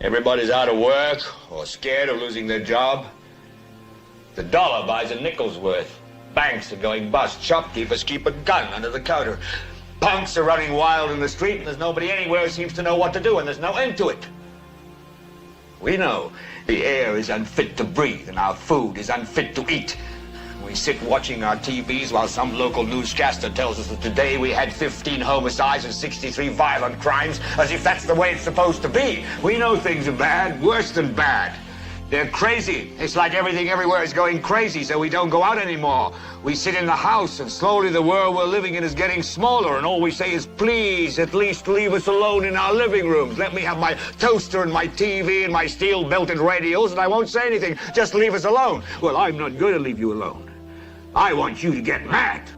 Everybody's out of work or scared of losing their job. The dollar buys a nickel's worth. Banks are going bust. Shopkeepers keep a gun under the counter. Punks are running wild in the street, and there's nobody anywhere who seems to know what to do, and there's no end to it. We know the air is unfit to breathe, and our food is unfit to eat. We sit watching our TVs while some local newscaster tells us that today we had 15 homicides and 63 violent crimes, as if that's the way it's supposed to be. We know things are bad, worse than bad. They're crazy. It's like everything everywhere is going crazy, so we don't go out anymore. We sit in the house, and slowly the world we're living in is getting smaller, and all we say is, please, at least leave us alone in our living rooms. Let me have my toaster and my TV and my steel-belted radios, and I won't say anything. Just leave us alone. Well, I'm not going to leave you alone. I want you to get mad.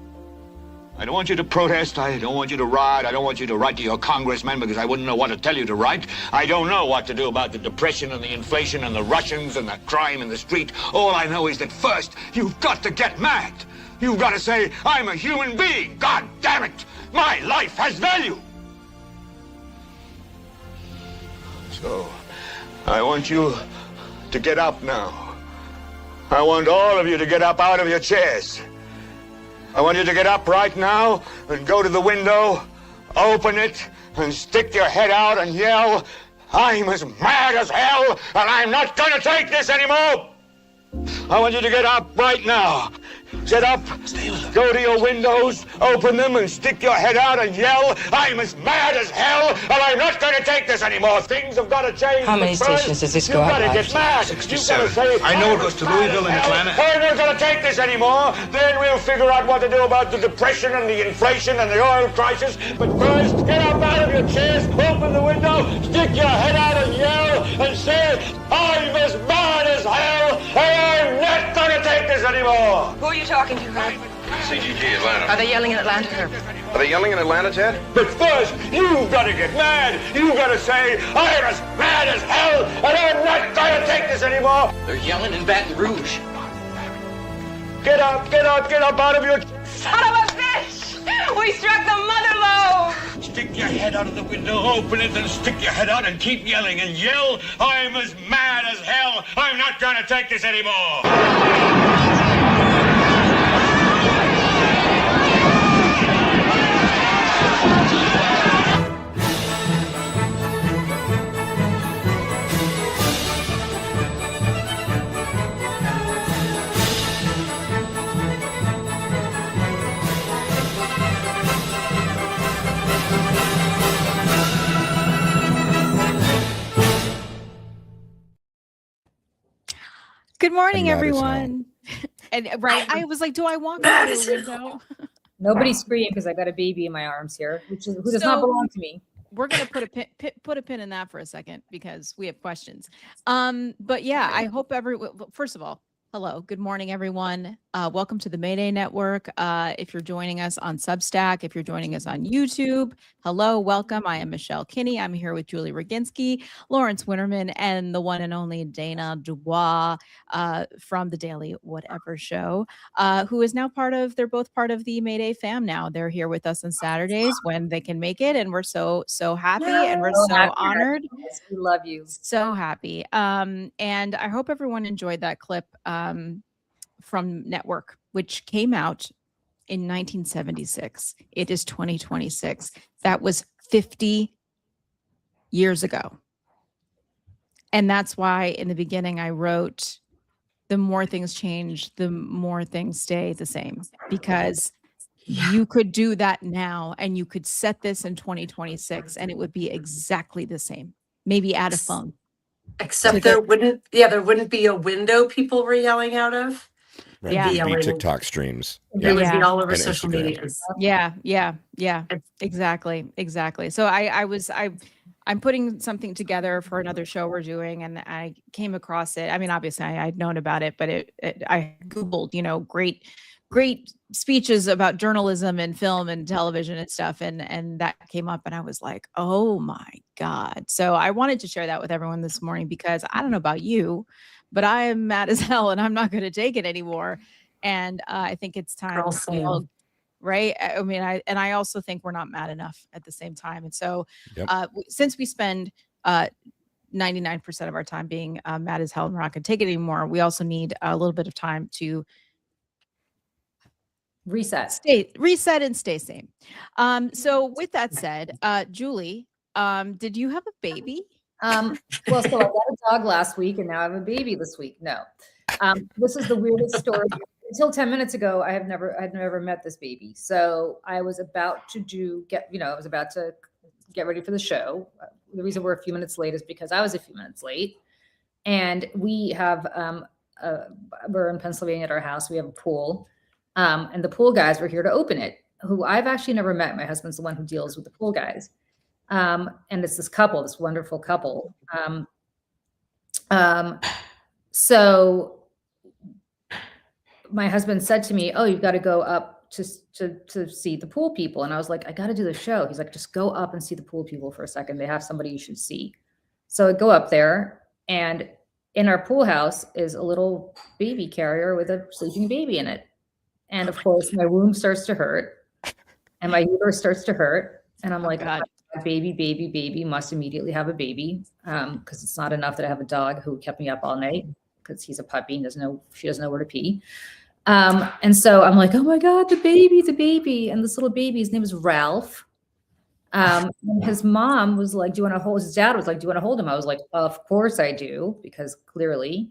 I don't want you to protest. I don't want you to riot. I don't want you to write to your congressman because I wouldn't know what to tell you to write. I don't know what to do about the depression and the inflation and the Russians and the crime in the street. All I know is that first, you've got to get mad. You've got to say, I'm a human being. God damn it. My life has value. So, I want you to get up now. I want all of you to get up out of your chairs. I want you to get up right now and go to the window, open it, and stick your head out and yell, I'm as mad as hell, and I'm not going to take this anymore. I want you to get up right now. Get up, go to your windows, open them, and stick your head out and yell, I'm as mad as hell, and I'm not going to take this anymore. Things have got to change. How many stations does this go out? You've got to get mad. 67. I know it goes to Louisville and Atlanta. I'm not going to take this anymore. Then we'll figure out what to do about the depression and the inflation and the oil crisis. But first, get up out of your chairs, open the window, stick your head out and yell, and say, I'm as mad as hell, and I'm not going to take this anymore. Who are you talking to, Herb? CGG Atlanta. Are they yelling in Atlanta, Herb? Are they yelling in Atlanta, Ted? But first, you've got to get mad. You've got to say, I'm as mad as hell, and I'm not going to take this anymore. They're yelling in Baton Rouge. Get up out of your... Son of a bitch! We struck the mother lode! Stick your head out of the window, open it, and stick your head out and keep yelling and yell, I'm as mad as hell, I'm not going to take this anymore. Good morning, everyone. And right, I was like, do I walk out the window? Nobody's screaming because I got a baby in my arms here, who does not belong to me. We're gonna put a pin in that for a second because we have questions. But yeah, I hope first of all, hello, good morning, everyone. Welcome to the Mayday Network. If you're joining us on Substack, if you're joining us on YouTube, hello, welcome. I am Michelle Kinney. I'm here with Julie Roginski, Lawrence Winterman, and the one and only Dana Dubois from the Daily Whatever Show, who is now they're both part of the Mayday fam now. They're here with us on Saturdays when they can make it, and we're so happy and we're so honored. We love you. So happy. And I hope everyone enjoyed that clip from Network, which came out in 1976. It is 2026. That was 50 years ago. And that's why in the beginning I wrote, the more things change, the more things stay the same, because you could do that now and you could set this in 2026 and it would be exactly the same. Maybe add a phone. Except there wouldn't be a window people were yelling out of. Right. Yeah. It'd be TikTok streams. It would be all over social media. Yeah. Exactly. So I'm putting something together for another show we're doing, and I came across it. I mean, obviously I'd known about it, but I Googled, great speeches about journalism and film and television and stuff. And that came up and I was like, oh my God. So I wanted to share that with everyone this morning because I don't know about you, but I am mad as hell and I'm not going to take it anymore. And I think it's time. Right. I mean, I also think we're not mad enough at the same time. And so since we spend 99% of our time being mad as hell and we're not going to take it anymore, we also need a little bit of time to Reset. reset and stay sane. So with that said, Julie, did you have a baby? Well, so I got a dog last week and now I have a baby this week. No. This is the weirdest story. Until 10 minutes ago, I'd never met this baby. So I was about to I was about to get ready for the show. The reason we're a few minutes late is because I was a few minutes late. And we have, we're in Pennsylvania at our house. We have a pool. And the pool guys were here to open it, who I've actually never met. My husband's the one who deals with the pool guys. And it's this wonderful couple. So my husband said to me, "Oh, you've got to go up to see the pool people." And I was like, "I got to do the show." He's like, "Just go up and see the pool people for a second. They have somebody you should see." So I go up there, and in our pool house is a little baby carrier with a sleeping baby in it. And of course, my womb starts to hurt, and my uterus starts to hurt, and I'm like, God. Baby must immediately have a baby, because it's not enough that I have a dog who kept me up all night because he's a puppy and she doesn't know where to pee. And so I'm like, oh my God, the baby. And this little baby, his name is Ralph. And his mom was like, his dad was like, do you want to hold him? I was like, of course I do, because clearly,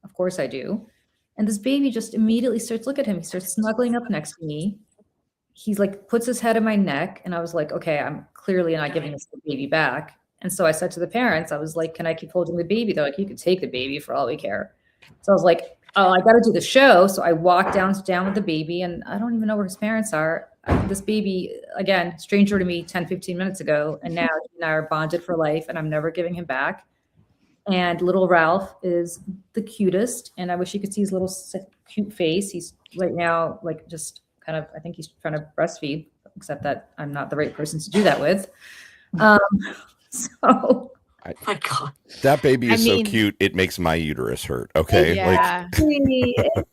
of course I do. And this baby just immediately starts, look at him. He starts snuggling up next to me. He's like, puts his head in my neck. And I was like, okay, I'm clearly not giving this baby back. And so I said to the parents, I was like, can I keep holding the baby? They're like, you can take the baby for all we care. So I was like, oh, I got to do the show. So I walked down with the baby, and I don't even know where his parents are. This baby, again, stranger to me 10, 15 minutes ago. And now he and I are bonded for life, and I'm never giving him back. And little Ralph is the cutest. And I wish you could see his little cute face. He's right now, like, just kind of, I think he's trying to breastfeed, except that I'm not the right person to do that with. So My God. That baby is so cute. It makes my uterus hurt. Okay. Yeah.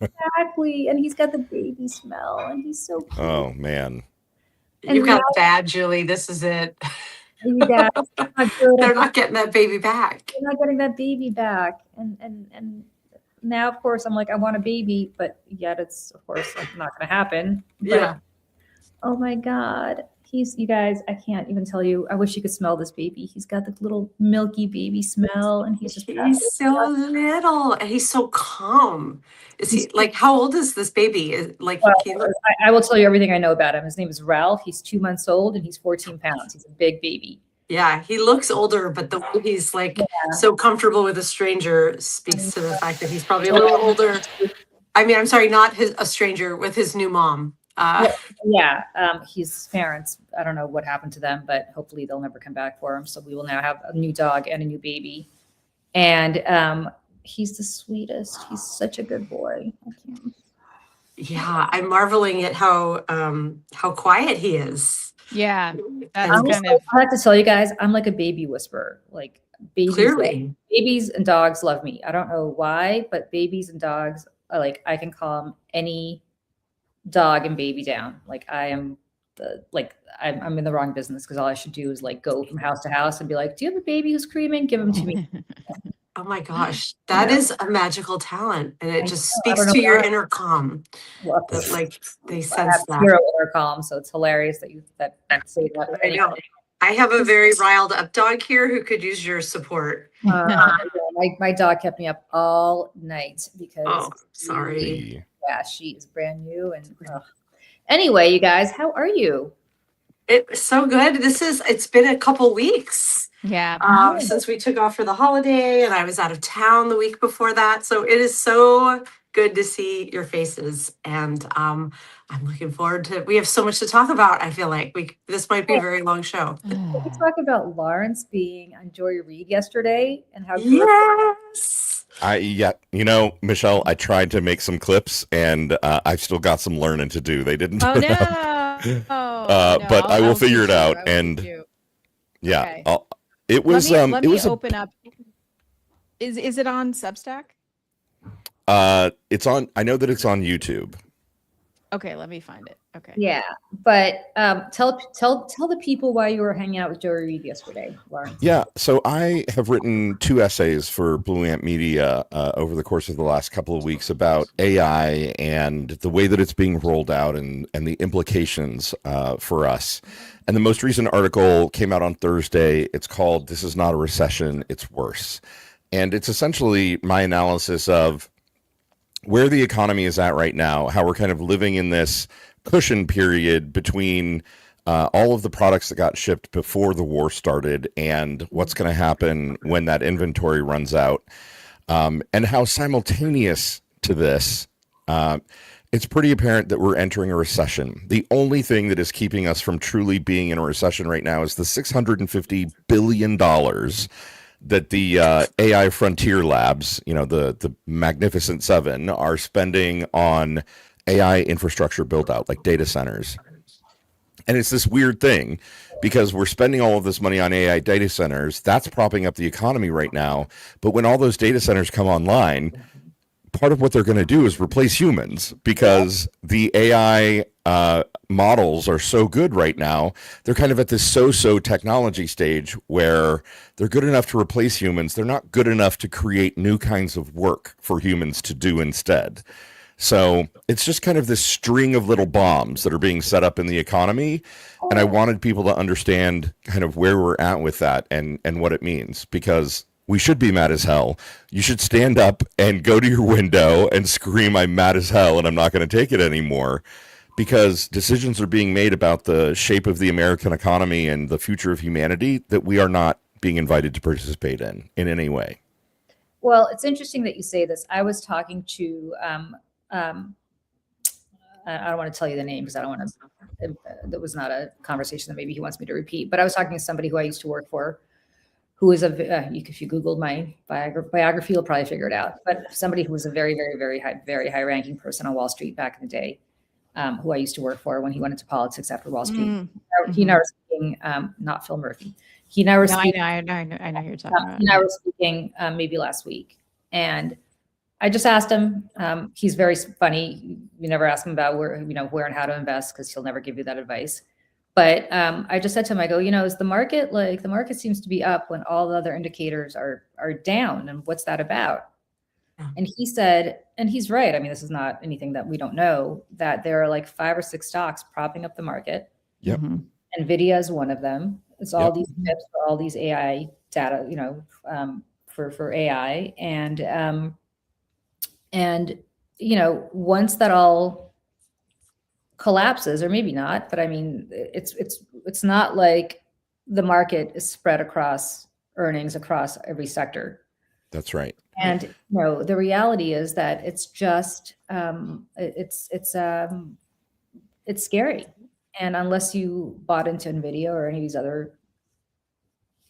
Exactly. And he's got the baby smell, and he's so cute. Oh man. You've got bad, Julie. This is it. You guys, They're not getting that baby back. they're not getting that baby back. And now, of course, I'm like, I want a baby, but yet it's, of course, like, not going to happen. But, Yeah. oh my God. You guys, I can't even tell you. I wish you could smell this baby. He's got the little milky baby smell, and he's He's so little, and he's so calm. Is he like, how old is this baby? I will tell you everything I know about him. His name is Ralph. He's 2 months old, and he's 14 pounds. He's a big baby. Yeah, he looks older, but the way he's like so comfortable with a stranger speaks to the fact that he's probably a little older. I mean, I'm sorry, not a stranger, with his new mom. His parents, I don't know what happened to them, but hopefully they'll never come back for him. So we will now have a new dog and a new baby. And he's the sweetest. He's such a good boy. I can't. Yeah, I'm marveling at how quiet he is. Yeah. That's I kind of, have to tell you guys, I'm like a baby whisperer. Like, Clearly. babies and dogs love me. I don't know why, but babies and dogs are like, I can calm any dog and baby down. Like, I'm in the wrong business, because all I should do is like go from house to house and be like, do you have a baby who's screaming? Give him to me. Oh my gosh, that is a magical talent, and it just I don't speaks know to your why. inner calm. Well, That, like, they I sense have that. zero inner calm, so it's hilarious that you say that. I know. I have a very riled up dog here who could use your support. My dog kept me up all night because Oh, sorry. she is brand new. And anyway, you guys, how are you? It's so good. It's been a couple weeks yeah. since we took off for the holiday, and I was out of town the week before that. So it is so good to see your faces, and I'm looking forward to. We have so much to talk about. I feel like this might be a very long show. Can we talk about Lawrence being on Joy Reid yesterday and how Yes. Michelle, I tried to make some clips, and I've still got some learning to do. They didn't. Oh turn no. out. But I will figure it out. I will And teach you. yeah, Okay. it was. Let me it was open up. Is it on Substack? It's on. I know that it's on YouTube. Okay, let me find it. Okay. Yeah, but tell the people why you were hanging out with Joey Reid yesterday, Lawrence. Yeah, so I have written 2 essays for Blue Ant Media over the course of the last couple of weeks about AI and the way that it's being rolled out and the implications for us. And the most recent article came out on Thursday. It's called "This is not a recession, it's worse." And it's essentially my analysis of where the economy is at right now, how we're kind of living in this cushion period between all of the products that got shipped before the war started and what's going to happen when that inventory runs out, and how simultaneous to this, it's pretty apparent that we're entering a recession. The only thing that is keeping us from truly being in a recession right now is the $650 billion that the AI frontier labs, the Magnificent Seven, are spending on AI infrastructure build out, like data centers. And it's this weird thing because we're spending all of this money on AI data centers. That's propping up the economy right now. But when all those data centers come online, part of what they're going to do is replace humans because the AI models are so good right now. They're kind of at this so-so technology stage where they're good enough to replace humans. They're not good enough to create new kinds of work for humans to do instead. So it's just kind of this string of little bombs that are being set up in the economy. And I wanted people to understand kind of where we're at with that and what it means, because we should be mad as hell. You should stand up and go to your window and scream, "I'm mad as hell and I'm not going to take it anymore," because decisions are being made about the shape of the American economy and the future of humanity that we are not being invited to participate in any way. Well, it's interesting that you say this. I was talking to, I don't want to tell you the name because I don't want to, that was not a conversation that maybe he wants me to repeat, but I was talking to somebody who I used to work for, who is if you Googled my biography, you'll probably figure it out, but somebody who was a very, very, very high ranking person on Wall Street back in the day, who I used to work for when he went into politics after Wall Street. Mm-hmm. He and I were speaking, not Phil Murphy. He and I were speaking. I know who you're talking about. He and I were speaking maybe last week, and I just asked him. He's very funny. You never ask him about where and how to invest because he'll never give you that advice. But I just said to him, I go, is the market the market seems to be up when all the other indicators are down, and what's that about? Yeah. And he said, and he's right. I mean, this is not anything that we don't know, that there are like 5 or 6 stocks propping up the market. Yep. Mm-hmm. Nvidia is one of them. It's all these chips for all these AI data, for AI. And once that all collapses, or maybe not, but I mean, it's not like the market is spread across earnings across every sector. That's right. And the reality is that it's just it's scary. And unless you bought into Nvidia or any of these other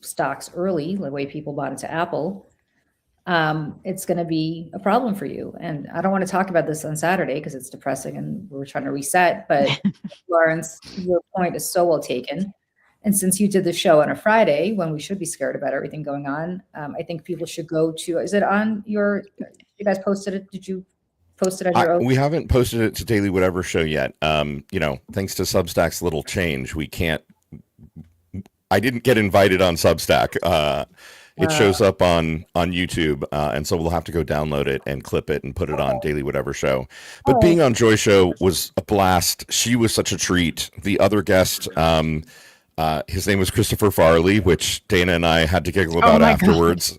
stocks early, the way people bought into Apple, it's going to be a problem for you. And I don't want to talk about this on Saturday because it's depressing and we're trying to reset. But Lawrence, your point is so well taken. And since you did the show on a Friday when we should be scared about everything going on, I think people should go to, is it on you guys posted it? Did you post it on your own? We haven't posted it to Daily Whatever Show yet. Thanks to Substack's little change, I didn't get invited on Substack. It shows up on YouTube, and so we'll have to go download it and clip it and put it on Daily Whatever Show. But being on Joy Show was a blast. She was such a treat. The other guest, his name was Christopher Farley, which Dana and I had to giggle about afterwards.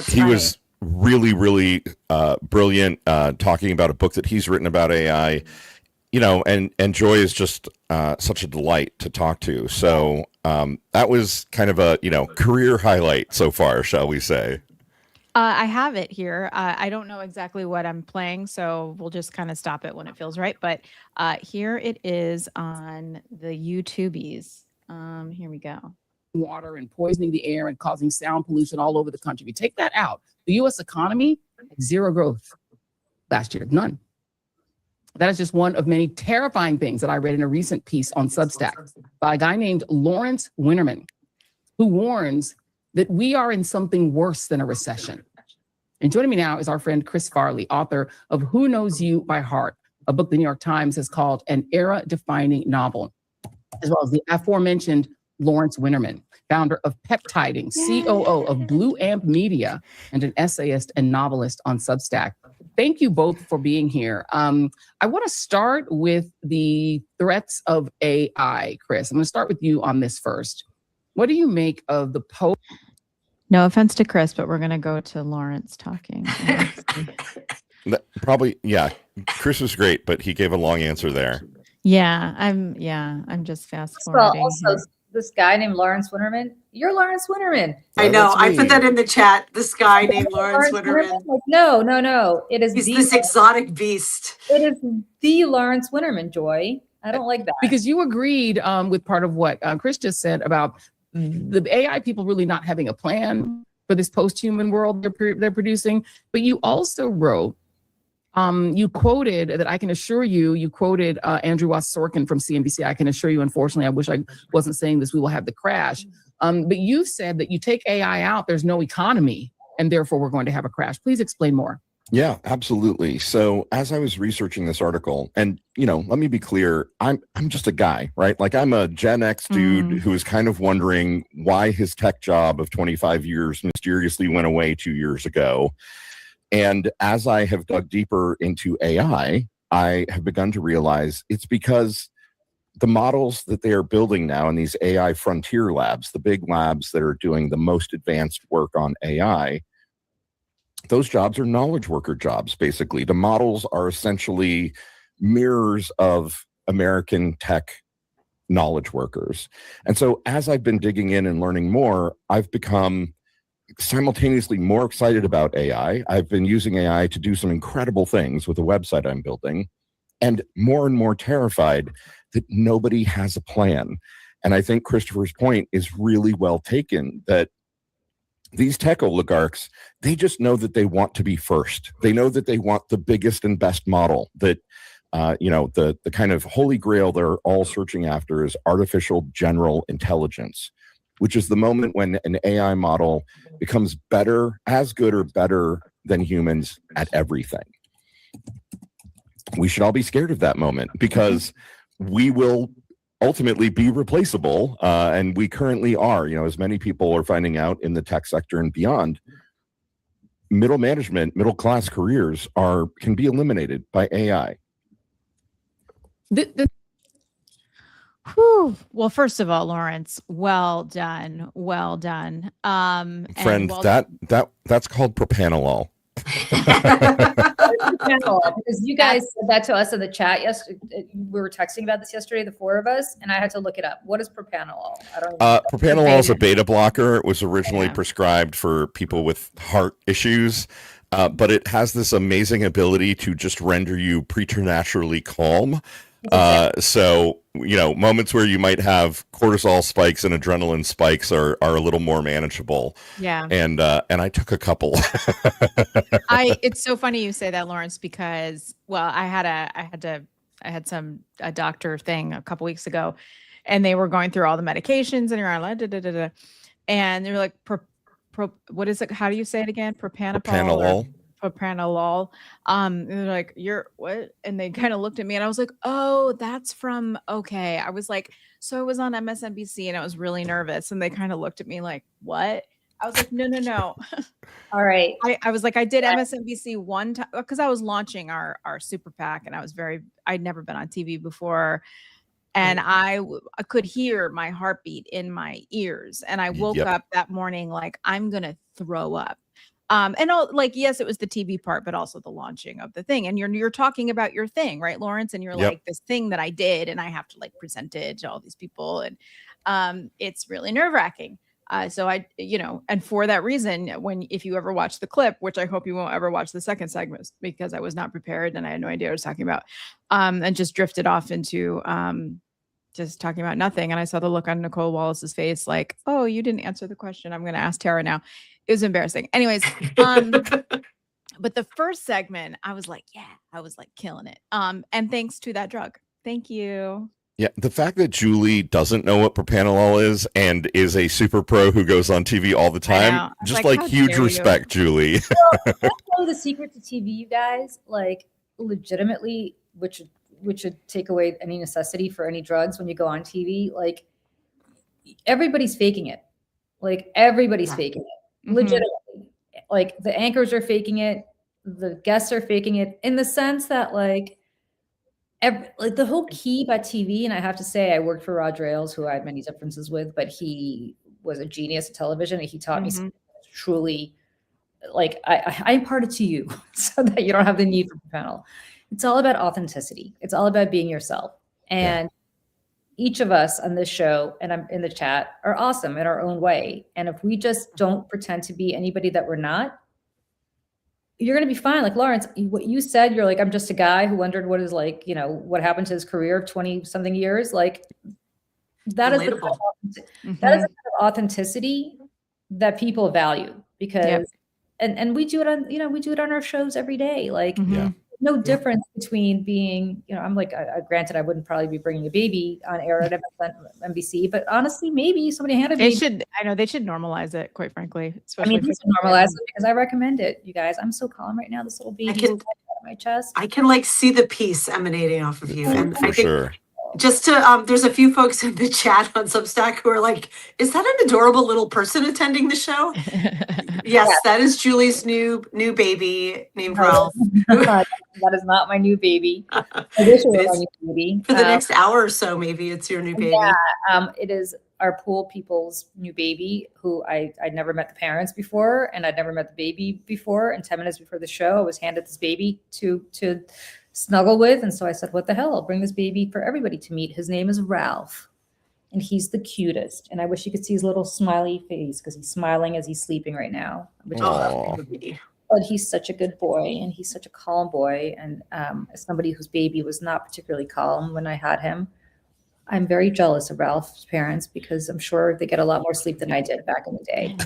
He was really, really brilliant, talking about a book that he's written about AI. And Joy is just such a delight to talk to. So that was kind of a, career highlight so far, shall we say. I have it here. I don't know exactly what I'm playing, so we'll just kind of stop it when it feels right. But here it is on the YouTubies. Here we go. Water and poisoning the air and causing sound pollution all over the country. If you take that out, the U.S. economy had 0 growth last year, none. That is just one of many terrifying things that I read in a recent piece on Substack by a guy named Lawrence Winterman, who warns that we are in something worse than a recession. And joining me now is our friend Chris Farley, author of Who Knows You by Heart, a book the New York Times has called an era-defining novel, as well as the aforementioned Lawrence Winterman, founder of Peptiding, COO of Blue Amp Media, and an essayist and novelist on Substack. Thank you both for being here. I want to start with the threats of AI. Chris, I'm going to start with you on this first. What do you make of the post? No offense to Chris, but we're going to go to Lawrence talking. Probably, yeah. Chris was great, but he gave a long answer there. I'm just fast Well, forwarding. also this guy named Lawrence Winterman. You're Lawrence Winterman. I know. that's I me. put that in the chat. This guy named Lawrence Winterman. Like, no. It is He's this exotic beast. It is the Lawrence Winterman, Joy. I don't like that. Because you agreed with part of what Chris just said about the AI people really not having a plan for this post-human world they're producing. But you also wrote, you quoted that I can assure you quoted Andrew Ross Sorkin from CNBC. I can assure you, unfortunately, I wish I wasn't saying this, we will have the crash. But you said that you take AI out, there's no economy, and therefore we're going to have a crash. Please explain more. Yeah, absolutely. So as I was researching this article, and let me be clear, I'm just a guy, right? Like I'm a Gen X dude who is kind of wondering why his tech job of 25 years mysteriously went away 2 years ago. And as I have dug deeper into AI, I have begun to realize it's because the models that they are building now in these AI frontier labs, the big labs that are doing the most advanced work on AI, those jobs are knowledge worker jobs, basically. The models are essentially mirrors of American tech knowledge workers. And so as I've been digging in and learning more, I've become simultaneously more excited about AI. I've been using AI to do some incredible things with the website I'm building, and more terrified that nobody has a plan. And I think Christopher's point is really well taken, that these tech oligarchs, they just know that they want to be first. They know that they want the biggest and best model, that the kind of holy grail they're all searching after is artificial general intelligence, which is the moment when an AI model becomes better, as good or better than humans at everything. We should all be scared of that moment, because we will ultimately be replaceable. And we currently are, as many people are finding out in the tech sector and beyond, middle management, middle class careers can be eliminated by AI. Whew. Well, first of all, Lawrence, well done. Friend, that's called propanolol. Because you guys said that to us in the chat yesterday. We were texting about this yesterday, the four of us, and I had to look it up. What is propanolol? I don't know. Propanolol is a beta blocker. It was originally prescribed for people with heart issues, but it has this amazing ability to just render you preternaturally calm. So moments where you might have cortisol spikes and adrenaline spikes are a little more manageable. Yeah. And I took a couple. It's so funny you say that, Lawrence, because I had a doctor thing a couple weeks ago, and they were going through all the medications, and you're on and they were like, what is it? How do you say it again? Propanolol. They're like, you're what? And they kind of looked at me, and I was like, oh, that's from, okay. I was like, so I was on MSNBC, and I was really nervous, and they kind of looked at me like, what? I was like, no. All right. I was like, I did MSNBC one time because I was launching our super PAC, and I'd never been on TV before. And I could hear my heartbeat in my ears. And I woke up that morning like, I'm going to throw up. Yes, it was the TV part, but also the launching of the thing. And you're talking about your thing, right, Lawrence? And you're like, this thing that I did, and I have to present it to all these people. And it's really nerve wracking. So and for that reason, if you ever watch the clip, which I hope you won't ever watch the second segment, because I was not prepared and I had no idea what I was talking about, and just drifted off into just talking about nothing. And I saw the look on Nicole Wallace's face, like, oh, you didn't answer the question. I'm going to ask Tara now. It was embarrassing. Anyways, but the first segment, I was like, killing it. And thanks to that drug. Thank you. Yeah, the fact that Julie doesn't know what propanolol is and is a super pro who goes on TV all the time, just huge respect, Julie. Well, that's the secret to TV, you guys. Legitimately, would take away any necessity for any drugs when you go on TV. Like everybody's faking it. Like everybody's faking it. Mhm. Legitimately. Like the anchors are faking it, the guests are faking it in the sense that like like the whole key about TV, and I have to say I worked for Roger Ailes, who I had many differences with, but he was a genius at television and he taught me something that's truly like I impart it to you so that you don't have the need for panel. It's all about authenticity. It's all about being yourself. And each of us on this show, and I'm in the chat, are awesome in our own way. And if we just don't pretend to be anybody that we're not, you're going to be fine. Like Lawrence, what you said, you're like, I'm just a guy who wondered what is like, you know, what happened to his career of 20 something years. Like that is, that is the kind of authenticity that people value because, and we do it on, you know, we do it on our shows every day. Like no difference between being, you know, I'm like, granted, I wouldn't probably be bringing a baby on air at NBC, but honestly, maybe somebody had a baby. I know they should normalize it, quite frankly. I mean, they should normalize it because I recommend it, you guys. I'm so calm right now. This little baby is out of my chest. I can like see the peace emanating off of you. And For I think sure. just to, there's a few folks in the chat on Substack who are like, is that an adorable little person attending the show? Yes, that is Julie's new baby named Ralph. That is not my new baby. I wish it was my new baby. For the next hour or so, maybe it's your new baby. Yeah, it is our pool people's new baby who I'd never met the parents before and I'd never met the baby before. And 10 minutes before the show, I was handed this baby to snuggle with. And so I said, what the hell? I'll bring this baby for everybody to meet. His name is Ralph. And he's the cutest. And I wish you could see his little smiley face because he's smiling as he's sleeping right now. But he's such a good boy and he's such a calm boy. And as somebody whose baby was not particularly calm when I had him, I'm very jealous of Ralph's parents because I'm sure they get a lot more sleep than I did back in the day.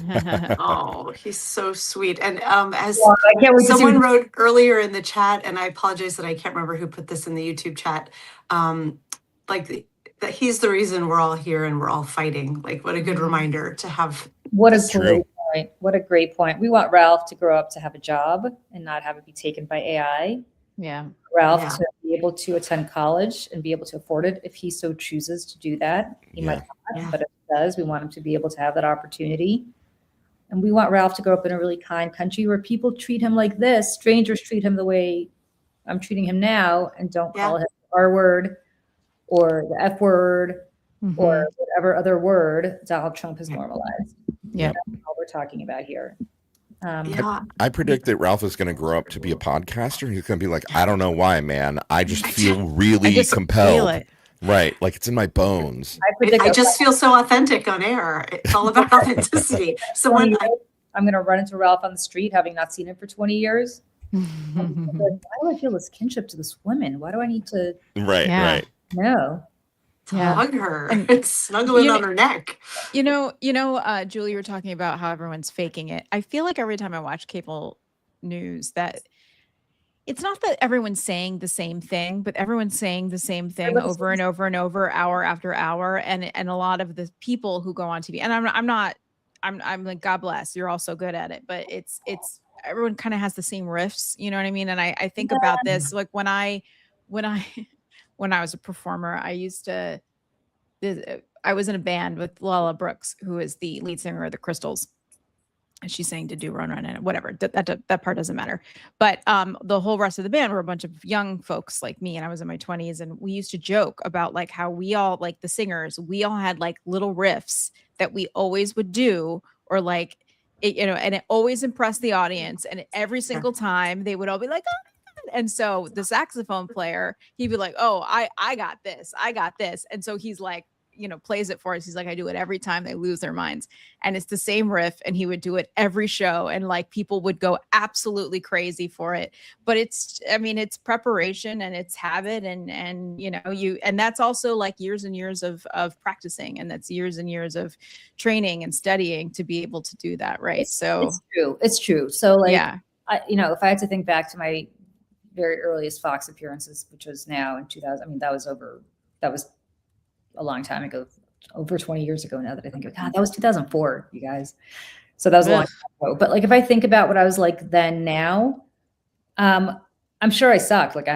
Oh, he's so sweet. And as I can't wait someone wrote earlier in the chat, and I apologize that I can't remember who put this in the YouTube chat, like that he's the reason we're all here and we're all fighting. Like, what a good reminder to have. What a great point. What a great point. We want Ralph to grow up to have a job and not have it be taken by AI. Yeah. Ralph to be able to attend college and be able to afford it if he so chooses to do that. He might not, but if he does, we want him to be able to have that opportunity. And we want Ralph to grow up in a really kind country where people treat him like this. Strangers treat him the way I'm treating him now and don't call him the R word or the F word or whatever other word Donald Trump has normalized. Yeah. That's all we're talking about here. I predict that Ralph is going to grow up to be a podcaster. He's going to be like, I don't know why, man. I just feel really compelled. Right. Like it's in my bones. I just feel so authentic on air. It's all about authenticity. So I'm going to run into Ralph on the street, having not seen him for 20 years. Like, why do I feel this kinship to this woman? Why do I need to? Right. No. Hug her and snuggle in on her neck. Julie, you were talking about how everyone's faking it. I feel like every time I watch cable news that it's not that everyone's saying the same thing, but everyone's saying the same thing over and over and over, hour after hour. And a lot of the people who go on TV, and I'm like, God bless, you're all so good at it, but it's everyone kind of has the same riffs, you know what I mean? And I think about this, like when I was a performer, I was in a band with Lala Brooks, who is the lead singer of the Crystals. And she sang to do Run Run and whatever. That part doesn't matter. But the whole rest of the band were a bunch of young folks like me, and I was in my 20s. And we used to joke about like how we all, like the singers, we all had like little riffs that we always would do, or like, and it always impressed the audience. And every single time they would all be like, oh. And so the saxophone player, he'd be like, oh, I got this. And so he's like, plays it for us. He's like, I do it every time they lose their minds. And it's the same riff. And he would do it every show. And like people would go absolutely crazy for it. But it's preparation and it's habit. And that's also like years and years of practicing. And that's years and years of training and studying to be able to do that. Right. It's true. So like, if I had to think back to my very earliest Fox appearances, which was now in 2000. That was a long time ago, over 20 years ago now that I think of it. God, that was 2004, you guys. So that was a long time ago. But like, if I think about what I was like then now, I'm sure I sucked. Like I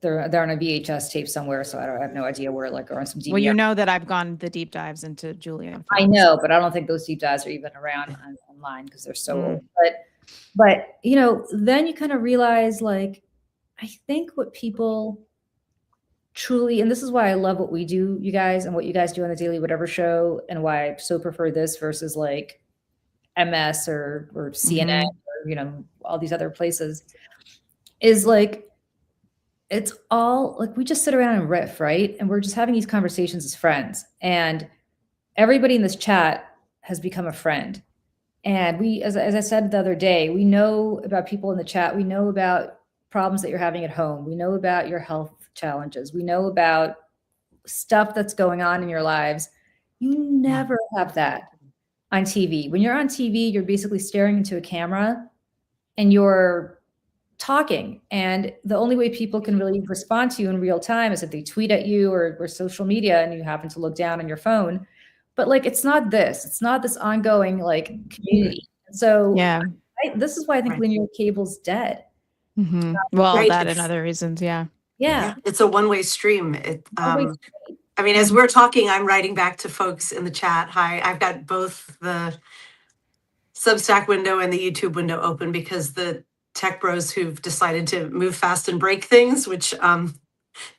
they're on a VHS tape somewhere, so I have no idea where, like, or on some DVR. Well, you know that I've gone the deep dives into Julian. I know, but I don't think those deep dives are even around online because they're so old. But you know, then you kind of realize, like, I think what people truly, and this is why I love what we do, you guys, and what you guys do on the Daily Whatever show, and why I so prefer this versus like MS or CNN or, you know, all these other places, is like, it's all like we just sit around and riff, right? And we're just having these conversations as friends. And everybody in this chat has become a friend. And we, as I said the other day, we know about people in the chat. We know about problems that you're having at home. We know about your health challenges. We know about stuff that's going on in your lives. You never have that on TV. When you're on TV, you're basically staring into a camera and you're talking, and the only way people can really respond to you in real time is if they tweet at you or social media and you happen to look down on your phone. But like, it's not this ongoing like community. So Yeah. This is why I think linear cable's dead. Well, Right, that and it's- other reasons. Yeah. Yeah. It's a one-way stream. One-way I mean, as we're talking, I'm writing back to folks in the chat. Hi, I've got both the Substack window and the YouTube window open because the tech bros who've decided to move fast and break things, which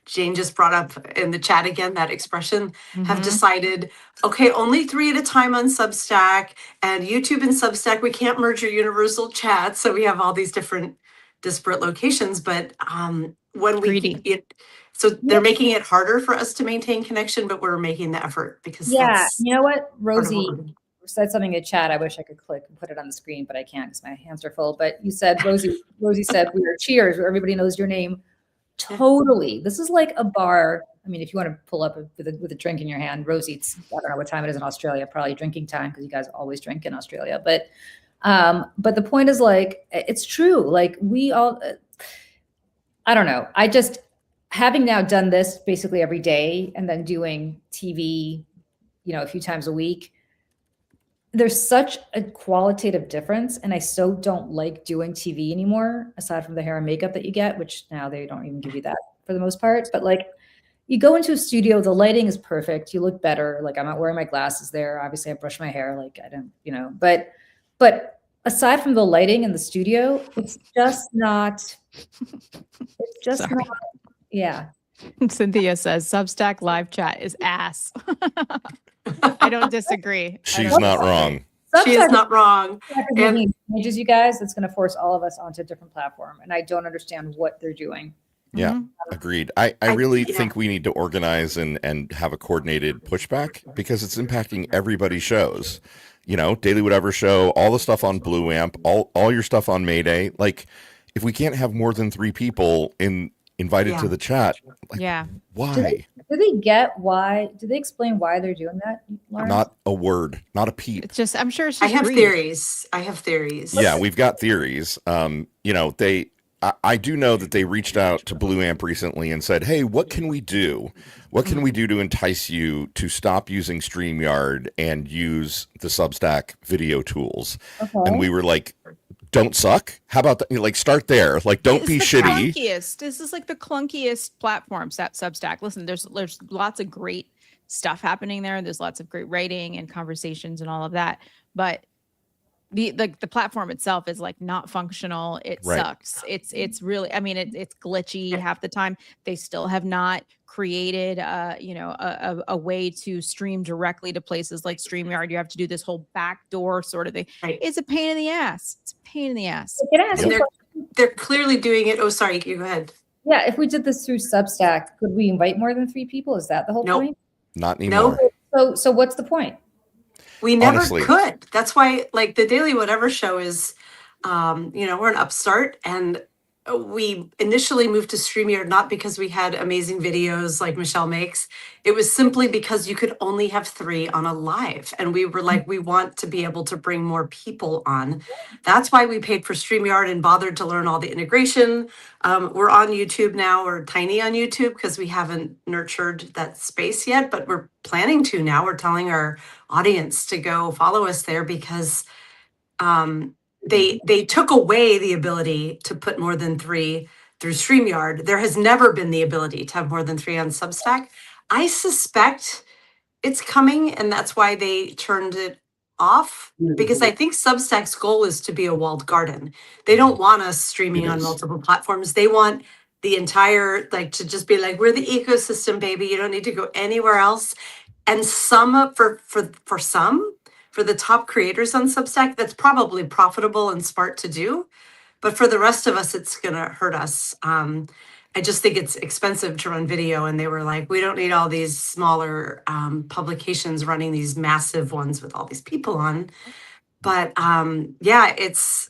Jane just brought up in the chat again, that expression, have decided, okay, only 3 at a time on Substack, and YouTube and Substack, we can't merge your universal chat. So we have all these different disparate locations, but when we so they're making it harder for us to maintain connection, but we're making the effort because that's you know what, part of Rosie what we're doing. said something in chat. I wish I could click and put it on the screen, but I can't because my hands are full. But you said, Rosie said, we are cheers, where everybody knows your name. Totally. This is like a bar. I mean, if you want to pull up with a drink in your hand, Rosie, it's, I don't know what time it is in Australia, probably drinking time because you guys always drink in Australia. But the point is, like, it's true. Like, we all, I don't know. I just, having now done this basically every day and then doing TV, you know, a few times a week, there's such a qualitative difference. And I so don't like doing TV anymore, aside from the hair and makeup that you get, which now they don't even give you that for the most part. But like, you go into a studio, the lighting is perfect. You look better. Like, I'm not wearing my glasses there. Obviously I brush my hair. Like, I don't, you know, but aside from the lighting in the studio, it's just not, yeah. Cynthia says Substack live chat is ass. I don't disagree. She's not wrong. She is not wrong. And changes, you guys, it's going to force all of us onto a different platform. And I don't understand what they're doing. Yeah, agreed. I really think we need to organize and have a coordinated pushback because it's impacting everybody's shows. You know, Daily Whatever Show, all the stuff on Blue Amp, all your stuff on Mayday. Like, if we can't have more than 3 people invited to the chat, like, why? Do they get why? Do they explain why they're doing that, Lawrence? Not a word, not a peep. It's just, I'm sure it's I just have greed. theories. Yeah, we've got theories. You know, I do know that they reached out to Blue Amp recently and said, hey, what can we do? What can we do to entice you to stop using StreamYard and use the Substack video tools? Okay. And we were like, don't suck. How about that? Like, start there. Like, don't be shitty. This is like the clunkiest platform, Substack. Listen, there's lots of great stuff happening there. There's lots of great writing and conversations and all of that. But the platform itself is like not functional. It sucks. It's really, I mean, it's glitchy half the time. They still have not created a way to stream directly to places like StreamYard. You have to do this whole backdoor sort of thing. It's a pain in the ass. It's a pain in the ass. And they're clearly doing it. Oh, sorry, you go ahead. Yeah, if we did this through Substack, could we invite more than 3 people? Is that the whole point? Not anymore. So what's the point? We never Honestly. could. That's why, like, the Daily Whatever Show is, we're an upstart, and we initially moved to StreamYard not because we had amazing videos like Michelle makes. It was simply because you could only have 3 on a live, and we were like, we want to be able to bring more people on. That's why we paid for StreamYard and bothered to learn all the integration. We're on YouTube now. We're tiny on YouTube because we haven't nurtured that space yet, but we're planning to now. We're telling our audience to go follow us there because they took away the ability to put more than 3 through StreamYard. There has never been the ability to have more than 3 on Substack. I suspect it's coming, and that's why they turned it off, because I think Substack's goal is to be a walled garden. They don't want us streaming It on is. multiple platforms. They want the entire, like, to just be like, we're the ecosystem, baby. You don't need to go anywhere else. And some for the top creators on Substack, that's probably profitable and smart to do. But for the rest of us, it's gonna hurt us. I just think it's expensive to run video, and they were like, we don't need all these smaller publications running these massive ones with all these people on. But yeah, it's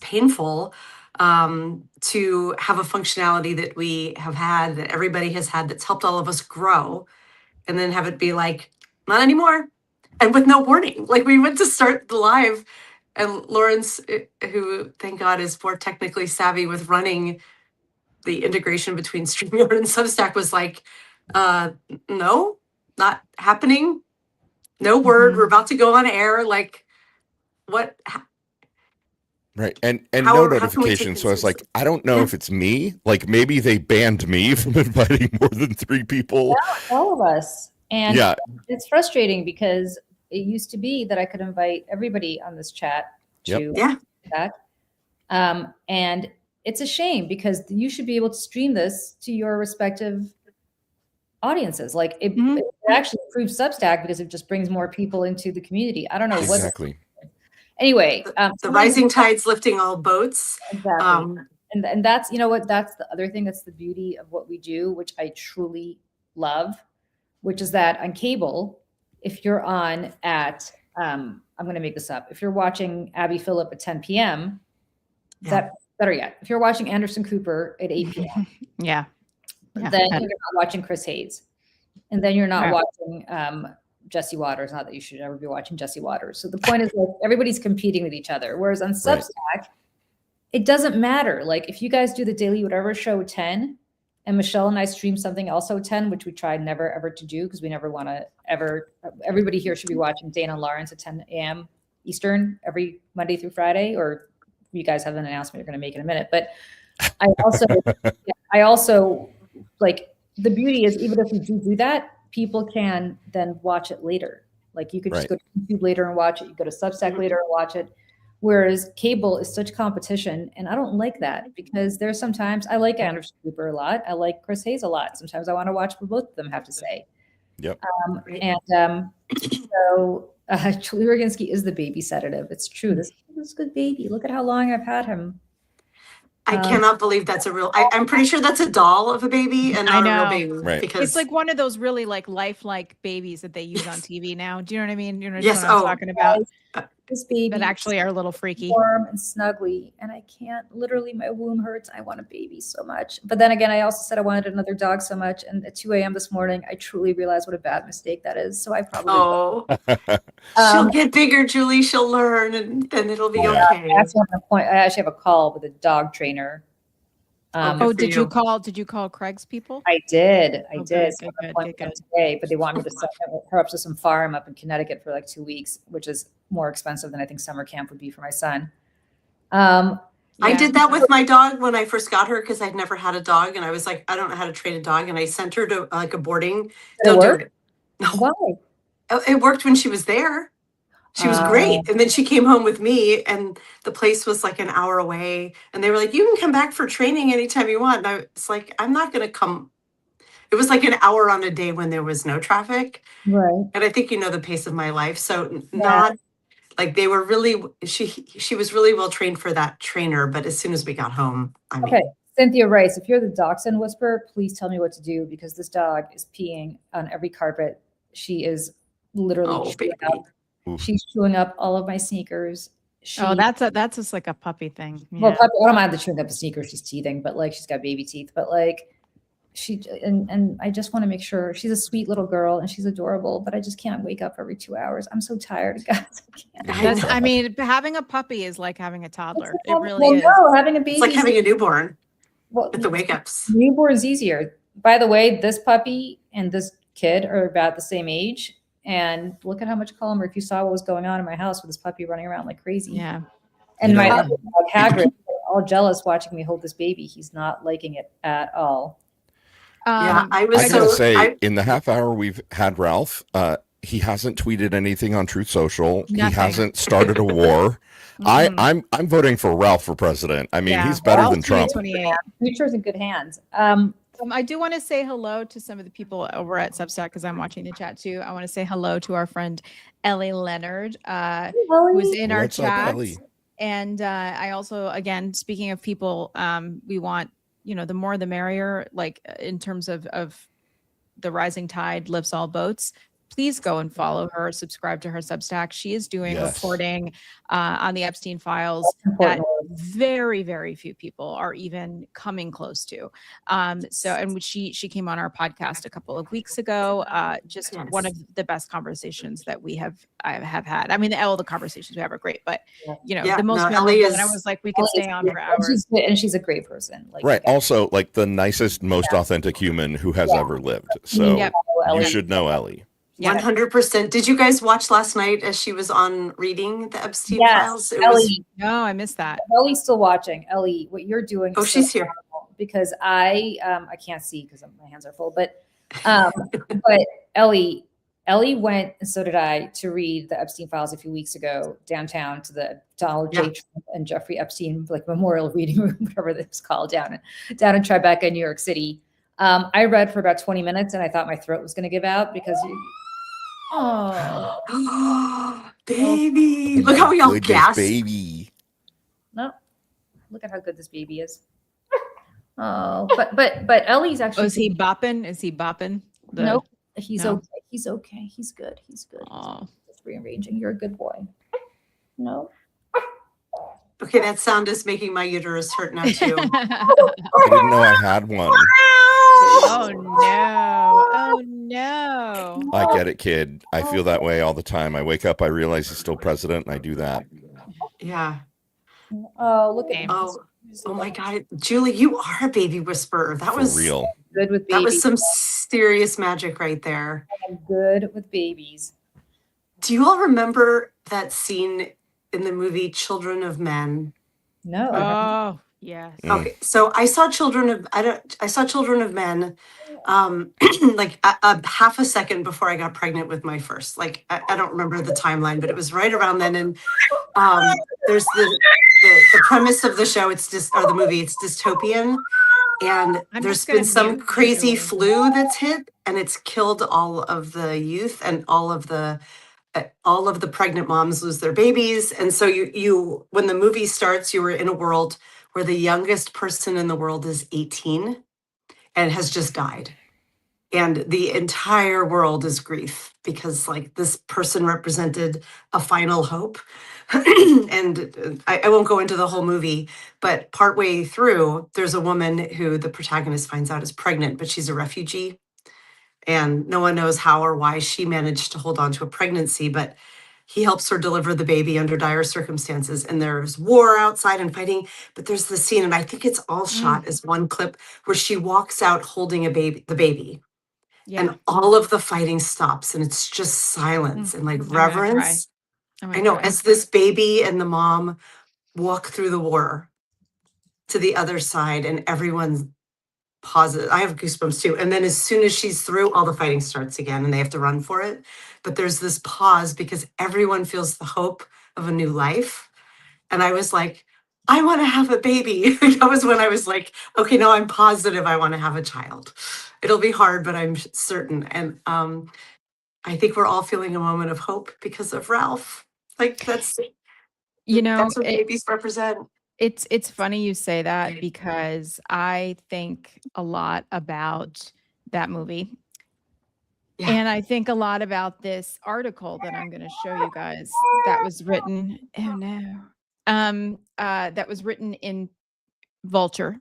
painful to have a functionality that we have had, that everybody has had, that's helped all of us grow, and then have it be like, not anymore, and with no warning. Like, we went to start the live, and Lawrence, who thank God is more technically savvy with running the integration between StreamYard and Substack, was like, no, not happening. No word. We're about to go on air. Like, what? Right. And How- no how can we take notification. this So I was like, seriously? I don't know Yeah. if it's me. Like maybe they banned me from inviting more than 3 people. All of us. And Yeah. it's frustrating because it used to be that I could invite everybody on this chat to Yeah. that. And it's a shame because you should be able to stream this to your respective audiences. Like it actually improves Substack because it just brings more people into the community. I don't know what. Exactly. Anyway, The rising tide's lifting all boats. exactly. And that's, you know what, that's the other thing. That's the beauty of what we do, which I truly love, which is that on cable, if you're on at, I'm going to make this up. If you're watching Abby Phillip at 10 p.m., that better yet, if you're watching Anderson Cooper at 8 p.m., Yeah. then you're not watching Chris Hayes. And then you're not watching Jesse Waters. Not that you should ever be watching Jesse Waters. So the point is, like, everybody's competing with each other. Whereas on Substack, it doesn't matter. Like if you guys do the Daily Whatever show at 10, and Michelle and I stream something also at 10, which we tried never ever to do because we never want to ever. Everybody here should be watching Dana and Lawrence at 10 a.m. Eastern every Monday through Friday, or you guys have an announcement you're going to make in a minute. But I also like, the beauty is, even if we do that, people can then watch it later. Like you could just go to YouTube later and watch it. You go to Substack later and watch it. Whereas cable is such competition, and I don't like that because there's sometimes I like Anderson Cooper a lot. I like Chris Hayes a lot. Sometimes I want to watch what both of them have to say. Yep. So Julie Roginski is the baby sedative. It's true. This is a good baby. Look at how long I've had him. I cannot believe that's a real. I'm pretty sure that's a doll of a baby and not a real baby. Right. Because It's like one of those really like lifelike babies that they use on TV now. Do you know what I mean? You know Yes, what I'm oh. talking about? This baby That actually are a little freaky. warm and snuggly, and I can't. Literally, my womb hurts. I want a baby so much. But then again, I also said I wanted another dog so much. And at 2 a.m. this morning, I truly realized what a bad mistake that is. So I probably she'll get bigger, Julie. She'll learn, and then it'll be okay. I actually have a call with a dog trainer. Did you call Craig's people? I did. Oh, Good, good. today, but they want me to set her up to some farm up in Connecticut for like 2 weeks, which is more expensive than I think summer camp would be for my son. I did that with my dog when I first got her because I'd never had a dog, and I was like, I don't know how to train a dog, and I sent her to like a boarding. Don't do it. No. Why? It worked when she was there. She was great. And then she came home with me, and the place was like an hour away. And they were like, you can come back for training anytime you want. And I was like, I'm not going to come. It was like an hour on a day when there was no traffic. Right. And I think you know the pace of my life. So not like they were really, she was really well trained for that trainer. But as soon as we got home, I mean. Okay. Cynthia Rice, if you're the dachshund whisperer, please tell me what to do because this dog is peeing on every carpet. She is literally chewing up. She's chewing up all of my sneakers. That's just like a puppy thing. Yeah. Well, puppy, I don't mind the chewing up the sneakers. She's teething, but like she's got baby teeth. But like and I just want to make sure she's a sweet little girl and she's adorable. But I just can't wake up every 2 hours. I'm so tired, guys. I mean, having a puppy is like having a toddler. It really is. No, having a baby. It's like having a newborn with the wake ups. Newborn's easier. By the way, this puppy and this kid are about the same age. And look at how much calmer. If you saw what was going on in my house with this puppy running around like crazy. Yeah. And my other dog, Hagrid, all jealous watching me hold this baby. He's not liking it at all. Yeah, I was I gotta so say, in the half hour we've had Ralph, he hasn't tweeted anything on Truth Social. He Nothing. hasn't started a war. I'm voting for Ralph for president. I mean, Yeah. he's better Ralph than Trump. 2028. Future's in good hands. I do want to say hello to some of the people over at Substack because I'm watching the chat too. I want to say hello to our friend Ellie Leonard, who's in our What's up, chat. Ellie? And I also, again, speaking of people, we want, the more the merrier, like in terms of the rising tide lifts all boats. Please go and follow her, subscribe to her Substack. She is doing reporting on the Epstein files that very, very few people are even coming close to. And she came on our podcast a couple of weeks ago. Just one of the best conversations that I have had. I mean, all the conversations we have are great, but the most memorable. And I was like, we could stay on for hours. And she's a great person. Right. Also, like the nicest, most authentic human who has ever lived. So you should know Ellie. 100%. Did you guys watch last night as she was on reading the Epstein files? Ellie. No, I missed that. Ellie's still watching. Ellie, what you're doing. Oh, she's here. Because I can't see because my hands are full. But Ellie went, and so did I, to read the Epstein files a few weeks ago downtown to the Donald J. Trump and Jeffrey Epstein memorial reading room, whatever it's called, down in Tribeca, New York City. I read for about 20 minutes and I thought my throat was going to give out because baby. Look how we all gasped. Baby. No, look at how good this baby is. Oh, but Ellie's actually. Oh, is he bopping? Is he bopping? Nope. He's okay. He's okay. He's good. He's good. Oh. Just rearranging. You're a good boy. No. Okay, that sound is making my uterus hurt now too. I didn't know I had one. Oh no. Oh no. I get it, kid. I feel that way all the time. I wake up, I realize he's still president, and I do that. Yeah. Oh, look at Oh my God, Julie, you are a baby whisperer. That was real. Good with babies. That was some serious magic right there. I'm good with babies. Do you all remember that scene in the movie Children of Men? No. Oh, yes. Okay, so I saw Children of Men like a half a second before I got pregnant with my first. Like I don't remember the timeline, but it was right around then. And there's the premise of the show, the movie, it's dystopian. And there's been some crazy flu that's hit and it's killed all of the youth and all of the pregnant moms lose their babies. And so you when the movie starts, you were in a world where the youngest person in the world is 18 and has just died. And the entire world is grief because like this person represented a final hope. And I won't go into the whole movie, but partway through, there's a woman who the protagonist finds out is pregnant, but she's a refugee. And no one knows how or why she managed to hold on to a pregnancy, but he helps her deliver the baby under dire circumstances. And there's war outside and fighting, but there's the scene, and I think it's all shot as one clip where she walks out holding the baby. Yeah. And all of the fighting stops and it's just silence and like reverence. I know, as this baby and the mom walk through the war to the other side and everyone's pauses. I have goosebumps too. And then as soon as she's through, all the fighting starts again and they have to run for it. But there's this pause because everyone feels the hope of a new life. And I was like, I want to have a baby. That was when I was like, okay, no, I'm positive I want to have a child. It'll be hard, but I'm certain. And I think we're all feeling a moment of hope because of Ralph. Like that's what babies represent. It's funny you say that because I think a lot about that movie. Yeah. And I think a lot about this article that I'm going to show you guys that was written. Oh no. That was written in Vulture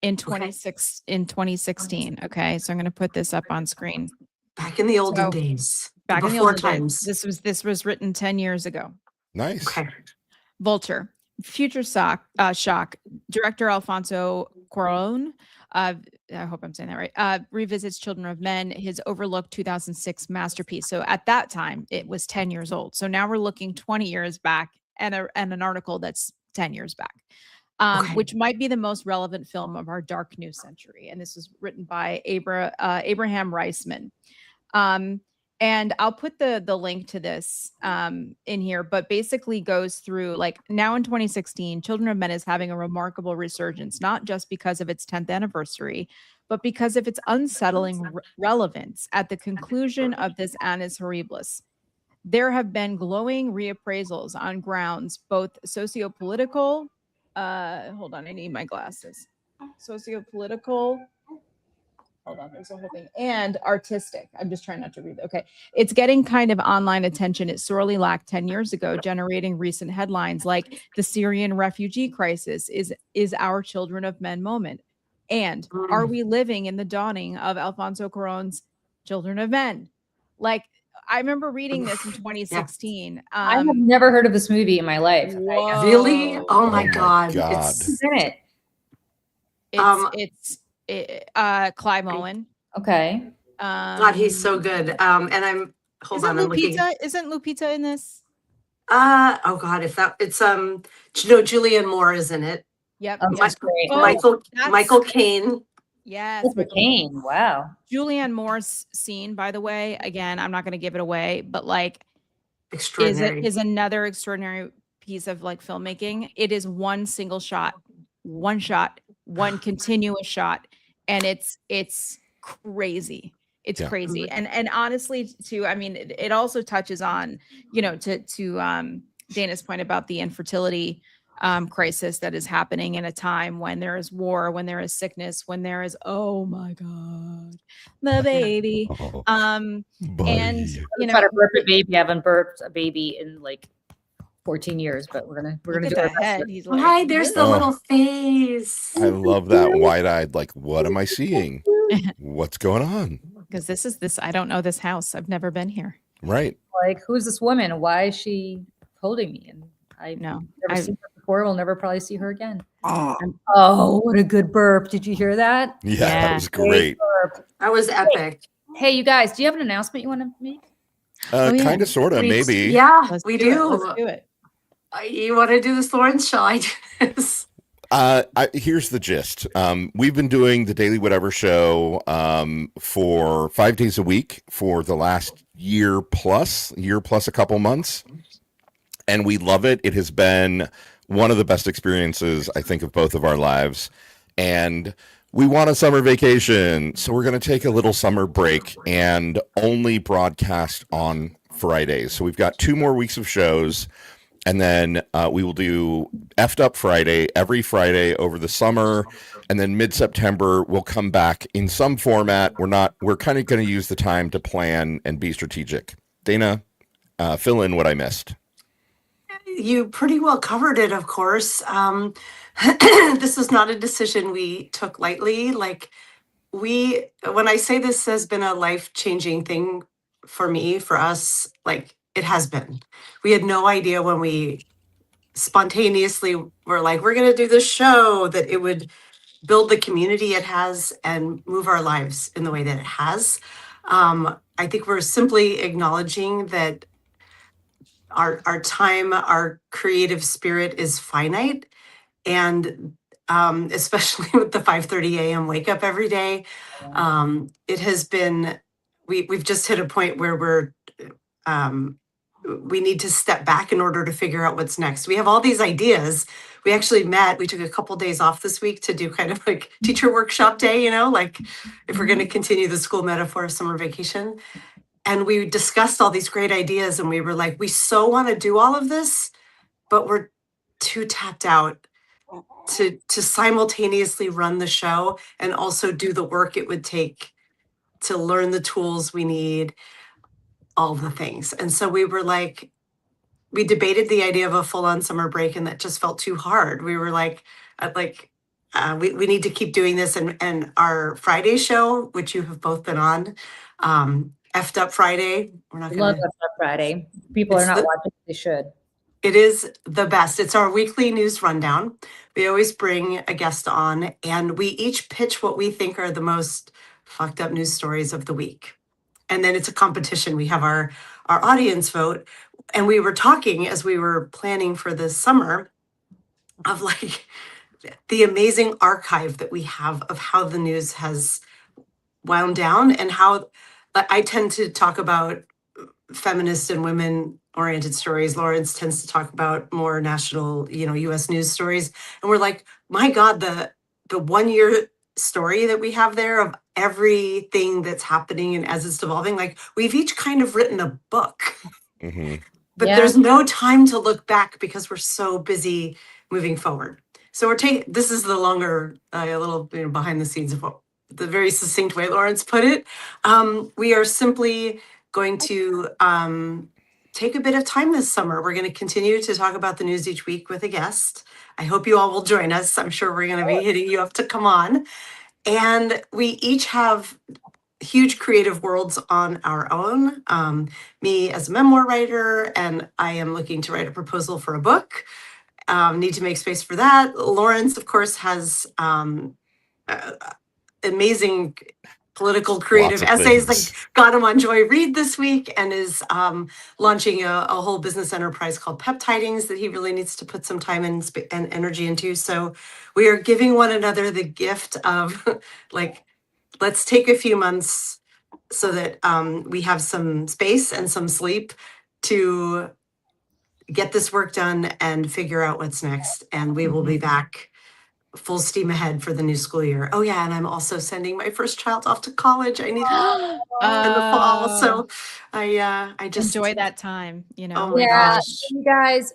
in 2016. Okay. So I'm going to put this up on screen. Back in the olden days. Back in the olden times. This was written 10 years ago. Nice. Okay. Vulture. Future shock. Director Alfonso Cuarón, I hope I'm saying that right, revisits Children of Men, his overlooked 2006 masterpiece. So at that time, it was 10 years old. So now we're looking 20 years back and an article that's 10 years back. Okay. which might be the most relevant film of our dark new century. And this was written by Abraham Reisman. And I'll put the link to this in here, but basically goes through, like, now in 2016, Children of Men is having a remarkable resurgence, not just because of its 10th anniversary, but because of its unsettling relevance at the conclusion of this annus horribilis. There have been glowing reappraisals on grounds both sociopolitical, hold on, I need my glasses. Sociopolitical, hold on, there's a whole thing, and artistic. I'm just trying not to read. Okay. It's getting kind of online attention it sorely lacked 10 years ago, generating recent headlines like the Syrian refugee crisis is our Children of Men moment. And are we living in the dawning of Alfonso Cuarón's Children of Men? Like, I remember reading this in 2016. I have never heard of this movie in my life. Whoa. Really? Oh my my God. God. Who's in it? It's Clive Owen. Okay. God, he's so good. And I'm hold on, I'm looking. Isn't Lupita in this? Oh God, if that it's you know, Julianne Moore is in it. Yep. Oh, yep. that's great. Oh, Michael Caine. Yes. Michael Caine. Wow. Julianne Moore's scene, by the way, again, I'm not going to give it away, but like, Extraordinary. is another extraordinary piece of like filmmaking. It is one single shot, one continuous shot, and it's crazy. It's crazy. And honestly, too, I mean, it also touches on, you know, to Dana's point about the infertility crisis that is happening in a time when there is war, when there is sickness, when there is, oh my God, the baby. And you know, Try to burp a baby. I haven't burped a baby in like 14 years, but we're gonna do our best. He's like, Hi, there's the little face. I love that wide-eyed, like, what am I seeing? What's going on? because this I don't know this house. I've never been here. Right. Like, who's this woman? Why is she holding me? And I No, never seen her before. We'll never probably see her again. Oh, what a good burp. Did you hear that? Yeah, Yeah. that was great. Burp. That was epic. Hey, you guys, do you have an announcement you want to make? Oh, yeah. Kind of, sort of, maybe. Yeah, Let's we do it. do. Let's do it. You want to do this, Lawrence? Shall I do this? Here's the gist. We've been doing the Daily Whatever show for 5 days a week for the last year plus a couple months. And we love it. It has been one of the best experiences, I think, of both of our lives. And we want a summer vacation. So we're going to take a little summer break and only broadcast on Fridays. So we've got 2 more weeks of shows. And then we will do Effed Up Friday every Friday over the summer. And then mid-September, we'll come back in some format. We're kind of going to use the time to plan and be strategic. Dana, fill in what I missed. You pretty well covered it, of course. This is not a decision we took lightly. Like when I say this has been a life-changing thing for me, for us, like it has been. We had no idea when we spontaneously were like, we're going to do this show, that it would build the community it has and move our lives in the way that it has. I think we're simply acknowledging that our time, our creative spirit is finite. And especially with the 5:30 a.m. wake up every day, it has been, we've just hit a point where we need to step back in order to figure out what's next. We have all these ideas. We actually we took a couple days off this week to do kind of like teacher workshop day, you know, like if we're going to continue the school metaphor of summer vacation. And we discussed all these great ideas and we were like, we so want to do all of this, but we're too tapped out to simultaneously run the show and also do the work it would take to learn the tools we need, all the things. And so we were like, we debated the idea of a full-on summer break, and that just felt too hard. We were like, we need to keep doing this. And our Friday show, which you have both been on, Effed Up Friday. We're not Love going to. Effed Up Friday. People are not watching. They should. It is the best. It's our weekly news rundown. We always bring a guest on, and we each pitch what we think are the most fucked up news stories of the week. And then it's a competition. We have our audience vote. And we were talking as we were planning for this summer of like, the amazing archive that we have of how the news has wound down and how I tend to talk about feminist and women oriented stories. Lawrence tends to talk about more national, US news stories. And we're like, my God, the 1 year story that we have there of everything that's happening and as it's devolving, like we've each kind of written a book. Mm-hmm. But Yeah. there's no time to look back because we're so busy moving forward. So we're taking, this is the longer, a little behind the scenes of what the very succinct way Lawrence put it. We are simply going to take a bit of time this summer. We're going to continue to talk about the news each week with a guest. I hope you all will join us. I'm sure we're going to be hitting you up to come on. And we each have huge creative worlds on our own. Me as a memoir writer, and I am looking to write a proposal for a book. Need to make space for that. Lawrence, of course, has amazing political creative Lots of essays things. that got him on Joy Reid this week, and is launching a whole business enterprise called Peptidings that he really needs to put some time and energy into. So we are giving one another the gift of like, let's take a few months so that we have some space and some sleep to get this work done and figure out what's next. And we will be back full steam ahead for the new school year. Oh yeah, and I'm also sending my first child off to college. I need help in the fall. So I just enjoy that time, Oh my Yeah, gosh. you guys,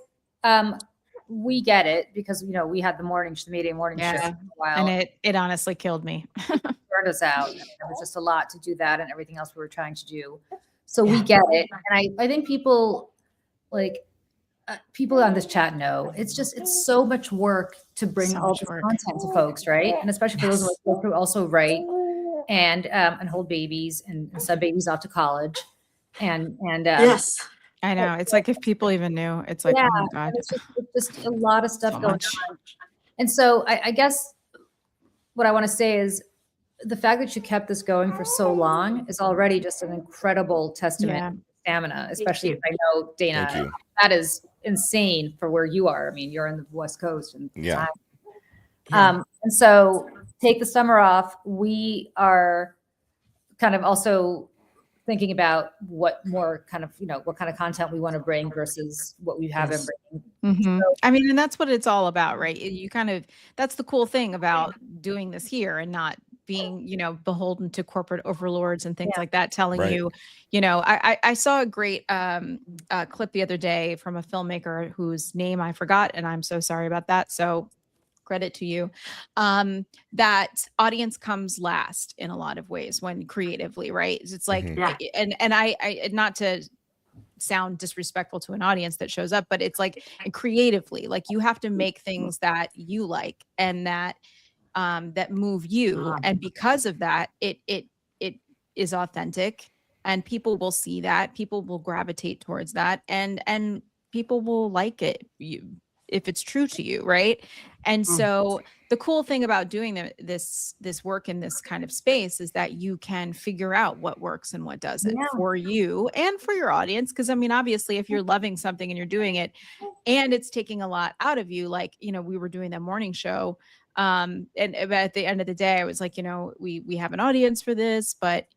we get it because we had the morning shift for Yeah. a while. And it honestly killed me. Burned us out. I mean, there was just a lot to do that and everything else we were trying to do. So we get it. And I think people people on this chat know it's so much work to bring So all much this work. content to folks, right? And especially for those of us who also write and hold babies and send babies off to college. And Yes. I know. It's like if people even knew, it's like, yeah, oh my God. and it's just a lot of stuff So going much. on. And so I guess what I want to say is the fact that you kept this going for so long is already just an incredible testament Yeah. to stamina, especially you. if I know, Dana, Thank you. that is insane for where you are. I mean, you're in the West Coast. And Yeah. and so take the summer off. We are kind of also thinking about what more kind of, what kind of content we want to bring versus what we have Yes. been bringing. Mhm. I mean, and that's what it's all about, right? You kind of, that's the cool thing about doing this here and not being, beholden to corporate overlords and things Yeah. like that, telling Right. you, I saw a great clip the other day from a filmmaker whose name I forgot, and I'm so sorry about that. So credit to you. That audience comes last in a lot of ways when creatively, right? It's like, Mhm. Yeah. and I not to sound disrespectful to an audience that shows up, but it's like creatively, like you have to make things that you like and that that move you, and because of that, it is authentic, and people will see that, people will gravitate towards that, and people will like it if it's true to you, right? And so the cool thing about doing this work in this kind of space is that you can figure out what works and what doesn't for you and for your audience. Because I mean, obviously, if you're loving something and you're doing it and it's taking a lot out of you, like, we were doing that morning show, and at the end of the day, I was like, we have an audience for this, but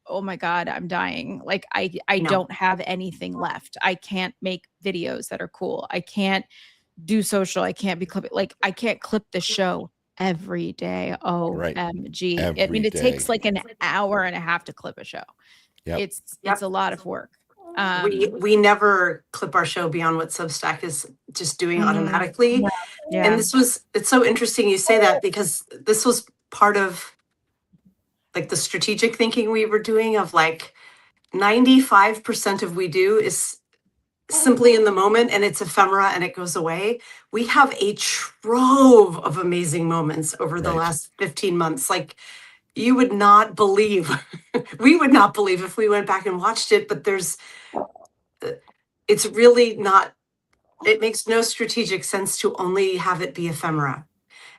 oh my God, I'm dying. Like I No. don't have anything left. I can't make videos that are cool. I can't do social. I can't be clipping. Like I can't clip the show every day. OMG. I Every mean, it takes day. like an hour and a half to clip a show. Yep. It's a lot of work. We never clip our show beyond what Substack is just doing automatically. Yeah. And it's so interesting you say that, because this was part of like the strategic thinking we were doing of like 95% of we do is simply in the moment and it's ephemera and it goes away. We have a trove of amazing moments over the Right. last 15 months. Like you would not believe, we would not believe if we went back and watched it, but it's really not, it makes no strategic sense to only have it be ephemera.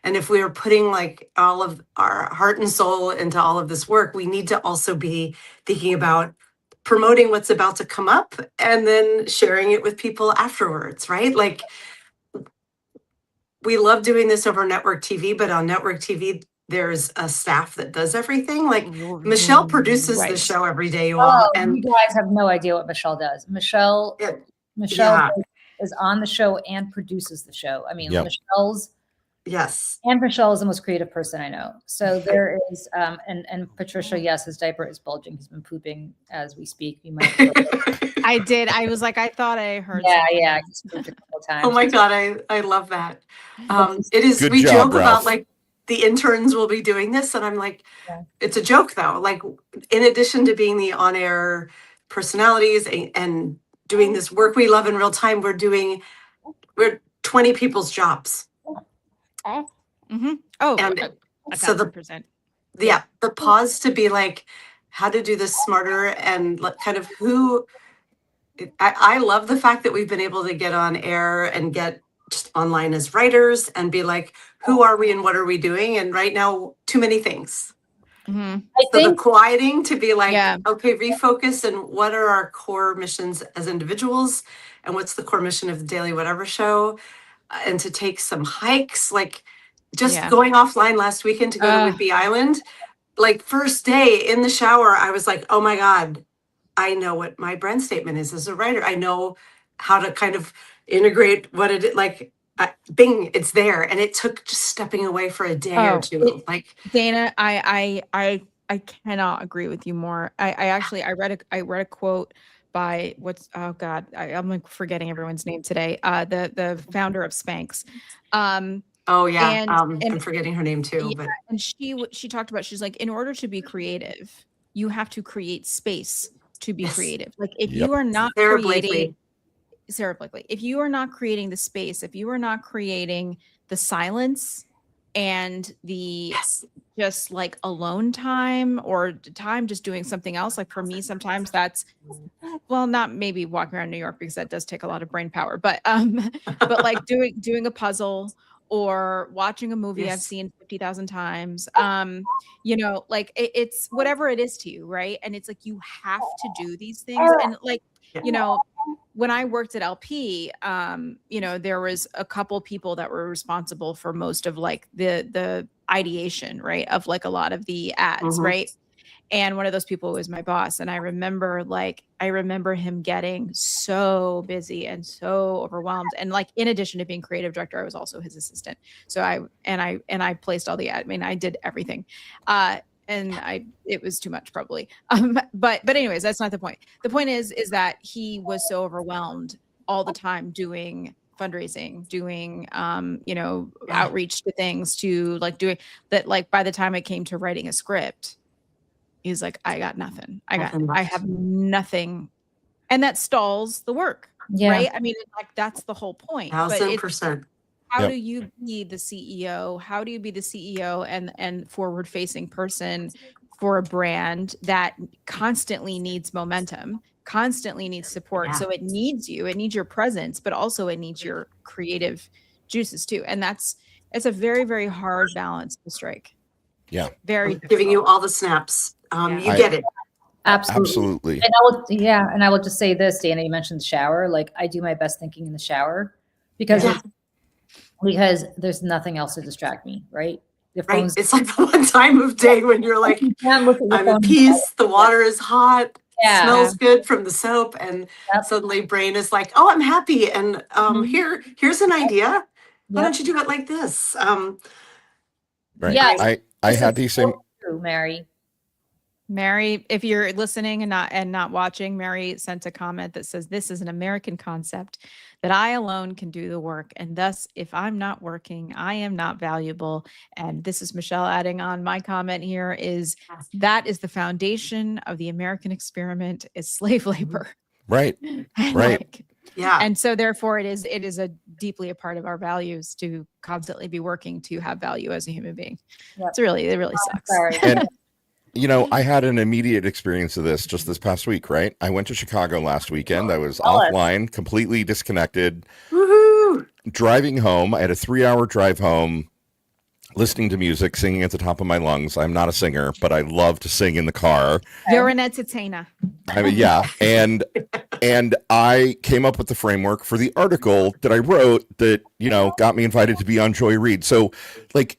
And if we are putting like all of our heart and soul into all of this work, we need to also be thinking about promoting what's about to come up and then sharing it with people afterwards, right? Like we love doing this over network TV, but on network TV, there's a staff that does everything. Like Michelle produces the Right. show every day, you all. Oh, And you guys have no idea what Michelle does. Michelle yeah. is on the show and produces the show. I mean, Yep. Yes. Michelle is the most creative person I know. So there is, and Patricia, yes, his diaper is bulging. He's been pooping as we speak. You might. I did. I was like, I thought I heard. Yeah. He's pooped a couple times. Oh my God, I love that. It is. Good We job, joke Ralph. about like the interns will be doing this, and I'm like, it's a joke though. Like, in addition to being the on-air personalities and doing this work we love in real time, we're 20 people's jobs. Mm-hmm. Oh, And so 1,000%. the pause to be like, how to do this smarter and kind of who. I love the fact that we've been able to get on air and get just online as writers and be like, who are we and what are we doing? And right now, too many things. Mm-hmm. So the quieting to be like, Yeah. okay, refocus and what are our core missions as individuals and what's the core mission of the Daily Whatever show, and to take some hikes, like just going offline last weekend to go to Whidbey Island. Like first day in the shower, I was like, oh my God, I know what my brand statement is as a writer. I know how to kind of integrate what it like. Bing, it's there, and it took just stepping away for a day or two. Like Dana, I cannot agree with you more. I read a quote by I'm like forgetting everyone's name today. The founder of Spanx. I'm forgetting her name too. Yeah, but and she talked about, she's like, in order to be creative, you have to create space to be creative. Like if you are not creating, Sarah Blakely, if you are not creating the space, if you are not creating the silence and the just like alone time or time just doing something else, like for me, sometimes that's, well, not maybe walking around New York because that does take a lot of brain power, but like doing a puzzle or watching a movie I've seen 50,000 times, like it's whatever it is to you, right? And it's like you have to do these things. And like, when I worked at LP, there was a couple people that were responsible for most of like the ideation, right, of like a lot of the ads, right? And one of those people was my boss. And I remember him getting so busy and so overwhelmed. And like, in addition to being creative director, I was also his assistant. So I placed all the ad. I mean, I did everything. It was too much probably. But anyways, that's not the point. The point is that he was so overwhelmed all the time doing fundraising, doing, outreach to things, to like doing that. Like by the time it came to writing a script, he's like, I got nothing. I have nothing. And that stalls the work, right? I mean, like that's the whole point. 1,000%. How do you be the CEO? How do you be the CEO and forward facing person for a brand that constantly needs momentum, constantly needs support? So it needs you, it needs your presence, but also it needs your creative juices too. And it's a very, very hard balance to strike. Yeah. Very giving you all the snaps. You get it. Absolutely. And I will just say this, Dana, you mentioned the shower. Like I do my best thinking in the shower because there's nothing else to distract me, right? Right. It's like the one time of day when you're like, I'm at peace, the water is hot, smells good from the soap, and suddenly brain is like, oh, I'm happy. And here's an idea. Why don't you do it like this? Right. Yeah. I had these same. Mary, if you're listening and not watching, Mary sent a comment that says, this is an American concept that I alone can do the work. And thus, if I'm not working, I am not valuable. And this is Michelle adding on my comment here that is the foundation of the American experiment is slave labor. Right. Right. And so therefore it is a deeply a part of our values to constantly be working to have value as a human being. It really sucks. And, I had an immediate experience of this just this past week, right? I went to Chicago last weekend. I was offline, completely disconnected. Woohoo! Driving home, I had a 3-hour drive home. listening to music, singing at the top of my lungs. I'm not a singer, but I love to sing in the car. You're an entertainer. I mean, yeah, and I came up with the framework for the article that I wrote that, you know, got me invited to be on Joy Reid. So, like,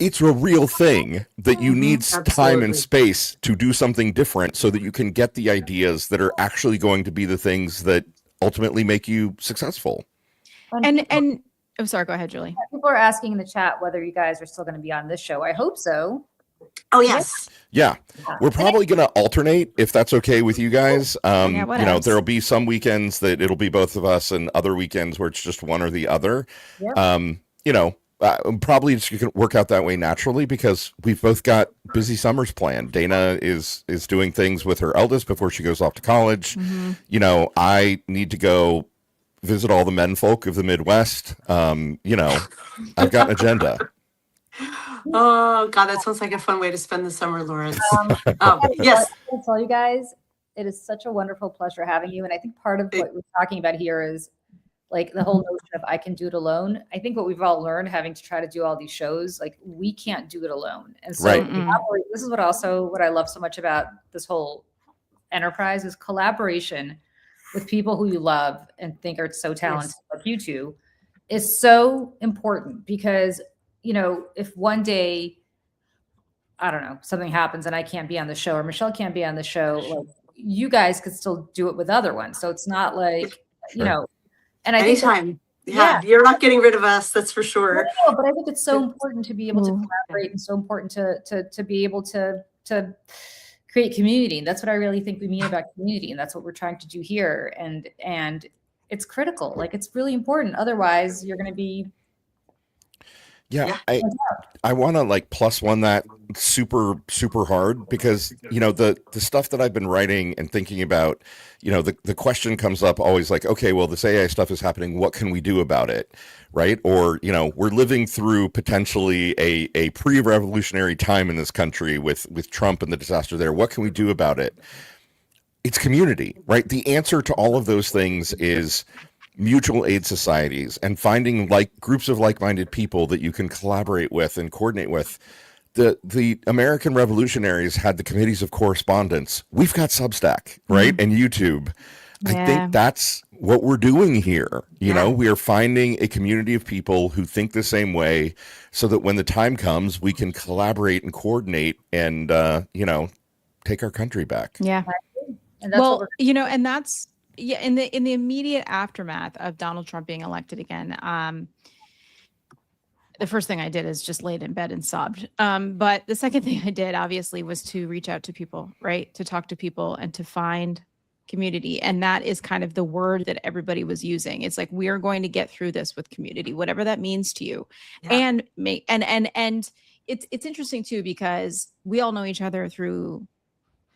it's a real thing that you need time Absolutely. and space to do something different so that you can get the ideas that are actually going to be the things that ultimately make you successful. And I'm sorry, go ahead, Julie. People are asking in the chat whether you guys are still going to be on this show. I hope so. Oh, yes. Yeah, we're probably going to alternate if that's okay with you guys. Yeah, You know, whatevs. there'll be some weekends that it'll be both of us and other weekends where it's just one or the other. Yep. You know, probably it's going to work out that way naturally because we've both got busy summers planned. Dana is doing things with her eldest before she goes off to college. You know, I need to go visit all the men folk of the Midwest. You know, I've got an agenda. Oh, God, that sounds like a fun way to spend the summer, Lawrence. Yes. I'll tell you guys, it is such a wonderful pleasure having you. And I think part of what we're talking about here is like the whole notion of I can do it alone. I think what we've all learned having to try to do all these shows, like we can't do it alone. And so Right. this is what I love so much about this whole enterprise is collaboration with people who you love and think are so talented like you two is so important because, you know, if one day, I don't know, something happens and I can't be on the show or Michelle can't be on the show, like you guys could still do it with other ones. So it's not like, you know, and I think Anytime. Yeah, you're not getting rid of us, that's for sure. no, but I think it's so important to be able to collaborate and so important to be able to create community. And that's what I really think we mean about community. And that's what we're trying to do here. And it's critical. Like it's really important. Otherwise you're going to be. Yeah, I want to like plus one that super hard because, you know, the stuff that I've been writing and thinking about, you know, the question comes up always like, okay, well, this AI stuff is happening. What can we do about it? Right. Or, you know, we're living through potentially a pre-revolutionary time in this country with Trump and the disaster there. What can we do about it? It's community, right? The answer to all of those things is mutual aid societies and finding like groups of like-minded people that you can collaborate with and coordinate with. The American revolutionaries had the committees of correspondence. We've got Substack, right? And YouTube. I think that's what we're doing here. You know, we are finding a community of people who think the same way so that when the time comes, we can collaborate and coordinate and, you know, take our country back. Yeah. And that's Well, you know, and that's, yeah, in the immediate aftermath of Donald Trump being elected again, the first thing I did is just laid in bed and sobbed. But the second thing I did, obviously, was to reach out to people, right? To talk to people and to find community. And that is kind of the word that everybody was using. It's like, we are going to get through this with community, whatever that means to you. And make and it's interesting too, because we all know each other through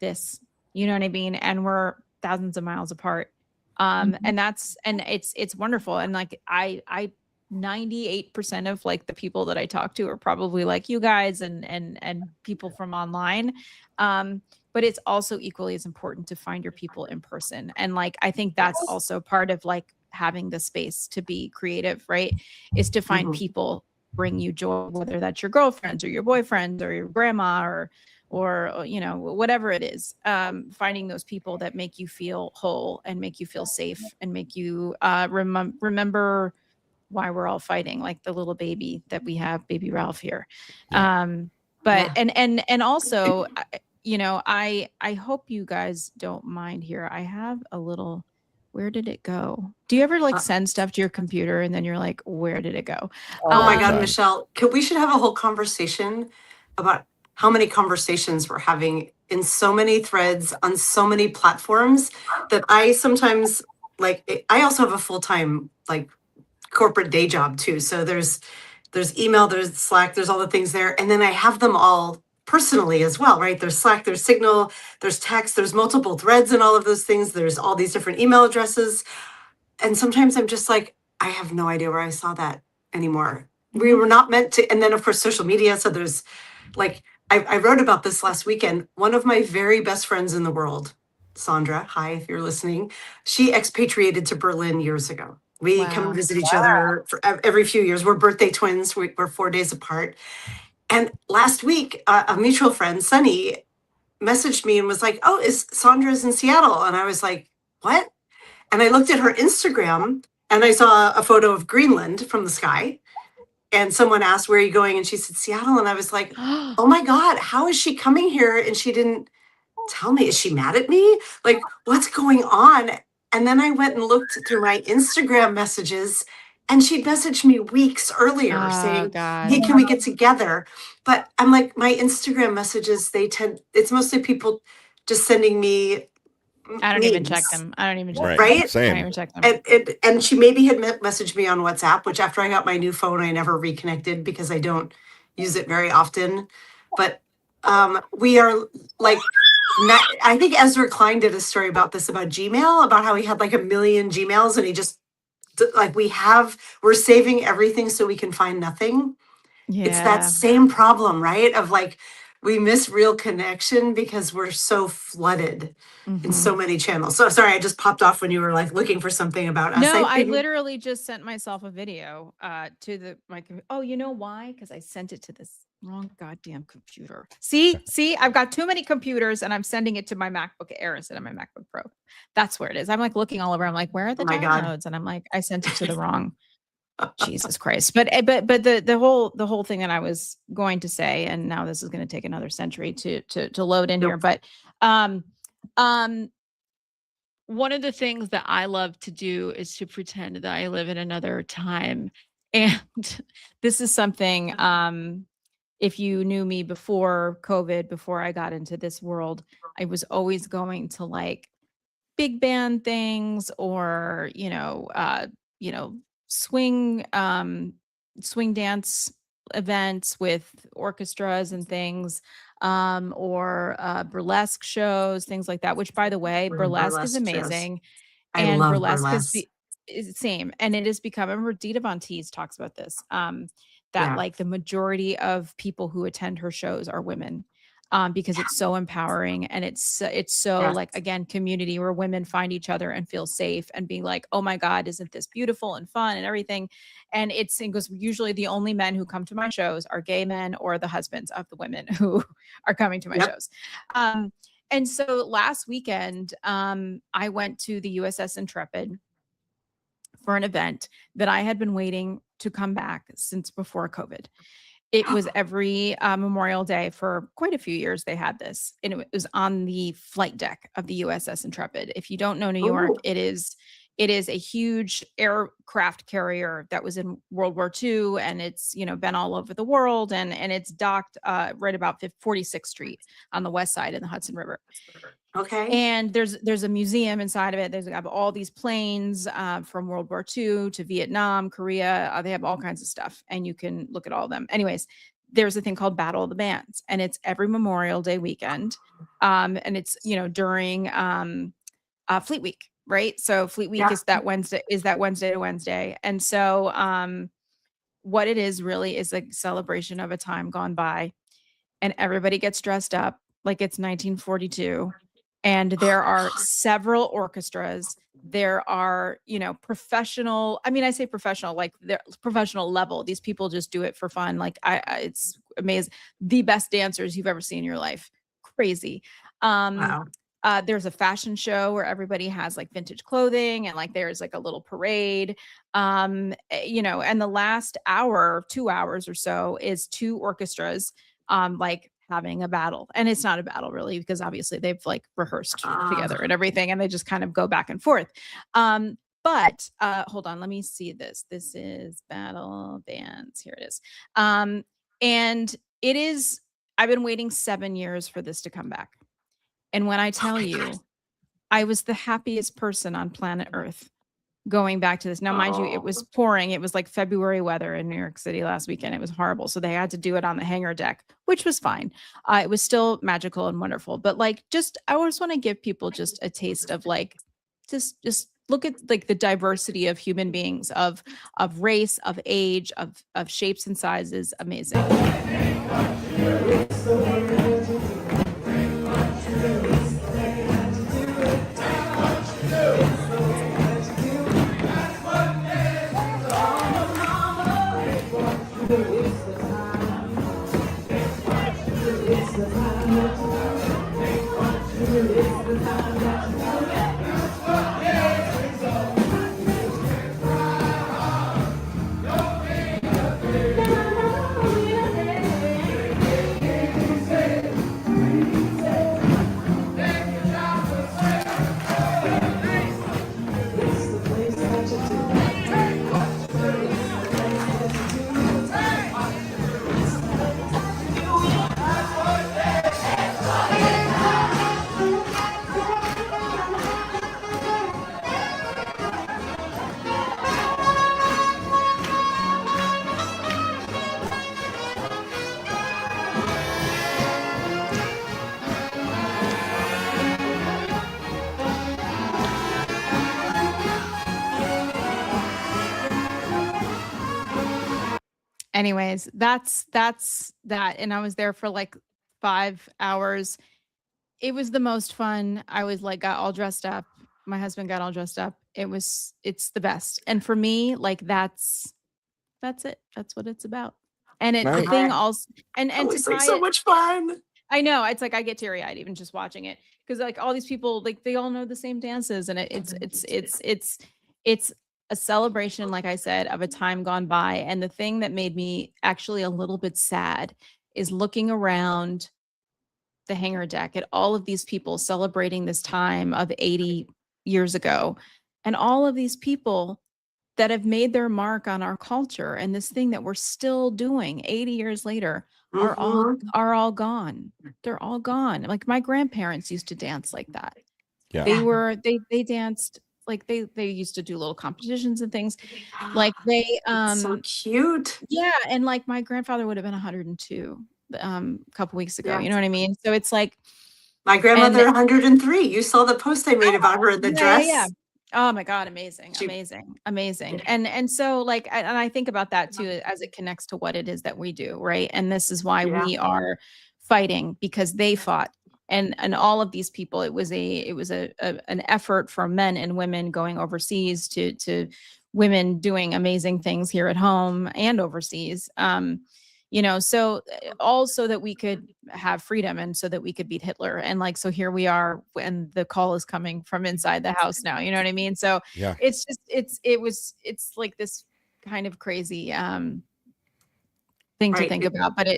this, you know what I mean? And we're thousands of miles apart. And it's wonderful. And like, I 98% of like the people that I talk to are probably like you guys and people from online. But it's also equally as important to find your people in person. And like, I think that's also part of like having the space to be creative, right? Is to find people bring you joy, whether that's your girlfriends or your boyfriend or your grandma or you know, whatever it is, finding those people that make you feel whole and make you feel safe and make you remember why we're all fighting, like the little baby that we have, baby Ralph here. And also, you know, I hope you guys don't mind here. I have a little, where did it go? Do you ever like send stuff to your computer and then you're like, where did it go? Oh my God, Michelle, we should have a whole conversation about how many conversations we're having in so many threads on so many platforms that I sometimes like. I also have a full-time like corporate day job too. So there's email, there's Slack, there's all the things there. And then I have them all personally as well, right? There's Slack, there's Signal, there's text, there's multiple threads and all of those things. There's all these different email addresses. And sometimes I'm just like, I have no idea where I saw that anymore. We were not meant to. And then of course, social media. So there's like, I wrote about this last weekend. One of my very best friends in the world, Sandra, hi, if you're listening, she expatriated to Berlin years ago. We come Wow. and visit each other for every few years. We're birthday twins. We're 4 days apart. And last week, a mutual friend, Sunny, messaged me and was like, "Oh, is Sandra's in Seattle?" And I was like, "What?" And I looked at her Instagram and I saw a photo of Greenland from the sky. And someone asked, "Where are you going?" And she said, "Seattle." And I was like, "Oh my God, how is she coming here?" And she didn't tell me. Is she mad at me? Like, what's going on? And then I went and looked through my Instagram messages, and she'd messaged me weeks earlier Oh saying, "Hey, God. can we get together?" But I'm like, my Instagram messages, it's mostly people just sending me I don't even check memes, them. I don't even check Right. them. right? I don't Same. even check them. And she maybe had messaged me on WhatsApp, which after I got my new phone, I never reconnected because I don't use it very often. But we are like, I think Ezra Klein did a story about this, about Gmail, about how he had like 1 million Gmails and he just like we're saving everything so we can find nothing. It's that Yeah. same problem, right? Of like, we miss real connection because we're so flooded in Mhm. so many channels. So sorry, I just popped off when you were like looking for something about us. No, I think literally just sent myself a video to oh, you know why? Because I sent it to this wrong goddamn computer. See, I've got too many computers and I'm sending it to my MacBook Air instead of my MacBook Pro. That's where it is. I'm like looking all over. I'm like, where are the Oh my God. downloads? And I'm like, I sent it to the wrong. Jesus Christ. But the whole thing that I was going to say, and now this is going to take another century to load in Nope. here. But um one of the things that I love to do is to pretend that I live in another time. And this is something, if you knew me before COVID, before I got into this world, I was always going to like big band things or, you know, swing, swing dance events with orchestras and things, or burlesque shows, things like that, which by the way, burlesque is Burlesque shows. amazing. I And love burlesque burlesque. is same. And it has become, I remember Dita Von Teese talks about this, that Yeah. like the majority of people who attend her shows are women. Because it's so empowering and it's so Yeah. like again community where women find each other and feel safe and being like, oh my God, isn't this beautiful and fun and everything. And it goes, usually the only men who come to my shows are gay men or the husbands of the women who are coming to my Yep. shows. And so last weekend, I went to the USS Intrepid for an event that I had been waiting to come back since before COVID. It was every Memorial Day for quite a few years. They had this, and it was on the flight deck of the USS Intrepid. If you don't know New York, Ooh. it is a huge aircraft carrier that was in World War II, and it's been all over the world, and it's docked right about 46th Street on the west side in the Hudson River. Okay. And there's a museum inside of it. There's got all these planes from World War II to Vietnam, Korea. They have all kinds of stuff, and you can look at all of them. Anyways, there's a thing called Battle of the Bands, and it's every Memorial Day weekend, and it's during Fleet Week, right? So Fleet Week Yeah. is that Wednesday to Wednesday, and so what it is really is a celebration of a time gone by, and everybody gets dressed up like it's 1942. And there are several orchestras. There are, professional. I mean, I say professional, like they're professional level. These people just do it for fun. Like it's amazing. The best dancers you've ever seen in your life. Crazy. Wow. There's a fashion show where everybody has like vintage clothing and like there's like a little parade. And the last hour, 2 hours or so is two orchestras, like having a battle. And it's not a battle really, because obviously they've like rehearsed together and everything, and they just kind of go back and forth. But hold on, let me see this. This is Battle Bands. Here it is. And it is, I've been waiting 7 years for this to come back. And when I tell you, I was the happiest person on planet Earth going back to this. Now, mind you, it was pouring. It was like February weather in New York City last weekend. It was horrible. So they had to do it on the hangar deck, which was fine. It was still magical and wonderful. But like, I always want to give people just a taste of like, just look at like the diversity of human beings, of race, of age, of shapes and sizes. Amazing. anyways, that's that. And I was there for like 5 hours. It was the most fun. I was like, got all dressed up. My husband got all dressed up. It's the best. And for me, like that's it. That's what it's about. And the Nice. thing also, and It to was like tie so it, much fun. I know it's like I get teary eyed even just watching it because like all these people like they all know the same dances and it's a celebration, like I said, of a time gone by. And the thing that made me actually a little bit sad is looking around the hangar deck at all of these people celebrating this time of 80 years ago, and all of these people that have made their mark on our culture and this thing that we're still doing 80 years later Mhm. are all gone. They're all gone. Like my grandparents used to dance like that. Yeah. They danced like they used to do little competitions and things. Like they It's so cute. yeah, and like my grandfather would have been 102 a couple weeks ago. Yeah. You know what I mean? So it's like My grandmother, 103. You saw the post I made about her in the dress. yeah. Oh my God, amazing, She- amazing. And so like and I think about that too as it connects to what it is that we do, right? And this is why Yeah. we are fighting because they fought. And all of these people, it was an effort for men and women going overseas to women doing amazing things here at home and overseas. You know, so all so that we could have freedom and so that we could beat Hitler. And like, so here we are when the call is coming from inside the house now, you know what I mean? So Yeah. it's just, it's like this kind of crazy thing to Right. think about, but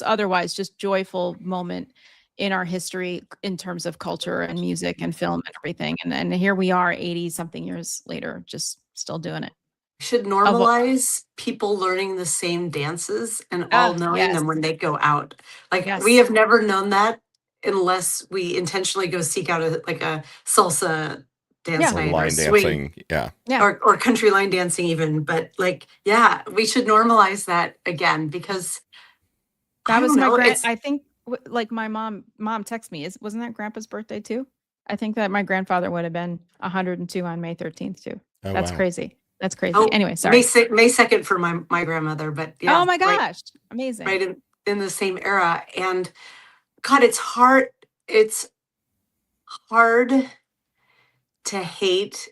otherwise just joyful moment in our history in terms of culture and music and film and everything. And here we are 80 something years later, just still doing it. Should normalize people learning the same dances and all knowing yes. them when they go out. Like Yes. we have never known that unless we intentionally go seek out a salsa dance Yeah. Or night or line swing dancing. Yeah. Yeah. or country line dancing even. But like, yeah, we should normalize that again because I That was don't my know, grand. it's- I think like my mom texted me. Wasn't that Grandpa's birthday too? I think that my grandfather would have been 102 on May 13th too. Oh, That's wow. crazy. That's crazy. Oh, Anyway, sorry. May 2nd for my grandmother, but yeah. Oh my right- gosh, amazing. right in the same era. And God, it's hard to hate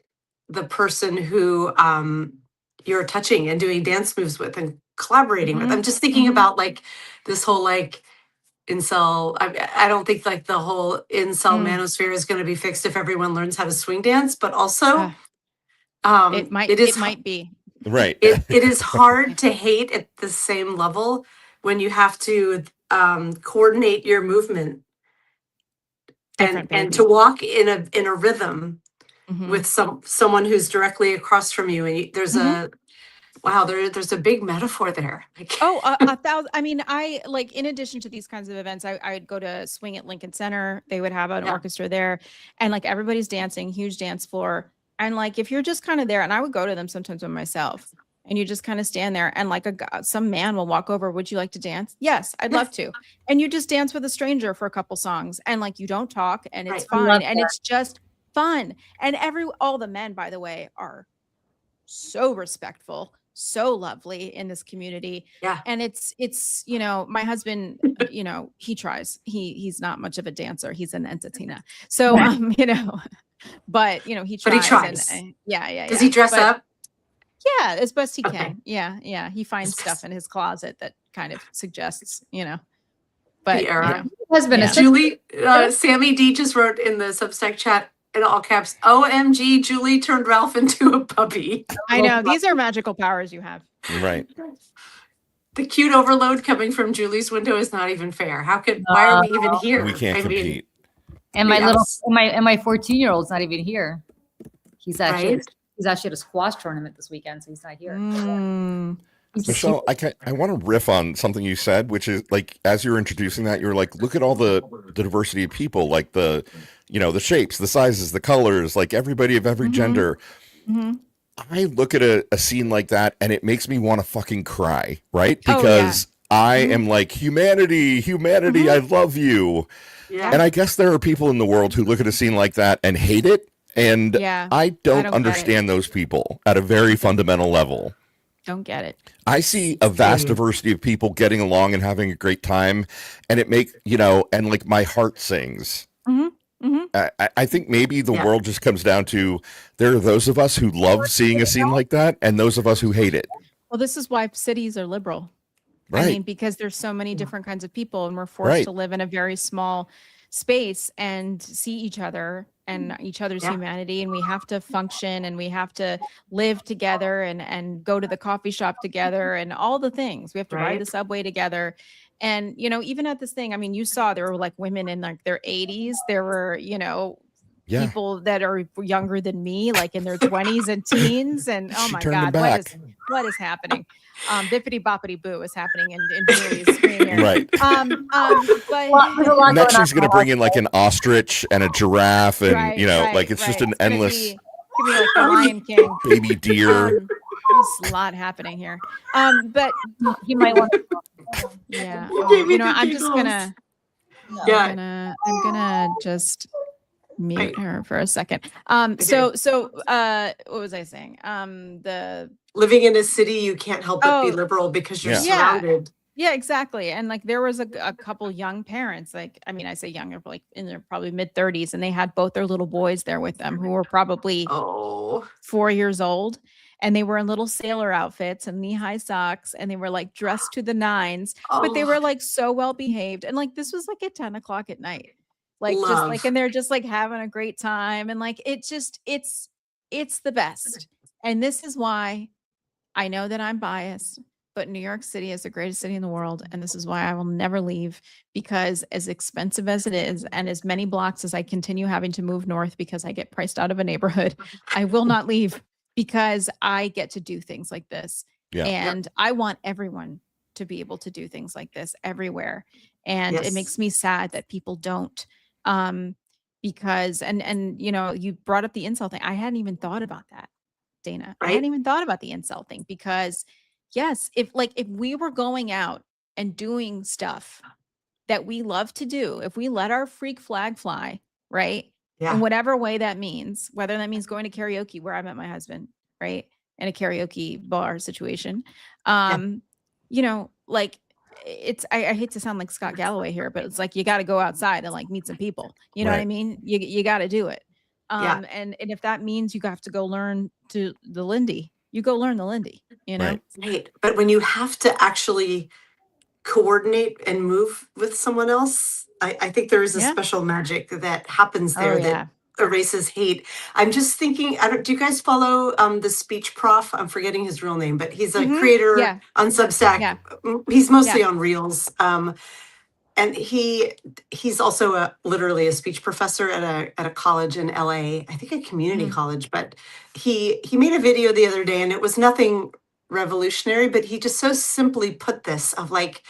the person who you're touching and doing dance moves with and collaborating with. I'm just thinking Mhm. about like this whole like incel. I don't think like the whole incel manosphere is going to be fixed if everyone learns how to swing dance, but also It might be. Right. it is hard to hate at the same level when you have to coordinate your movement Different, and baby. to walk in a rhythm Mhm. with someone who's directly across from you. And there's there's a big metaphor there. Like, Oh, 1,000. I mean, I like in addition to these kinds of events, I'd go to swing at Lincoln Center. They would have an Yeah. orchestra there and like everybody's dancing, huge dance floor. And like if you're just kind of there, and I would go to them sometimes by myself, and you just kind of stand there and like some man will walk over, would you like to dance? Yes, I'd love to. And you just dance with a stranger for a couple songs and like you don't talk and it's Right. I love fine and that. it's just fun. And all the men, by the way, are so respectful, so lovely in this community. Yeah. And it's you know, my husband, you know, he tries. He's not much of a dancer. He's an entertainer. So you know, but you know, he But tries. he tries. And, yeah. Does he dress But, up? yeah, as best he Okay. can. Yeah. He finds As stuff best- in his closet that kind of suggests, you know. But era. you know, Husband Yeah. is such Julie, Sammy D just wrote in the Substack chat in all caps, OMG, Julie turned Ralph into a puppy. I know these are magical powers you have. Right. The cute overload coming from Julie's window is not even fair. Why are we even here? We can't I mean, compete. and my Yes. my 14-year-old's not even here. He's actually Right? he's actually at a squash tournament this weekend, so he's not here. Mm. He's Michelle, I want to riff on something you said, which is like, as you're introducing that, you're like, look at all the diversity of people, like the shapes, the sizes, the colors, like everybody of every gender. Mhm. I look at a scene like that and it makes me want to fucking cry, right? Oh, yeah. Because I am like, humanity, I love you. Yeah. And I guess there are people in the world who look at a scene like that and hate it. And Yeah, I don't don't get it. understand those people at a very fundamental level. Don't get it. I see a vast diversity of people getting along and having a great time, and it make and like my heart sings. I think maybe the world just comes down to there are those of us who love seeing a scene like that, and those of us who hate it. Well, this is why cities are liberal. Right. I mean, because there's so many different kinds of people, and we're forced to live in a very small space and see each other and each other's humanity, and we have to function, and we have to live together, and go to the coffee shop together, and all the things. We have to ride the subway together. And even at this thing, I mean, you saw there were like women in like their 80s. There were people that are younger than me, like in their 20s and teens, and oh my God, what is happening? Bippity boppity boo is happening in Julie's screen here. Right. But next she's gonna bring in like an ostrich and a giraffe, and like it's just an endless. It's gonna be like the Lion King. Baby deer. There's a lot happening here. But You might want. yeah, I'm just gonna. I'm gonna just mute her for a second. So what was I saying? The living in a city, you can't help but be liberal because you're surrounded. Yeah, exactly. And like there was a couple young parents, like, I mean, I say younger, like in their probably mid-30s, and they had both their little boys there with them who were probably 4 years old. And they were in little sailor outfits and knee-high socks, and they were like dressed to the nines, but they were like so well behaved. And like this was like at 10 o'clock at night. Like just like, and they're just like having a great time. And like it's the best. And this is why I know that I'm biased, but New York City is the greatest city in the world. And this is why I will never leave, because as expensive as it is, and as many blocks as I continue having to move north because I get priced out of a neighborhood, I will not leave, because I get to do things like this. And I want everyone to be able to do things like this everywhere. And it makes me sad that people don't, because, and you brought up the incel thing. I hadn't even thought about that, Dana. I hadn't even thought about the incel thing, because yes, if we were going out and doing stuff that we love to do, if we let our freak flag fly, right? In whatever way that means, whether that means going to karaoke, where I met my husband, right? In a karaoke bar situation. Like it's, I hate to sound like Scott Galloway here, but it's like, you got to go outside and like meet some people. You know what I mean? You got to do it. And if that means you have to go learn to the Lindy, you go learn the Lindy, Right. But when you have to actually coordinate and move with someone else, I think there is a special magic that happens there that erases hate. I'm just thinking, do you guys follow the speech prof? I'm forgetting his real name, but he's a creator on Substack. He's mostly on Reels. And he's also literally a speech professor at a college in LA, I think a community college, but he made a video the other day, and it was nothing revolutionary, but he just so simply put this of like,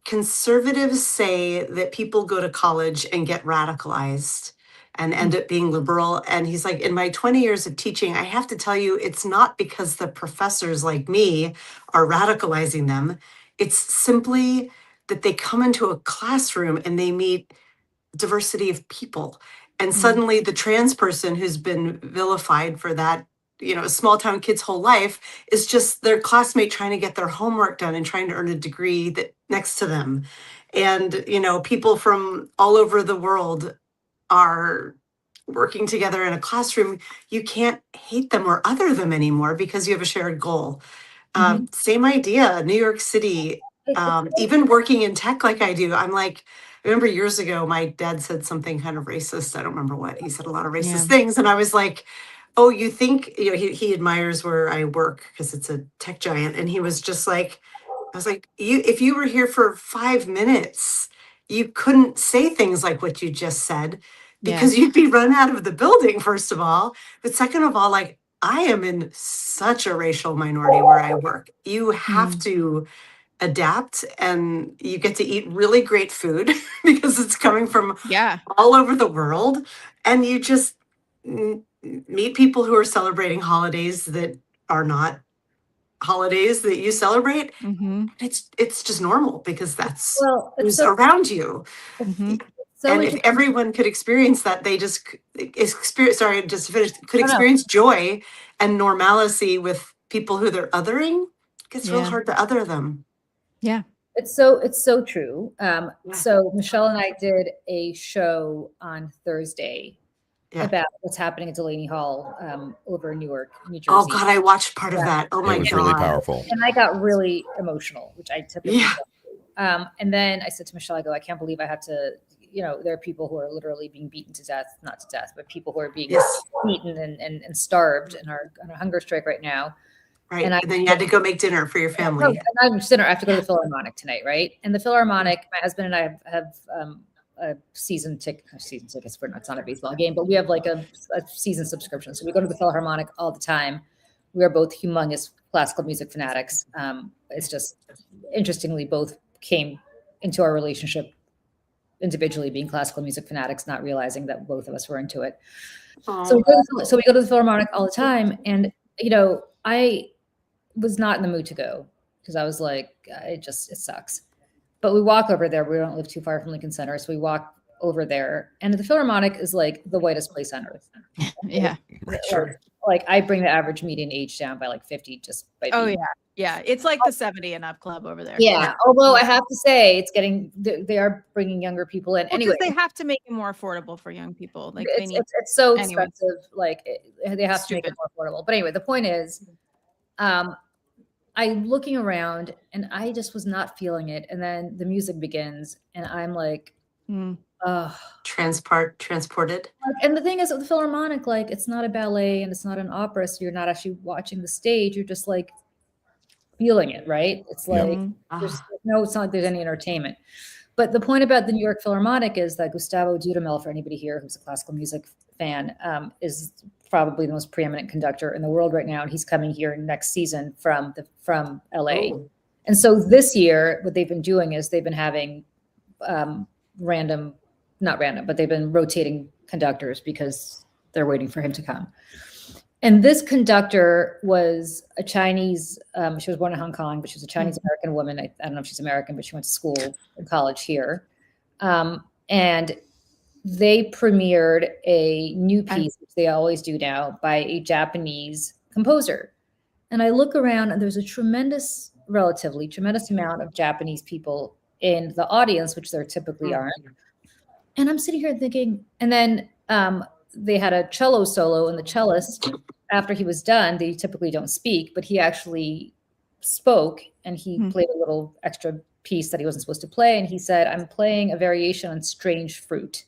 conservatives say that people go to college and get radicalized and end up being liberal. And he's like, in my 20 years of teaching, I have to tell you, it's not because the professors like me are radicalizing them. It's simply that they come into a classroom and they meet diversity of people. And suddenly the trans person who's been vilified for that, a small town kid's whole life, is just their classmate trying to get their homework done and trying to earn a degree that next to them. And, people from all over the world are working together in a classroom. You can't hate them or other them anymore because you have a shared goal. Same idea, New York City, even working in tech like I do. I'm like, I remember years ago, my dad said something kind of racist. I don't remember what. He said a lot of racist things. And I was like, oh, you think, he admires where I work because it's a tech giant. And he was just like, I was like, if you were here for 5 minutes, you couldn't say things like what you just said, because you'd be run out of the building, first of all. But second of all, like, I am in such a racial minority where I work. You have to adapt, and you get to eat really great food because it's coming from all over the world. And you just meet people who are celebrating holidays that are not holidays that you celebrate. It's just normal because that's who's around you. And if everyone could experience that, they just experience, sorry, just to finish, could experience joy and normalcy with people who they're othering, It's real hard to other them. Yeah. It's so true. So Michelle and I did a show on Thursday about what's happening at Delaney Hall over in Newark, New Jersey. Oh God, I watched part of that. Oh my God. It was really powerful. And I got really emotional, which I typically don't do. And then I said to Michelle, I go, I can't believe I have to, there are people who are literally being beaten to death, not to death, but people who are being beaten and starved and are on a hunger strike right now. Right. And then you had to go make dinner for your family. And I have to go to the Philharmonic tonight, right? And the Philharmonic, my husband and I have a season tickets. It's not a baseball game, but we have like a season subscription. So we go to the Philharmonic all the time. We are both humongous classical music fanatics. It's just interestingly, both came into our relationship individually being classical music fanatics, not realizing that both of us were into it. So we go to the Philharmonic all the time. And, I was not in the mood to go because I was like, it sucks. But we walk over there. We don't live too far from Lincoln Center. So we walk over there. And the Philharmonic is like the whitest place on earth. Yeah. Like I bring the average median age down by like 50 just by being. Yeah. It's like the 70 and up club over there. Yeah. Although I have to say they are bringing younger people in. Anyway, they have to make it more affordable for young people. Like it's so expensive. Like they have to make it more affordable. But anyway, the point is, I'm looking around and I just was not feeling it. And then the music begins and I'm like, transported. And the thing is with the Philharmonic, like it's not a ballet and it's not an opera. So you're not actually watching the stage. You're just like feeling it, right? It's like, it's not like there's any entertainment. But the point about the New York Philharmonic is that Gustavo Dudamel, for anybody here who's a classical music fan, is probably the most preeminent conductor in the world right now. And he's coming here next season from LA. Oh. And so this year, what they've been doing is they've been having not random, but they've been rotating conductors because they're waiting for him to come. And this conductor was a Chinese, she was born in Hong Kong, but she was a Chinese American woman. I don't know if she's American, but she went to school and college here. And they premiered a new piece, which they always do now, by a Japanese composer. And I look around and there's a relatively tremendous amount of Japanese people in the audience, which there typically aren't. And I'm sitting here thinking, and then they had a cello solo, and the cellist, after he was done, they typically don't speak, but he actually spoke and he played a little extra piece that he wasn't supposed to play. And he said, I'm playing a variation on Strange Fruit,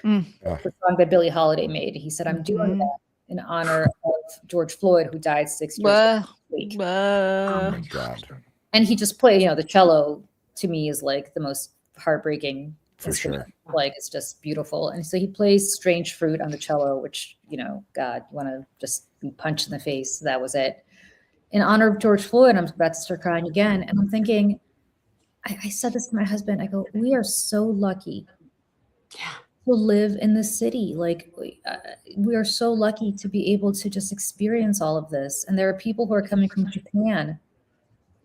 the song that Billie Holiday made. He said, I'm doing that in honor of George Floyd, who died 6 years ago this week. Oh my God. And he just played, the cello to me is like the most heartbreaking instrument. Sure. Like it's just beautiful. And so he plays Strange Fruit on the cello, which, God, you want to just be punched in the face. That was it. In honor of George Floyd, I'm about to start crying again. And I'm thinking, I said this to my husband, I go, we are so lucky to live in this city. Like we are so lucky to be able to just experience all of this. And there are people who are coming from Japan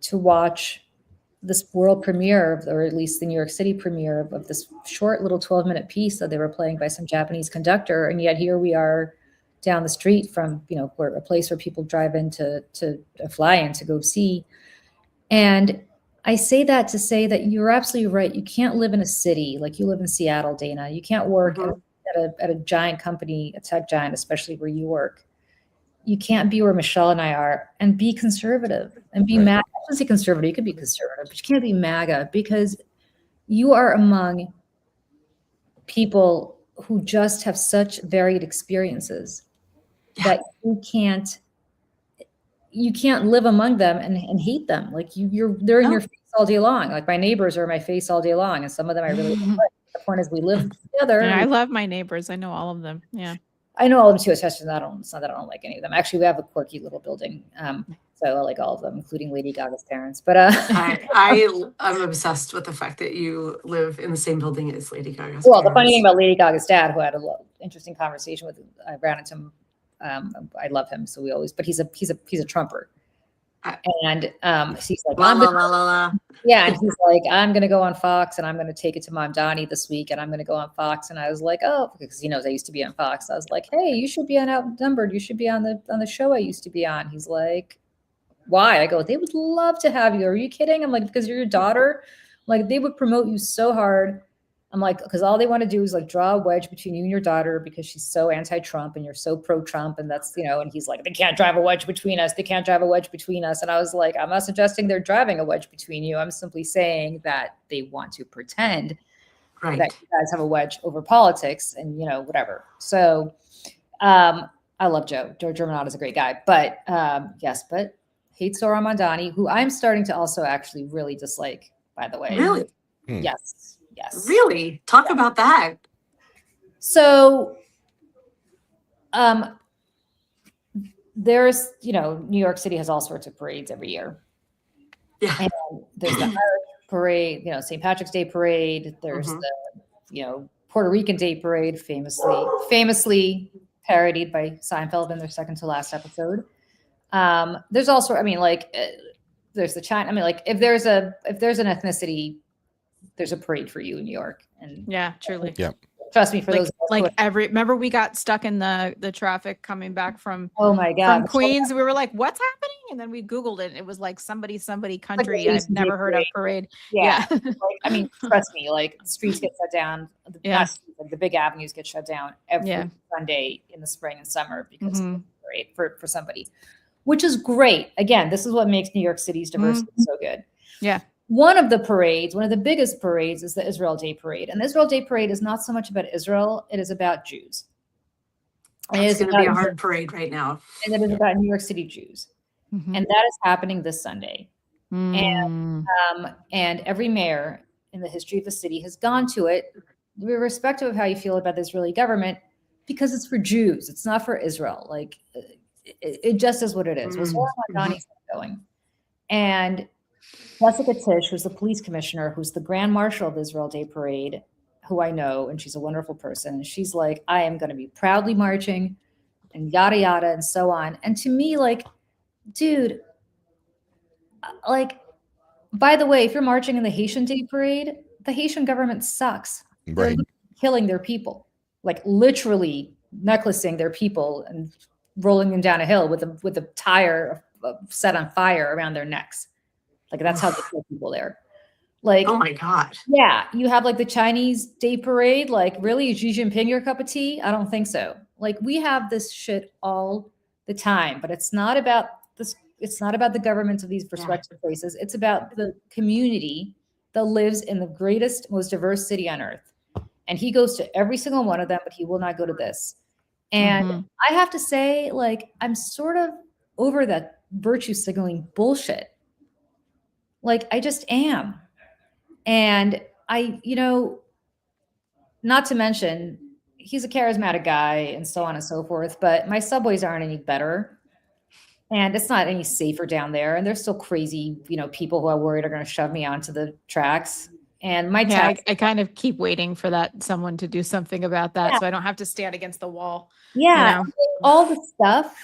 to watch this world premiere, or at least the New York City premiere of this short little 12-minute piece that they were playing by some Japanese conductor. And yet here we are down the street from, where a place where people drive in to fly in to go see. And I say that to say that you're absolutely right. You can't live in a city like you live in Seattle, Dana. You can't work at a giant company, a tech giant, especially where you work. You can't be where Michelle and I are and be conservative and be MAGA. I shouldn't say conservative. You could be conservative, but you can't be MAGA because you are among people who just have such varied experiences that you can't live among them and hate them. Like they're in your face all day long. Like my neighbors are in my face all day long, and some of them I really don't like. The point is we live together. Yeah, I love my neighbors. I know all of them. Yeah. I know all of them too, especially it's not that I don't like any of them. Actually, we have a quirky little building. So I like all of them, including Lady Gaga's parents. But I'm obsessed with the fact that you live in the same building as Lady Gaga's Well, parents. The funny thing about Lady Gaga's dad, who I had an interesting conversation with, I ran into him. I love him, so but he's a Trumper. And he's like, yeah, and he's like, I'm gonna go on Fox and I'm gonna take it to Mom Donnie this week, and I'm gonna go on Fox. And I was like, oh, because he knows I used to be on Fox. I was like, hey, you should be on Outnumbered. You should be on the show I used to be on. He's like, why? I go, they would love to have you. Are you kidding? I'm like, because you're your daughter. Like, they would promote you so hard. I'm like, because all they want to do is like draw a wedge between you and your daughter because she's so anti-Trump and you're so pro-Trump. And that's, and he's like, they can't drive a wedge between us. They can't drive a wedge between us. And I was like, I'm not suggesting they're driving a wedge between you. I'm simply saying that they want to pretend that you guys have a wedge over politics and, whatever. So I love Joe. Joe Germanotta is a great guy. But yes, but hates Zohran Mamdani, who I'm starting to also actually really dislike, by the way. Really? Yes. Really? Talk about that. So there's, New York City has all sorts of parades every year. Yeah. And there's the Irish parade, St. Patrick's Day parade. There's the, Puerto Rican Day parade, famously parodied by Seinfeld in their second to last episode. There's also, there's the China. If there's an ethnicity, there's a parade for you in New York. And yeah, truly. Yeah. Trust me, for those remember we got stuck in the traffic coming back from oh my god from Queens. We were like, what's happening? And then we Googled it. And it was like somebody country I've never heard of parade. Yeah. Trust me, like the streets get shut down. The big avenues get shut down every Sunday in the spring and summer because of the parade for somebody, which is great. Again, this is what makes New York City's diversity so good. Yeah. One of the biggest parades is the Israel Day Parade. And the Israel Day Parade is not so much about Israel, it is about Jews. It's going to be a hard parade right now. And it is about New York City Jews. And that is happening this Sunday. And every mayor in the history of the city has gone to it, irrespective of how you feel about the Israeli government, because it's for Jews. It's not for Israel. Like, it just is what it is. Zohran Mamdani is going. And Jessica Tisch, who's the police commissioner, who's the grand marshal of the Israel Day Parade, who I know, and she's a wonderful person. And she's like, I am going to be proudly marching and yada, yada, and so on. And to me, like, dude, like, by the way, if you're marching in the Haitian Day Parade, the Haitian government sucks. Right. They're killing their people, like literally necklacing their people and rolling them down a hill with a tire set on fire around their necks. Like, that's how they kill people there. Like, oh my God. Yeah. You have like the Chinese Day Parade. Like, really? Is Xi Jinping your cup of tea? I don't think so. Like, we have this shit all the time, but it's not about this. It's not about the governments of these respective places. It's about the community that lives in the greatest, most diverse city on earth. And he goes to every single one of them, but he will not go to this. And I have to say, like, I'm sort of over that virtue signaling bullshit. Like, I just am. And not to mention, he's a charismatic guy and so on and so forth, but my subways aren't any better. And it's not any safer down there. And there's still crazy, people who are worried are going to shove me onto the tracks. And my I kind of keep waiting for someone to do something about that, so I don't have to stand against the wall. Yeah, all the stuff,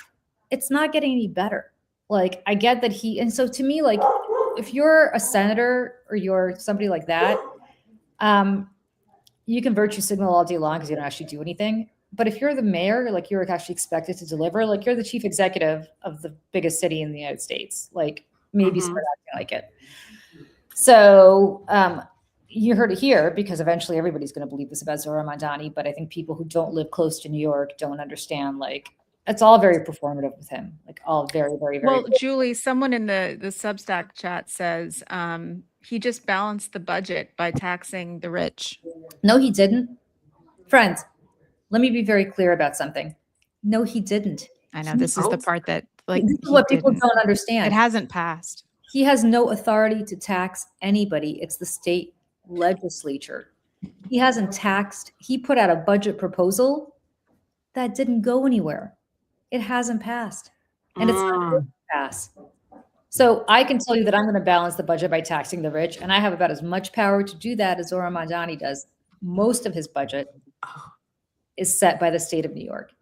it's not getting any better. Like, I get that and so to me, like, if you're a senator or you're somebody like that, you can virtue signal all day long because you don't actually do anything. But if you're the mayor, like, you're actually expected to deliver, like, you're the chief executive of the biggest city in the United States, like, maybe start acting like it. So you heard it here, because eventually everybody's going to believe this about Zohran Mamdani. But I think people who don't live close to New York don't understand, like, it's all very performative with him, like, all very, very, very. Well, Julie, someone in the Substack chat says he just balanced the budget by taxing the rich. No, he didn't. Friends, let me be very clear about something. No, he didn't. I know this is the part that, like, this is what people don't understand. It hasn't passed. He has no authority to tax anybody. It's the state legislature. He hasn't taxed. He put out a budget proposal that didn't go anywhere. It hasn't passed, and it's not going to pass. So I can tell you that I'm going to balance the budget by taxing the rich, and I have about as much power to do that as Zohran Mamdani does. Most of his budget is set by the state of New York,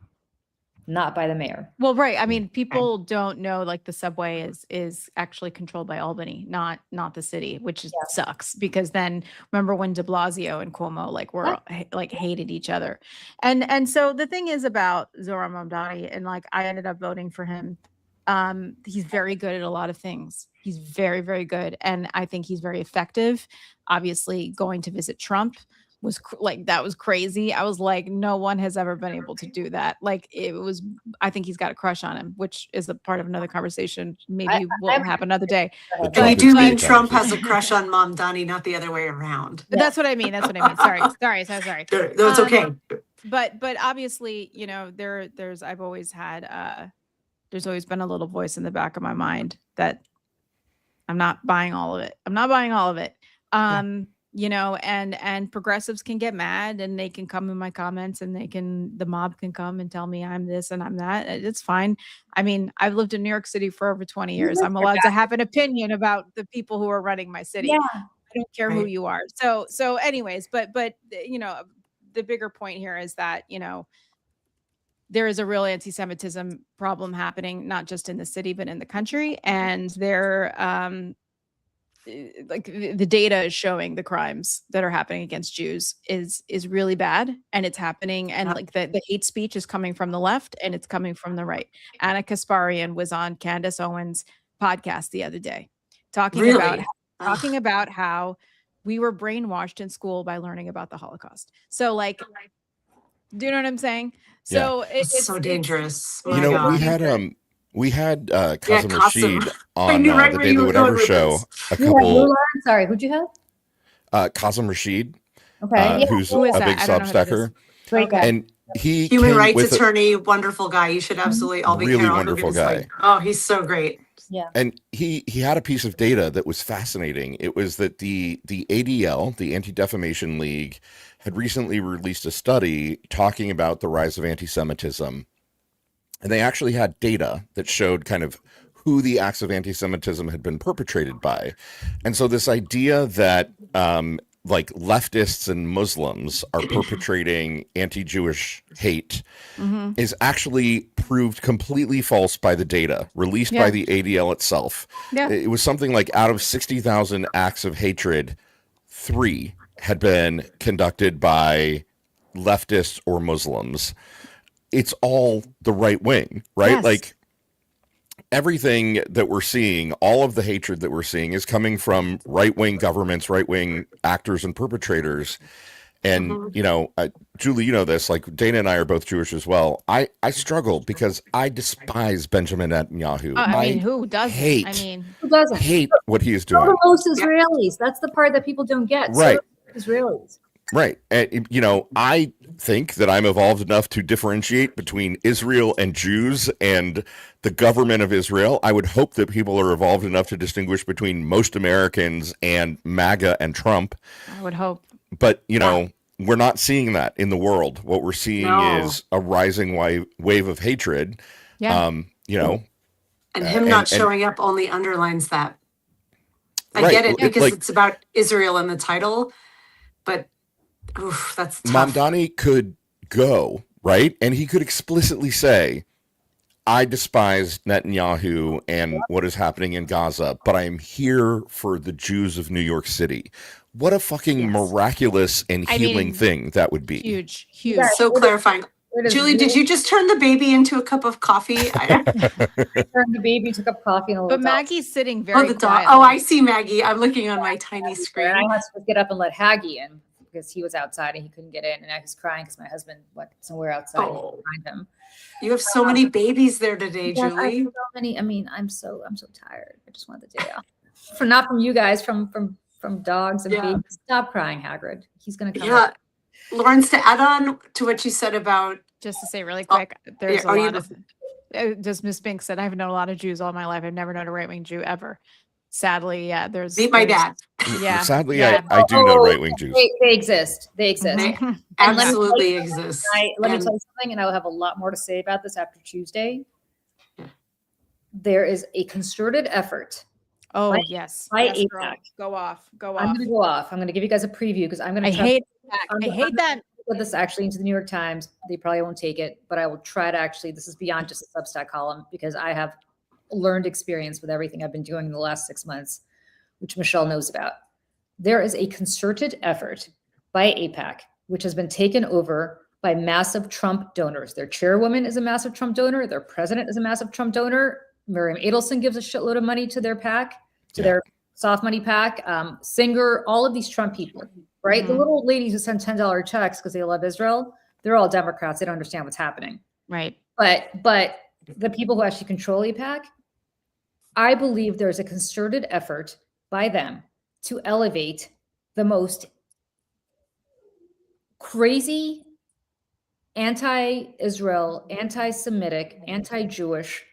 not by the mayor. Well, right. I mean, people don't know, like, the subway is actually controlled by Albany, not the city, which sucks, because then remember when de Blasio and Cuomo, like, were like hated each other. And so the thing is about Zohran Mamdani, and, like, I ended up voting for him He's very good at a lot of things. He's very, very good. And I think he's very effective. Obviously, going to visit Trump was that was crazy. I was like, no one has ever been able to do that. Like it was, I think he's got a crush on him, which is a part of another conversation. Maybe will happen another day. The And you Trump do is mean great Trump has conversation. a crush on Mom Donnie, not the other way around. But that's what I mean. That's what I mean. Sorry. No, it's okay. But obviously, you know, there's I've always had there's always been a little voice in the back of my mind that I'm not buying all of it. You know, and progressives can get mad and they can come in my comments and the mob can come and tell me I'm this and I'm that. It's fine. I mean, I've lived in New York City for over 20 years. I'm allowed to have an opinion about the people who are running my city. Yeah. I don't care who you are. So anyways, but you know, the bigger point here is that, you know, there is a real anti-Semitism problem happening, not just in the city, but in the country. And like the data is showing the crimes that are happening against Jews is really bad, and it's happening. And like the hate speech is coming from the left and it's coming from the right. Anna Kasparian was on Candace Owens' podcast the other day, talking about how we were brainwashed in school by learning about the Holocaust. So like, do you know what I'm saying? So it's so dangerous. You know, we had Kazem Rashid on the David Whatever show a couple. Sorry, who'd you have? Kazem Rashid, okay, who's a big Substacker, and he human rights attorney, wonderful guy. You should absolutely all be really wonderful guy. Like, oh, he's so great. Yeah, and he had a piece of data that was fascinating. It was that the ADL, the Anti-Defamation League, had recently released a study talking about the rise of anti-Semitism. And they actually had data that showed kind of who the acts of anti-Semitism had been perpetrated by. And so this idea that like leftists and Muslims are perpetrating anti-Jewish hate is actually proved completely false by the data released by the ADL itself. Yeah. It was something like out of 60,000 acts of hatred, 3 had been conducted by leftists or Muslims. It's all the right wing, right? Yes. Like everything that we're seeing, all of the hatred that we're seeing is coming from right-wing governments, right-wing actors and perpetrators. And, you know, Julie, you know this, like Dana and I are both Jewish as well. I struggle because I despise Benjamin Netanyahu. I mean, who doesn't? Who doesn't? Hate what he is doing. So most Israelis. That's the part that people don't get. Right. So Israelis. Right. And, you know, I think that I'm evolved enough to differentiate between Israel and Jews and the government of Israel. I would hope that people are evolved enough to distinguish between most Americans and MAGA and Trump. I would hope. But, you know, we're not seeing that in the world. What we're seeing is a rising wave of hatred. Yeah. You know. And him not showing up only underlines that. I get it because like, it's about Israel in the title, but oof, that's tough. Mamdani could go, right? And he could explicitly say, I despise Netanyahu and what is happening in Gaza, but I am here for the Jews of New York City. What a fucking miraculous and healing thing that would be. Huge. Yeah, so clarifying. Julie, did you just turn the baby into a cup of coffee? Turned the baby into a cup of coffee. And but Maggie's sitting very quietly. Oh, I see Maggie. I'm looking on my tiny screen. And I had to get up and let Haggy in because he was outside and he couldn't get in. And I was crying because my husband went somewhere outside and find him. You have so many babies there today, yes, Julie. So many. I mean, I'm so tired. I just want the day off. Not from you guys, from dogs and babies. Stop crying, Hagrid. He's gonna come. Yeah. Lawrence, to add on to what you said about, just to say really quick, there's a lot of, just Miss Bink said, I've known a lot of Jews all my life. I've never known a right-wing Jew ever. Sadly, there's meet my dad. Yeah. Sadly, I do know right-wing Jews. They exist. They absolutely exist. Let me tell you something, and I will have a lot more to say about this after Tuesday. There is a concerted effort. Oh, yes. APAC. Go off. I'm going to go off. I'm going to give you guys a preview because I'm going to. I hate that. Put this actually into the New York Times. They probably won't take it, but I will try to actually. This is beyond just a Substack column because I have learned experience with everything I've been doing in the last 6 months, which Michelle knows about. There is a concerted effort by APAC, which has been taken over by massive Trump donors. Their chairwoman is a massive Trump donor. Their president is a massive Trump donor. Miriam Adelson gives a shitload of money to their PAC, to Yeah. their soft money PAC. Singer, all of these Trump people, right? The Mhm. little ladies who send $10 checks because they love Israel, they're all Democrats. They don't understand what's happening. Right. But the people who actually control AIPAC, I believe there's a concerted effort by them to elevate the most crazy anti-Israel, anti-Semitic, anti-Jewish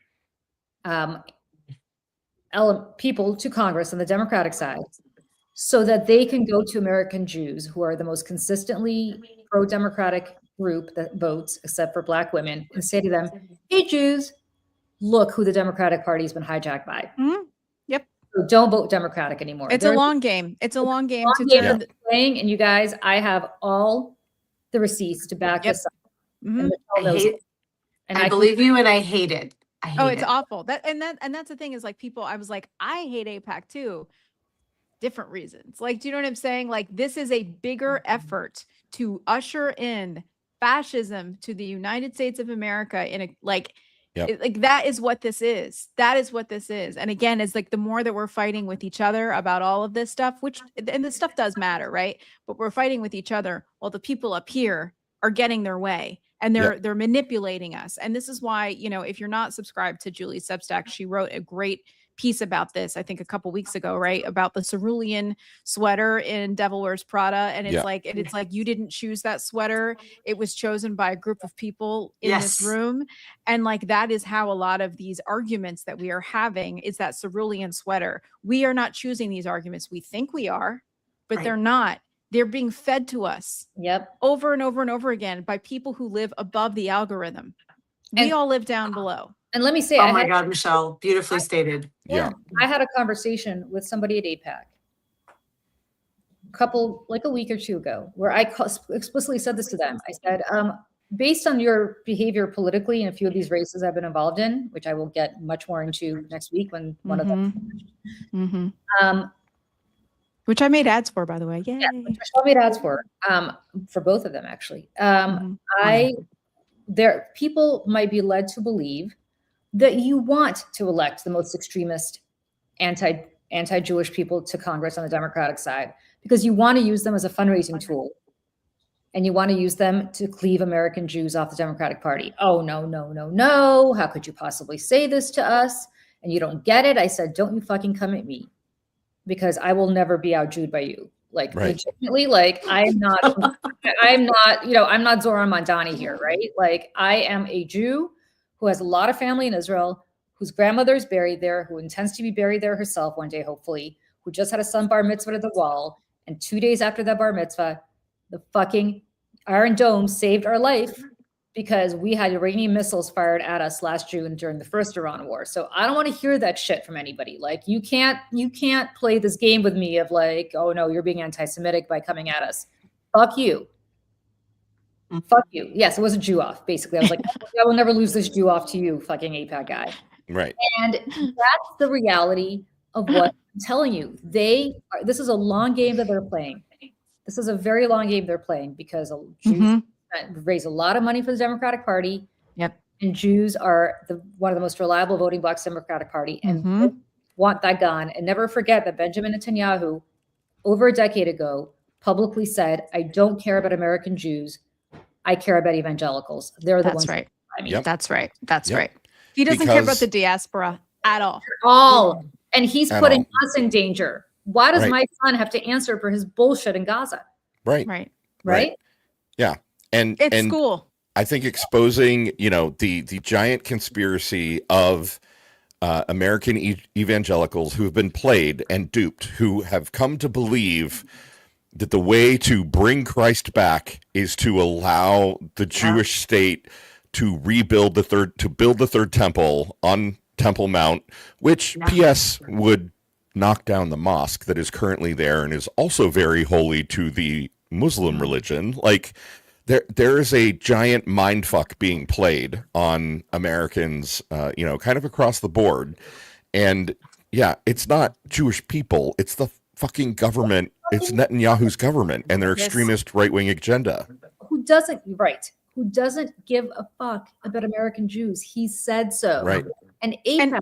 people to Congress on the Democratic side, so that they can go to American Jews, who are the most consistently pro-democratic group that votes, except for Black women, and say to them, "Hey, Jews, look who the Democratic Party has been hijacked by. Mhm. Yep. So don't vote Democratic anymore." It's a long game. It's a long game to game turn. that they're playing, and you guys, I have all the receipts to back Yep. this up. Mhm. And I Michelle knows hate. it. And I believe you, and I hate it. I hate Oh, it's it. awful. That's the thing is like people, I was like, I hate AIPAC too. Different reasons. Like, do you know what I'm saying? Like, this is a bigger effort to usher in fascism to the United States of America in a like Yep. like that is what this is. That is what this is. And again, it's like the more that we're fighting with each other about all of this stuff, which and this stuff does matter, right? But we're fighting with each other while the people up here are getting their way and they're manipulating us. And this is why, you know, if you're not subscribed to Julie Substack, she wrote a great piece about this, I think a couple weeks ago, right? About the cerulean sweater in Devil Wears Prada. And it's like you didn't choose that sweater. It was chosen by a group of people in this room. And like that is how a lot of these arguments that we are having is that cerulean sweater. We are not choosing these arguments. We think we are, but they're not. They're being fed to us over and over and over again by people who live above the algorithm. We all live down below. And let me say, oh my God, Michelle, beautifully stated. Yeah. I had a conversation with somebody at AIPAC a week or two ago, where I explicitly said this to them. I said, based on your behavior politically in a few of these races I've been involved in, which I will get much more into next week when one of them, which I made ads for, by the way. Yay. Yeah, which I made ads for both of them, actually. People might be led to believe that you want to elect the most extremist anti-Jewish people to Congress on the Democratic side because you want to use them as a fundraising tool and you want to use them to cleave American Jews off the Democratic Party. Oh, no, no, no, no. How could you possibly say this to us? And you don't get it. I said, don't you fucking come at me because I will never be out-Jewed by you. Like legitimately, like I'm not, I'm not Zoran Mondani here, right? Like I am a Jew who has a lot of family in Israel, whose grandmother is buried there, who intends to be buried there herself one day, hopefully, who just had a son bar mitzvah at the wall. And 2 days after that bar mitzvah, the fucking Iron Dome saved our life because we had Iranian missiles fired at us last June during the first Iran war. So I don't want to hear that shit from anybody. Like you can't play this game with me of like, oh no, you're being anti-Semitic by coming at us. Fuck you. Fuck you. Yes, it was a Jew off, basically. I was like, I will never lose this Jew off to you, fucking AIPAC guy. Right. And that's the reality of what I'm telling you. This is a long game that they're playing. This is a very long game they're playing because Jews raise a lot of money for the Democratic Party. Yep. And Jews are one of the most reliable voting blocs in the Democratic Party and want that gone. And never forget that Benjamin Netanyahu, over a decade ago, publicly said, I don't care about American Jews. I care about evangelicals. They're the ones. Right. I mean, That's right. That's right. He doesn't care about the diaspora at all. And he's putting us in danger. Why does my son have to answer for his bullshit in Gaza? Right. Yeah. And it's school. I think exposing, the giant conspiracy of American evangelicals who have been played and duped, who have come to believe that the way to bring Christ back is to allow the Jewish state to build the third temple on Temple Mount, which P.S. would knock down the mosque that is currently there and is also very holy to the Muslim religion. Like there is a giant mindfuck being played on Americans, kind of across the board. And yeah, it's not Jewish people. It's the fucking government. It's Netanyahu's government and their extremist right-wing agenda. Who doesn't give a fuck about American Jews? He said so. Right. And AIPAC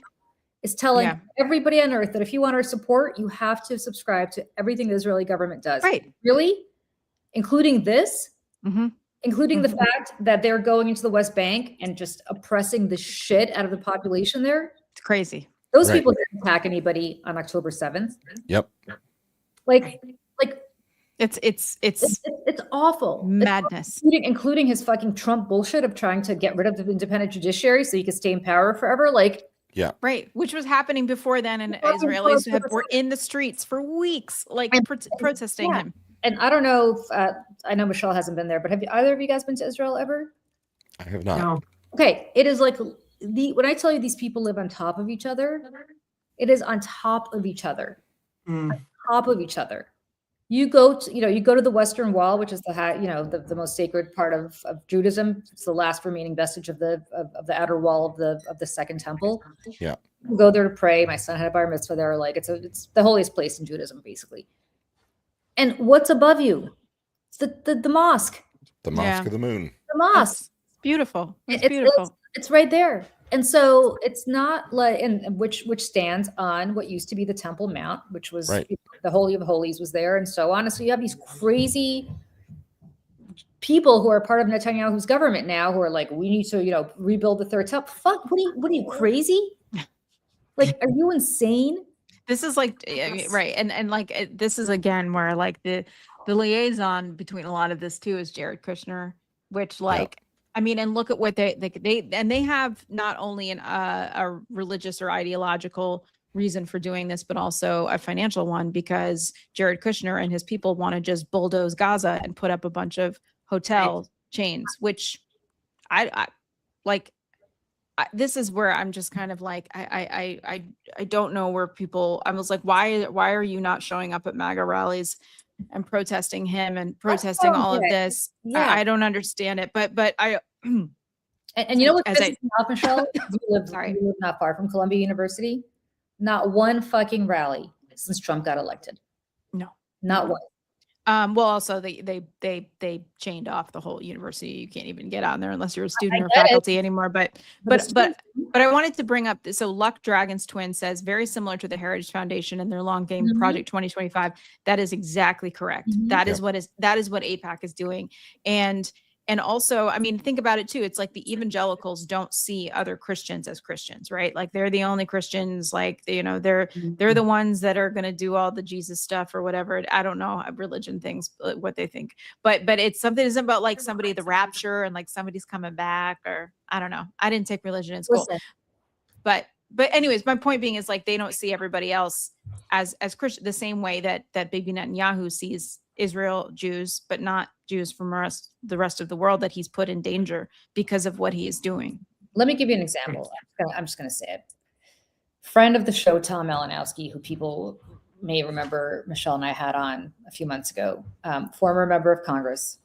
is telling Yeah. everybody on earth that if you want our support, you have to subscribe to everything the Israeli government does. Right. Really? Including this? Mm-hmm. Including the fact that they're going into the West Bank and just oppressing the shit out of the population there? It's crazy. Those Right. people didn't attack anybody on October 7th. Yep. Like It's it's awful. madness. Including his fucking Trump bullshit of trying to get rid of the independent judiciary so he could stay in power forever. Like, Right, which was happening before then, and Israelis were in the streets for weeks, like protesting him. And I don't know if I know Michelle hasn't been there, but have either of you guys been to Israel ever? I have not. No. Okay, it is like when I tell you these people live on top of each other, it is on top of each other, on top of each other. You go to the Western Wall, which is the most sacred part of Judaism. It's the last remaining vestige of the outer wall of the Second Temple. Yeah. You go there to pray. My son had a bar mitzvah there. Like it's the holiest place in Judaism, basically. And what's above you? It's the mosque. The Mosque of the Moon. The mosque. It's beautiful. It's beautiful. It's right there. And so it's not like, and which stands on what used to be the Temple Mount, which was the Holy of Holies was there, and so on. So you have these crazy people who are part of Netanyahu's government now, who are like, we need to, rebuild the third temple. Fuck, what are you crazy? Like, are you insane? This is like right, and like this is again where like the liaison between a lot of this too is Jared Kushner, which like. I mean, and look at what they have not only a religious or ideological reason for doing this, but also a financial one, because Jared Kushner and his people want to just bulldoze Gaza and put up a bunch of hotel chains, which I this is where I'm just kind of like, I don't know where people, I was like, why are you not showing up at MAGA rallies and protesting him and protesting all of this? Yeah. I don't understand it, but I, and you know what as pisses me off, Michelle? You live not far from Columbia University. Not one fucking rally since Trump got elected. No, not one. Well, also they chained off the whole university. You can't even get out there unless you're a student or faculty anymore. But I wanted to bring up, so Luck Dragon's twin says very similar to the Heritage Foundation and their long game project 2025. That is exactly correct. That is what AIPAC is doing. And also, I mean, think about it too. It's like the evangelicals don't see other Christians as Christians, right? Like they're the only Christians, like, they're the ones that are going to do all the Jesus stuff or whatever. I don't know religion things, what they think, but it's something is about like somebody, the rapture, and like somebody's coming back, or I don't know. I didn't take religion in school, but anyways, my point being is like, they don't see everybody else as Christian the same way that Bibi Netanyahu sees Israel Jews, but not Jews from the rest of the world that he's put in danger because of what he is doing. Let me give you an example. I'm just going to say it. Friend of the show, Tom Malinowski, who people may remember Michelle and I had on a few months ago, former member of Congress,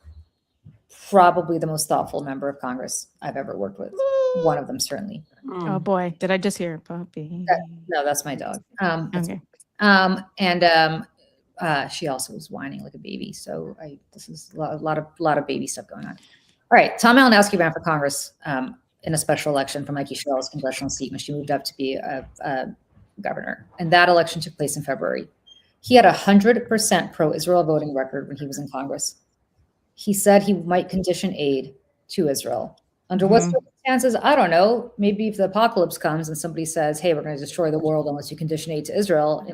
probably the most thoughtful member of Congress I've ever worked with. One of them, certainly. Oh boy, did I just hear puppy? No, that's my dog. Okay. She also was whining like a baby. So this is a lot of baby stuff going on. All right. Tom Malinowski ran for Congress in a special election for Mikey Sherrill's congressional seat when she moved up to be a governor. And that election took place in February. He had 100% pro-Israel voting record when he was in Congress. He said he might condition aid to Israel. Under what circumstances? I don't know. Maybe if the apocalypse comes and somebody says, hey, we're going to destroy the world unless you condition aid to Israel,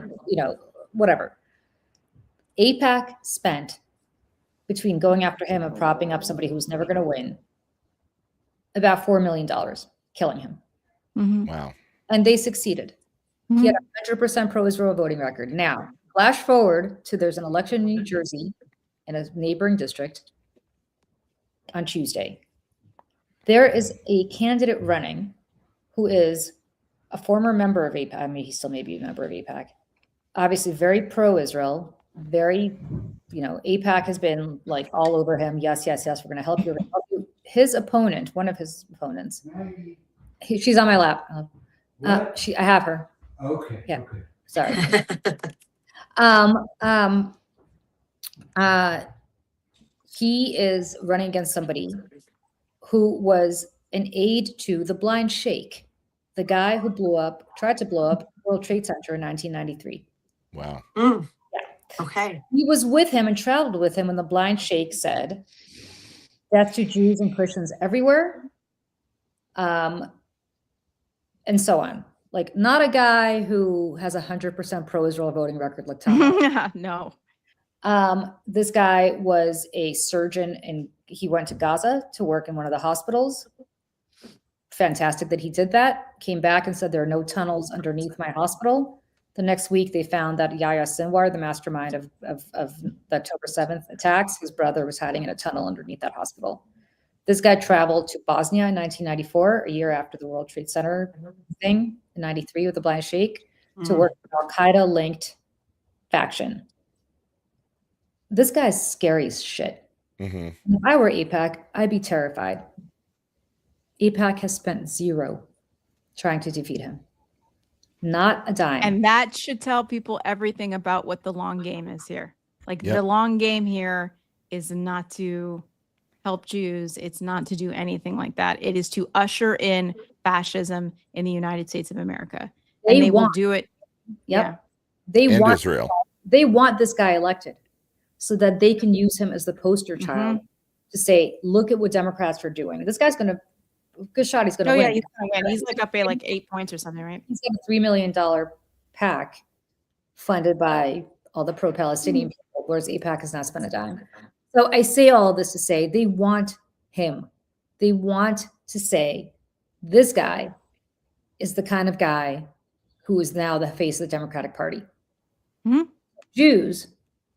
whatever. AIPAC spent, between going after him and propping up somebody who was never going to win, about $4 million, killing him. Wow. And they succeeded. He had a 100% pro-Israel voting record. Now, flash forward to there's an election in New Jersey in a neighboring district on Tuesday. There is a candidate running who is a former member of AIPAC. I mean, he still may be a member of AIPAC. Obviously very pro-Israel. Very, AIPAC has been like all over him. Yes, we're going to help you. His opponent, one of his opponents, she's on my lap. I have her. Okay. Yeah. Okay. Sorry. He is running against somebody who was an aide to the blind sheikh the guy who tried to blow up World Trade Center in 1993. Wow. Mm, Yeah. okay. He was with him and traveled with him when the blind sheikh said, "Death to Jews and Christians everywhere," and so on. Like, not a guy who has 100% pro-Israel voting record like Tom. No. This guy was a surgeon and he went to Gaza to work in one of the hospitals. Fantastic that he did that. Came back and said there are no tunnels underneath my hospital. The next week, they found that Yahya Sinwar, the mastermind of the October 7th attacks, his brother was hiding in a tunnel underneath that hospital. This guy traveled to Bosnia in 1994, a year after the World Trade Center thing in 93 with the blind sheikh, to work with Al-Qaeda linked faction. This guy's scary as shit. Mm-hmm. If I were AIPAC, I'd be terrified. AIPAC has spent zero trying to defeat him. Not a dime. And that should tell people everything about what the long game is here. Like the long game here is not to help Jews. It's not to do anything like that. It is to usher in fascism in the United States of America. And they will do it. Yep. Yeah. They want Israel. They want this guy elected so that they can use him as the poster child to say, look at what Democrats are doing. This guy's going to, good shot, he's going to win. Yeah, he's going to win. He's like up by like 8 points or something, right? He's got a $3 million PAC funded by all the pro-Palestinian people, whereas AIPAC has not spent a dime. So I say all this to say they want him. They want to say this guy is the kind of guy who is now the face of the Democratic Party. Jews,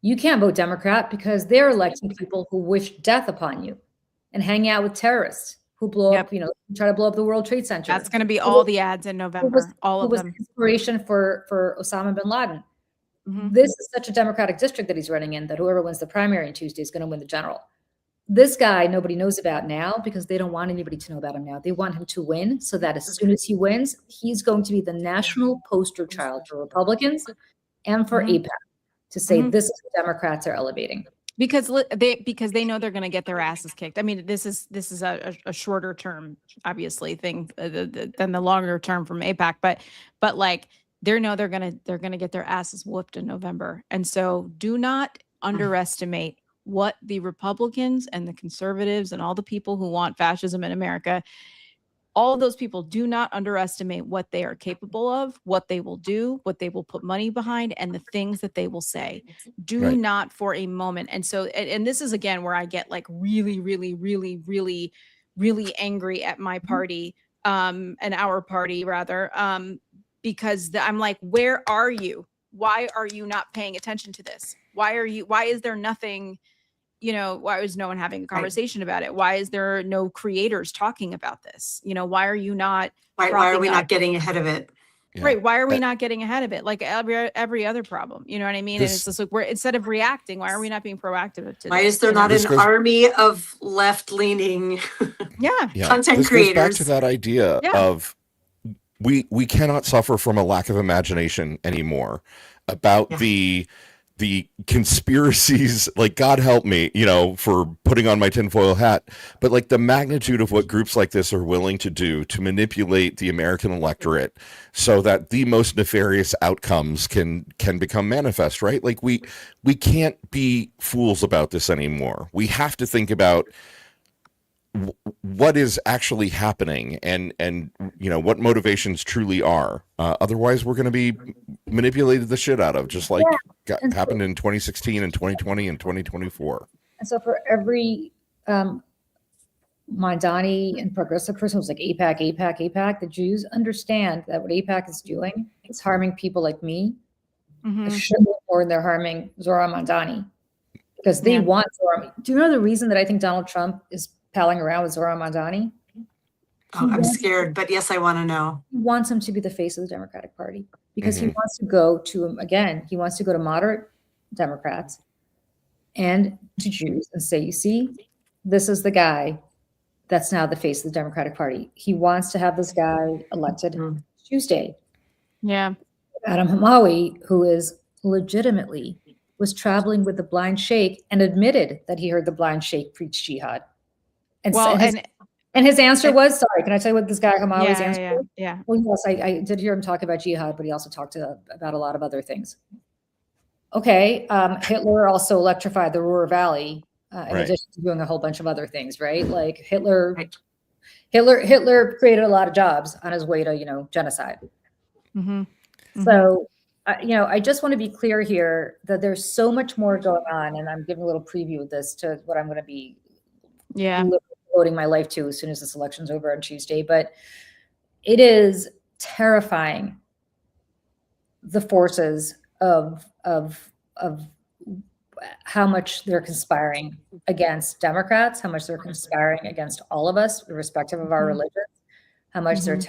you can't vote Democrat because they're electing people who wish death upon you and hang out with terrorists who blow up, try to blow up the World Trade Center. That's going to be all the ads in November. All of them. Inspiration for Osama bin Laden. This is such a Democratic district that he's running in that whoever wins the primary on Tuesday is going to win the general. This guy nobody knows about now because they don't want anybody to know about him now. They want him to win so that as soon as he wins, he's going to be the national poster child for Republicans and for AIPAC to say this is what Democrats are elevating. Because they know they're going to get their asses kicked. I mean, this is a shorter term, obviously, thing than the longer term from AIPAC, but like they're going to get their asses whooped in November, and so do not underestimate what the Republicans and the conservatives and all the people who want fascism in America. All of those people, do not underestimate what they are capable of, what they will do, what they will put money behind, and the things that they will say. Do not for a moment. And so, and this is again where I get like really, really, really, really, really angry at my party, and our party rather, because I'm like, where are you? Why are you not paying attention to this? Why is there nothing? Why is no one having a conversation about it? Why is there no creators talking about this? Why are you not? Why are we not getting ahead of it? Yeah. Right. Why are we not getting ahead of it? Like every other problem, you know what I mean? And it's just like, instead of reacting, why are we not being proactive? Why is there not an army of left-leaning content creators? Goes back to that idea of we cannot suffer from a lack of imagination anymore about the conspiracies, like God help me, for putting on my tinfoil hat, but like the magnitude of what groups like this are willing to do to manipulate the American electorate so that the most nefarious outcomes can become manifest, right? Like we can't be fools about this anymore. We have to think about what is actually happening and what motivations truly are. Otherwise we're going to be manipulated the shit out of, just like happened in 2016 and 2020 and 2024. And so for every Mondani and progressive person who's like AIPAC, the Jews understand that what AIPAC is doing is harming people like me. More than they're harming Zohran Mondani because they want Zohran. Do you know the reason that I think Donald Trump is palling around with Zohran Mondani? Oh, I'm scared, but yes, I want to know. He wants him to be the face of the Democratic Party because he wants to go to moderate Democrats and to Jews and say, you see, this is the guy that's now the face of the Democratic Party. He wants to have this guy elected Tuesday. Yeah. Adam Hamawi, who was traveling with the blind sheikh and admitted that he heard the blind sheikh preach jihad. And And his answer was, sorry, can I tell you what this guy Hamawi's answer was? Yeah. Well, yes, I did hear him talk about jihad, but he also talked about a lot of other things. Okay, Hitler also electrified the Ruhr Valley, in addition to doing a whole bunch of other things, right? Like Hitler created a lot of jobs on his way to, genocide. Mm-hmm. So, I just want to be clear here that there's so much more going on, and I'm giving a little preview of this to what I'm going to be devoting my life to as soon as this election's over on Tuesday. But it is terrifying, the forces of how much they're conspiring against Democrats, how much they're conspiring against all of us, irrespective of our religion, how much they're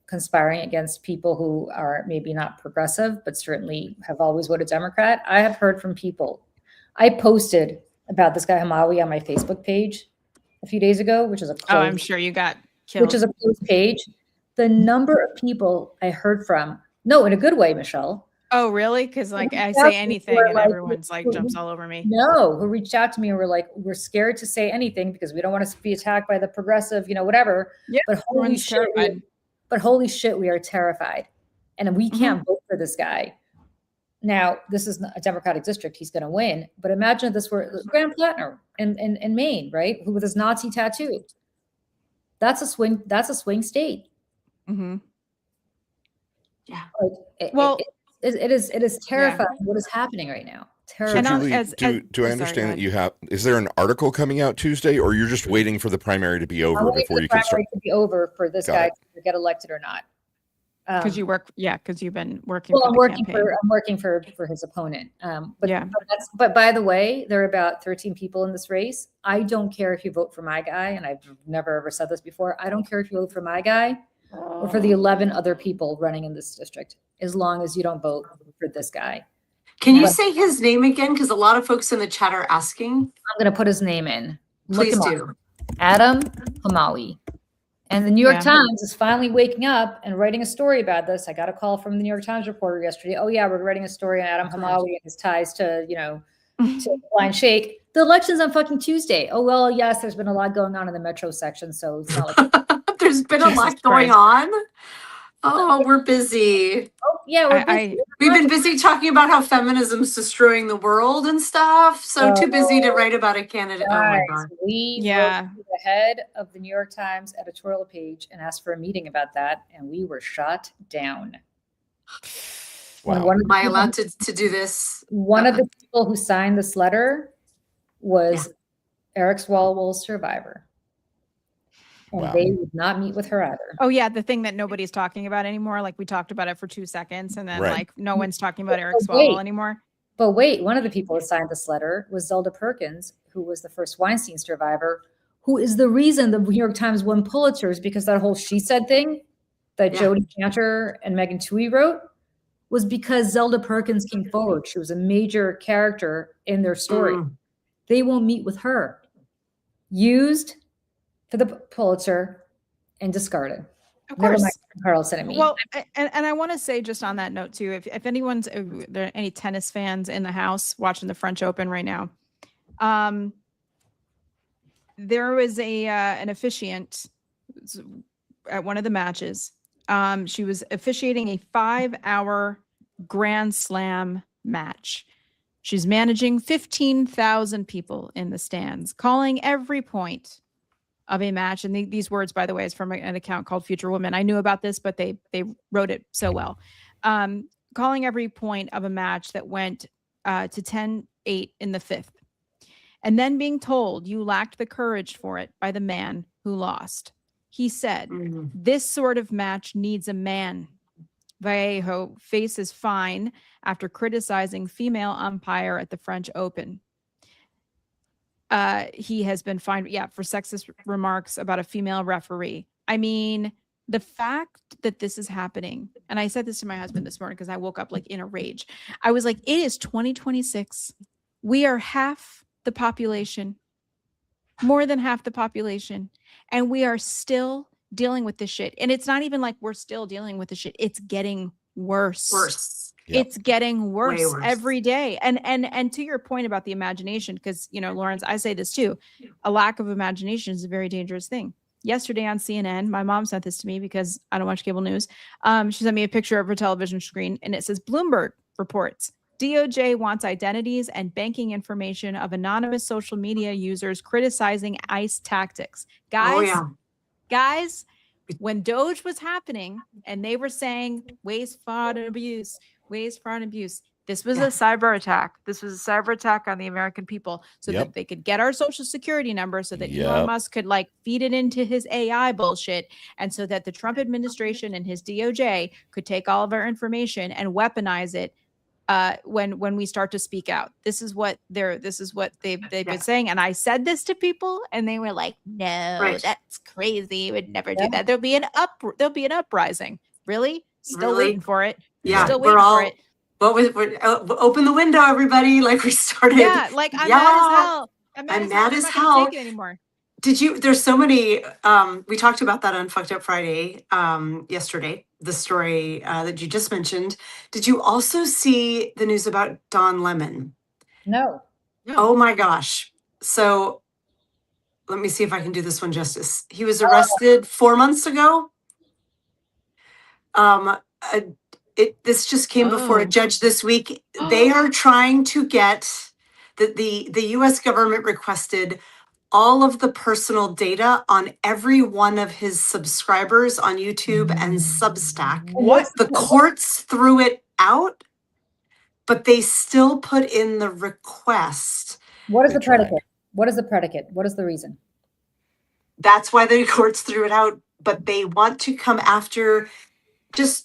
conspiring against people who are maybe not progressive, but certainly have always voted Democrat. I have heard from people. I posted about this guy Hamawi on my Facebook page a few days ago, which is a closed, I'm sure you got killed. which is a closed page. The number of people I heard from, no, in a good way, Michelle. Oh, really? Because I say anything and everyone's jumps all over me. No, who reached out to me and were like, we're scared to say anything because we don't want to be attacked by the progressive, whatever. Yeah, but holy shit, we are terrified. And we can't vote for this guy. Now, this is not a Democratic district. He's going to win. But imagine if this were Graham Plattner in Maine, right? Who with his Nazi tattoo. That's a swing state. Mm-hmm. Yeah. It is terrifying what is happening right now. So Julie, do I understand that is there an article coming out Tuesday, or you're just waiting for the primary to be over before you can start? To be over for this guy to get elected or not. Because because you've been working. Well, for I'm working for his opponent. But by the way, there are about 13 people in this race. I don't care if you vote for my guy, and I've never ever said this before. I don't care if you vote for my guy or for the 11 other people running in this district, as long as you don't vote for this guy. Can you say his name again? Because a lot of folks in the chat are asking. I'm going to put his name in. Please do. Adam Hamawi. And the New York Times is finally waking up and writing a story about this. I got a call from the New York Times reporter yesterday. Oh yeah, we're writing a story on Adam Hamawi and his ties to, to Blind Shake. The election's on fucking Tuesday. Oh, well, yes, there's been a lot going on in the metro section. So it's not like there's been a lot going on. Oh, we're busy. Oh, yeah, we're busy. We've been busy talking about how feminism's destroying the world and stuff. So too busy to write about a candidate. Oh my God. We wrote to the head of the New York Times editorial page and asked for a meeting about that, and we were shot down. Wow. Am I allowed to do this? One of the people who signed this letter was Eric Swalwell's survivor. And they would not meet with her either. Oh yeah, the thing that nobody's talking about anymore. Like we talked about it for 2 seconds, and then no one's talking about Eric Swalwell anymore. But wait, one of the people who signed this letter was Zelda Perkins, who was the first Weinstein survivor, who is the reason the New York Times won Pulitzers, because that whole She Said thing that Jodi Kantor and Megan Twohey wrote was because Zelda Perkins came forward. She was a major character in their story. They won't meet with her. Used for the Pulitzer and discarded. Of course. Never mind, Carl sent me. Well, and I want to say just on that note too, if anyone's there are any tennis fans in the house watching the French Open right now, there was an officiant at one of the matches. She was officiating a 5-hour Grand Slam match. She's managing 15,000 people in the stands, calling every point of a match. And these words, by the way, is from an account called Future Woman. I knew about this, but they wrote it so well. Calling every point of a match that went to 10-8 in the 5th. And then being told you lacked the courage for it by the man who lost. He said, this sort of match needs a man. Vallejo faces fine after criticizing female umpire at the French Open. He has been fined, for sexist remarks about a female referee. I mean, the fact that this is happening, and I said this to my husband this morning because I woke up in a rage. I was like, it is 2026. We are half the population, more than half the population, and we are still dealing with this shit. And it's not even like we're still dealing with the shit. It's getting worse. Yep. It's getting worse every day. And to your point about the imagination, because, Lawrence, I say this too, a lack of imagination is a very dangerous thing. yesterday on CNN. My mom sent this to me because I don't watch cable news. She sent me a picture of her television screen, and it says Bloomberg reports DOJ wants identities and banking information of anonymous social media users criticizing ICE tactics. Oh Guys, yeah. guys, when Doge was happening and they were saying waste, fraud, and abuse, waste, fraud, and abuse, this was a cyber attack. This was a cyber attack on the American people so that they could get our social security number so that Elon Musk could like feed it into his AI bullshit. And so that the Trump administration and his DOJ could take all of our information and weaponize it when we start to speak out. This is what they've been saying. And I said this to people and they were like, no, that's crazy. Would never do that. There'll be an uprising. Really? Still waiting for it. Yeah. Still waiting for it. Open the window, everybody. Like we started. Yeah. Like I'm mad as hell. I'm mad as I'm not hell. gonna take it anymore. There's so many, we talked about that on Fucked Up Friday yesterday, the story that you just mentioned. Did you also see the news about Don Lemon? No. Oh my gosh. So let me see if I can do this one justice. He was arrested 4 months ago. This just came before a judge this week. They are trying to get the US government requested all of the personal data on every one of his subscribers on YouTube and Substack. The courts threw it out, but they still put in the request. What is the predicate? What is the predicate? What is the reason? That's why the courts threw it out, but they want to come after just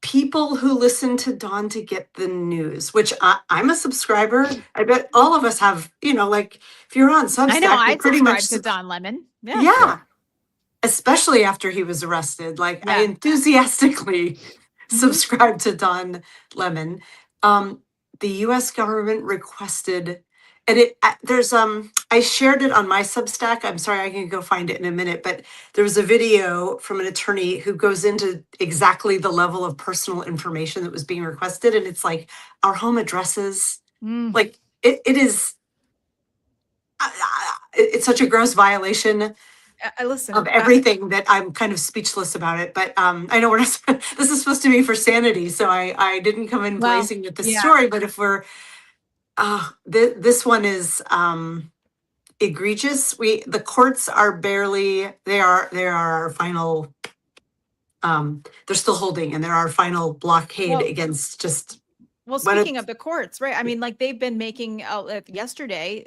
people who listen to Don to get the news, which I'm a subscriber. I bet all of us have, like if you're on Substack, I know I pretty subscribe much to Don Lemon. Yeah. Especially after he was arrested. Like I enthusiastically subscribed to Don Lemon. The US government requested, and I shared it on my Substack. I'm sorry, I can go find it in a minute, but there was a video from an attorney who goes into exactly the level of personal information that was being requested. And it's like our home addresses, like it is, it's such a gross violation of everything that I'm kind of speechless about it. But I know this is supposed to be for Sanity. So I didn't come in blazing with the story, but if we're, this one is egregious. The courts are barely, they are our final, they're still holding, and they're our final blockade against just. Well, speaking of the courts, right? I mean, like they've been making yesterday,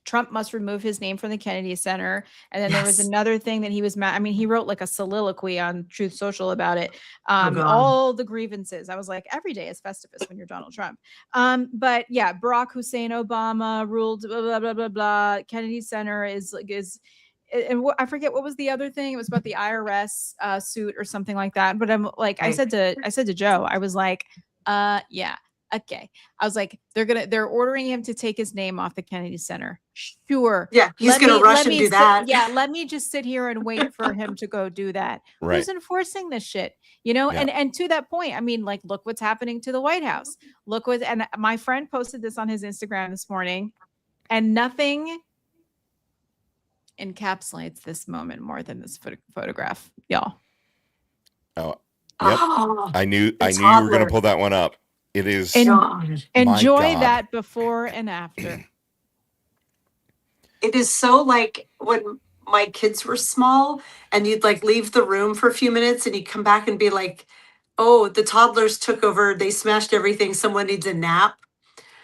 Trump must remove his name from the Kennedy Center. And then there was another thing that he was mad. I mean, he wrote like a soliloquy on Truth Social about it. All the grievances. I was like, every day is Festivus when you're Donald Trump. But yeah, Barack Hussein Obama ruled blah, blah, blah, blah, blah. Kennedy Center is and I forget what was the other thing. It was about the IRS suit or something like that. But I'm like, I said to Joe, I was like, yeah, okay. I was like, they're ordering him to take his name off the Kennedy Center. Sure. Yeah, he's gonna rush and do that. Yeah, let me just sit here and wait for him to go do that. Right. Who's enforcing this shit? And to that point, I mean, like, look what's happening to the White House. And my friend posted this on his Instagram this morning, and nothing encapsulates this moment more than this photograph, y'all. Oh, yep. I knew you were going to pull that one up. It is. Enjoy that before and after. It is so like when my kids were small and you'd like leave the room for a few minutes and you'd come back and be like, oh, the toddlers took over. They smashed everything. Someone needs a nap.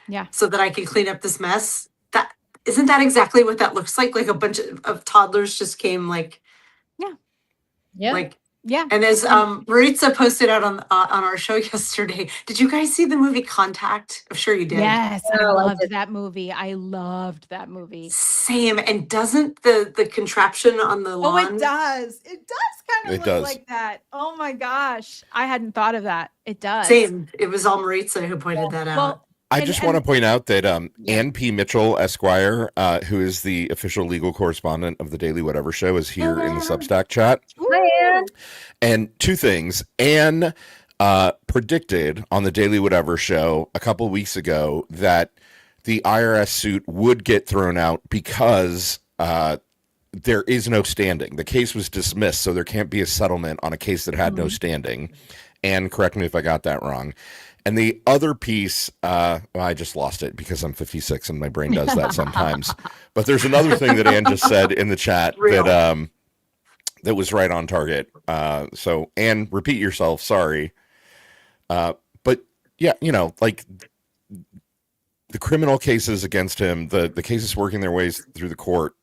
Yeah. So that I can clean up this mess. Isn't that exactly what that looks like? Like a bunch of toddlers just came like, And as Maritza posted out on our show yesterday, did you guys see the movie Contact? I'm sure you did. Yes, I loved that movie. I loved that movie. Same. And doesn't the contraption on the lawn? Oh, it does. It does kind of look like that. Oh my gosh. I hadn't thought of that. It does. Same. It was all Maritza who pointed that out. I just want to point out that Ann P. Mitchell, Esquire, who is the official legal correspondent of the Daily Whatever Show, is here in the Substack chat. Hi, Ann. And two things. Ann predicted on the Daily Whatever Show a couple weeks ago that the IRS suit would get thrown out because there is no standing. The case was dismissed, so there can't be a settlement on a case that had no standing. And correct me if I got that wrong. And the other piece, well, I just lost it because I'm 56 and my brain does that sometimes. But there's another thing that Ann just said in the chat that was right on target. So Ann, repeat yourself. Sorry. But yeah, you know, like the criminal cases against him, the cases working their ways through the court,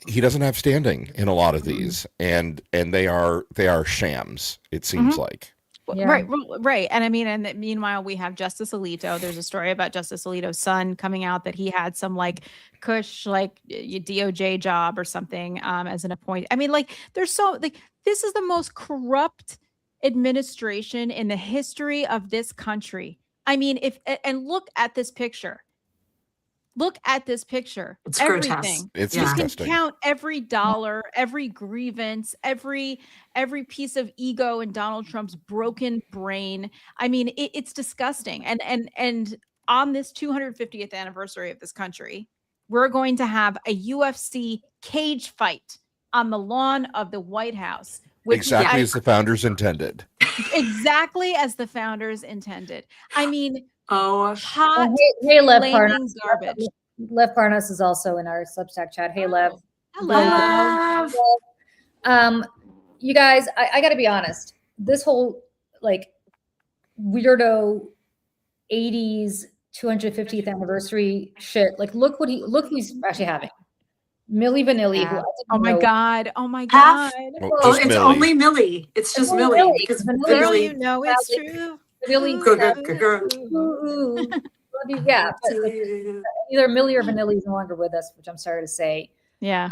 he doesn't have standing in a lot of these, and they are shams. It seems like. Yeah. Right. And I mean, and meanwhile, we have Justice Alito. There's a story about Justice Alito's son coming out that he had some like cush, like DOJ job or something as an appointee. I mean, like there's so like this is the most corrupt administration in the history of this country. I mean, and look at this picture. Look at this picture. It's everything. grotesque. It's You can disgusting. count every dollar, every grievance, every piece of ego in Donald Trump's broken brain. I mean, it's disgusting. And on this 250th anniversary of this country, we're going to have a UFC cage fight on the lawn of the White House. Exactly as the founders intended. Exactly as the founders intended. I mean, hot, Hey, Lev flaming Parnas. garbage. Lev Parnas is also in our Substack chat. Hey, Lev. Hello. You guys, I got to be honest. This whole like weirdo 80s 250th anniversary shit. Like, look who he's actually having. Milli Vanilli. Yeah. Who I Oh my didn't know. God. Oh my Half? God. Oh, Just it's Millie. only Millie. It's just only Millie. Millie. Because Vanilla. Girl, Millie. you know it's true. Vanilli. Girl. Yeah, but like, either Millie or Vanilli is no longer with us, which I'm sorry to say. Yeah.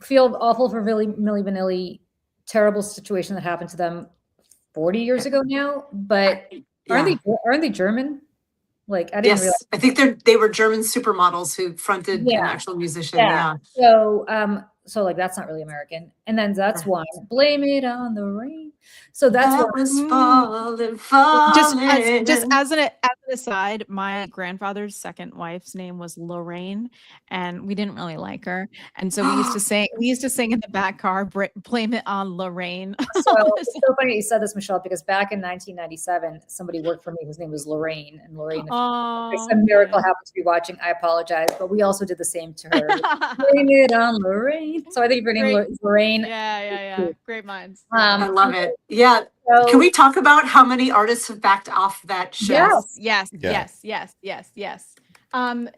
Feel awful for Millie Vanilli. Terrible situation that happened to them 40 years ago now. But aren't they German? Like I didn't realize. I think they were German supermodels who fronted an actual musician. Yeah. So like that's not really American. And then that's one. Blame it on the rain. So that's That what was falling. Just as an aside, my grandfather's second wife's name was Lorraine, and we didn't really like her, and so we used to sing in the back car, blame it on Lorraine. So it's so funny you said this, Michelle, because back in 1997, somebody worked for me whose name was Lorraine, and Lorraine. If some miracle happens to be watching, I apologize, but we also did the same to her. Blame it on Lorraine. So I think her name is Lorraine. Yeah. Great minds. I love it. Yeah. So, Can we talk about how many artists have backed off that show? Yes. It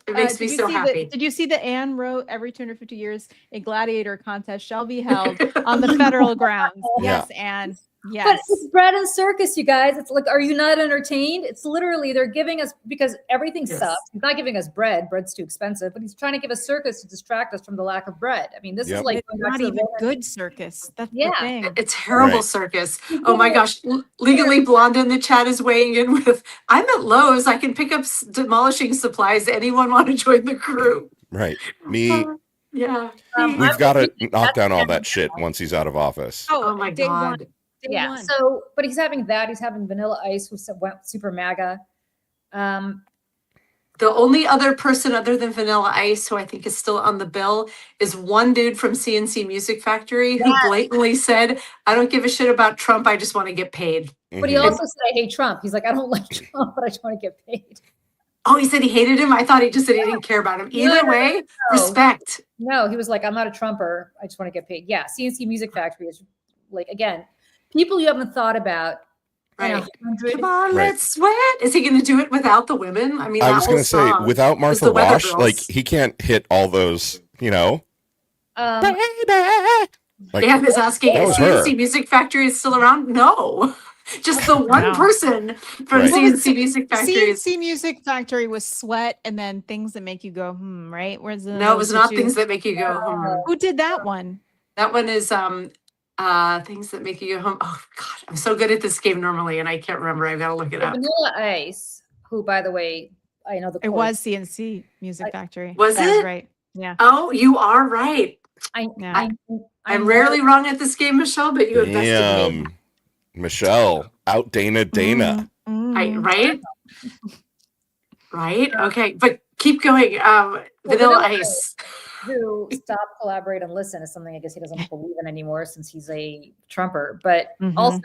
makes me so happy. Did you see that Anne wrote every 250 years a gladiator contest shall be held on the federal grounds? Yeah. Yes, Anne. Yes. But it's bread and circus, you guys. It's like, are you not entertained? It's literally they're giving us, because everything sucks. He's not giving us bread. Bread's too expensive, but he's trying to give us circus to distract us from the lack of bread. I mean, this is like it's not even good circus. That's the thing. It's terrible circus. Oh my gosh. Legally Blonde in the chat is weighing in with, I'm at Lowe's. I can pick up demolishing supplies. Anyone want to join the crew? Right. Me. Yeah. We've got to knock down all that shit once he's out of office. Oh my God. Yeah. So, but he's having that. He's having Vanilla Ice, who went super MAGA. The only other person other than Vanilla Ice who I think is still on the bill is one dude from CNC Music Factory who blatantly said, I don't give a shit about Trump. I just want to get paid. But he also said, I hate Trump. He's like, I don't like Trump, but I just want to get paid. Oh, he said he hated him? I thought he just said he didn't care about him. Either way, respect. No, he was like, I'm not a Trumper. I just want to get paid. Yeah, CNC Music Factory is like, again, people you haven't thought about. Right. Come on, let's sweat. Is he going to do it without the women? I mean, I was going to say, without Martha Wash, like he can't hit all those, you know. Like, Dan is asking, is CNC Music Factory is still around? No. Just the one person from CNC Music Factory. CNC Music Factory was Sweat and then Things That Make You Go, right? Where's the No, it was not Things That Make You Go, Who did that one? That one is Things That Make You Go Home. Oh God, I'm so good at this game normally, and I can't remember. I've got to look it up. Vanilla Ice, who, by the way, I know it was CNC Music Factory. Was that it? Was right. Yeah. Oh, you are right. I'm rarely wrong at this game, Michelle, but you invested me. Michelle, out Dana. Right? Right? Okay, but keep going. Vanilla Ice. who stop, collaborate, and listen is something I guess he doesn't believe in anymore since he's a Trumper. But also,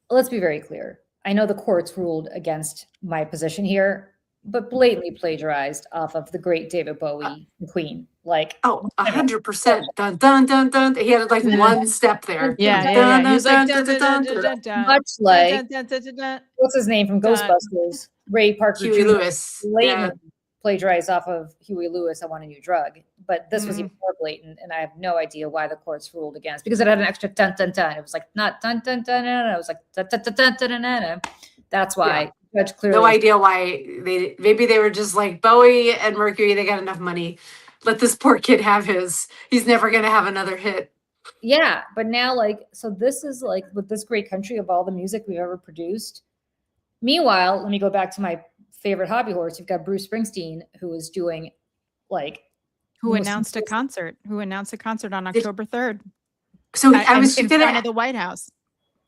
let's be very clear. I know the courts ruled against my position here, but blatantly plagiarized off of the great David Bowie and Queen. Like, Oh, 100%. Dun, dun, dun, dun. He had like one step there. Yeah. He was like, Dun, dun, dun, dun, dun, dun. much like what's his name from Ghostbusters, Ray Parker Huey Jr. Lewis. Blatantly plagiarized off of Huey Lewis, I Want a New Drug. But this was even more blatant, and I have no idea why the courts ruled against, because it had an extra dun dun dun. It was like not dun dun dun dun. It was like dun dun dun dun dun dun. Dun. That's why Judge clearly No idea why maybe they were just like Bowie and Mercury, they got enough money. Let this poor kid have his. He's never gonna have another hit. Yeah, but now so this is like with this great country of all the music we've ever produced. Meanwhile, let me go back to my favorite hobby horse. You've got Bruce Springsteen, who is doing who announced a concert on October 3rd. So I was in front of the White House.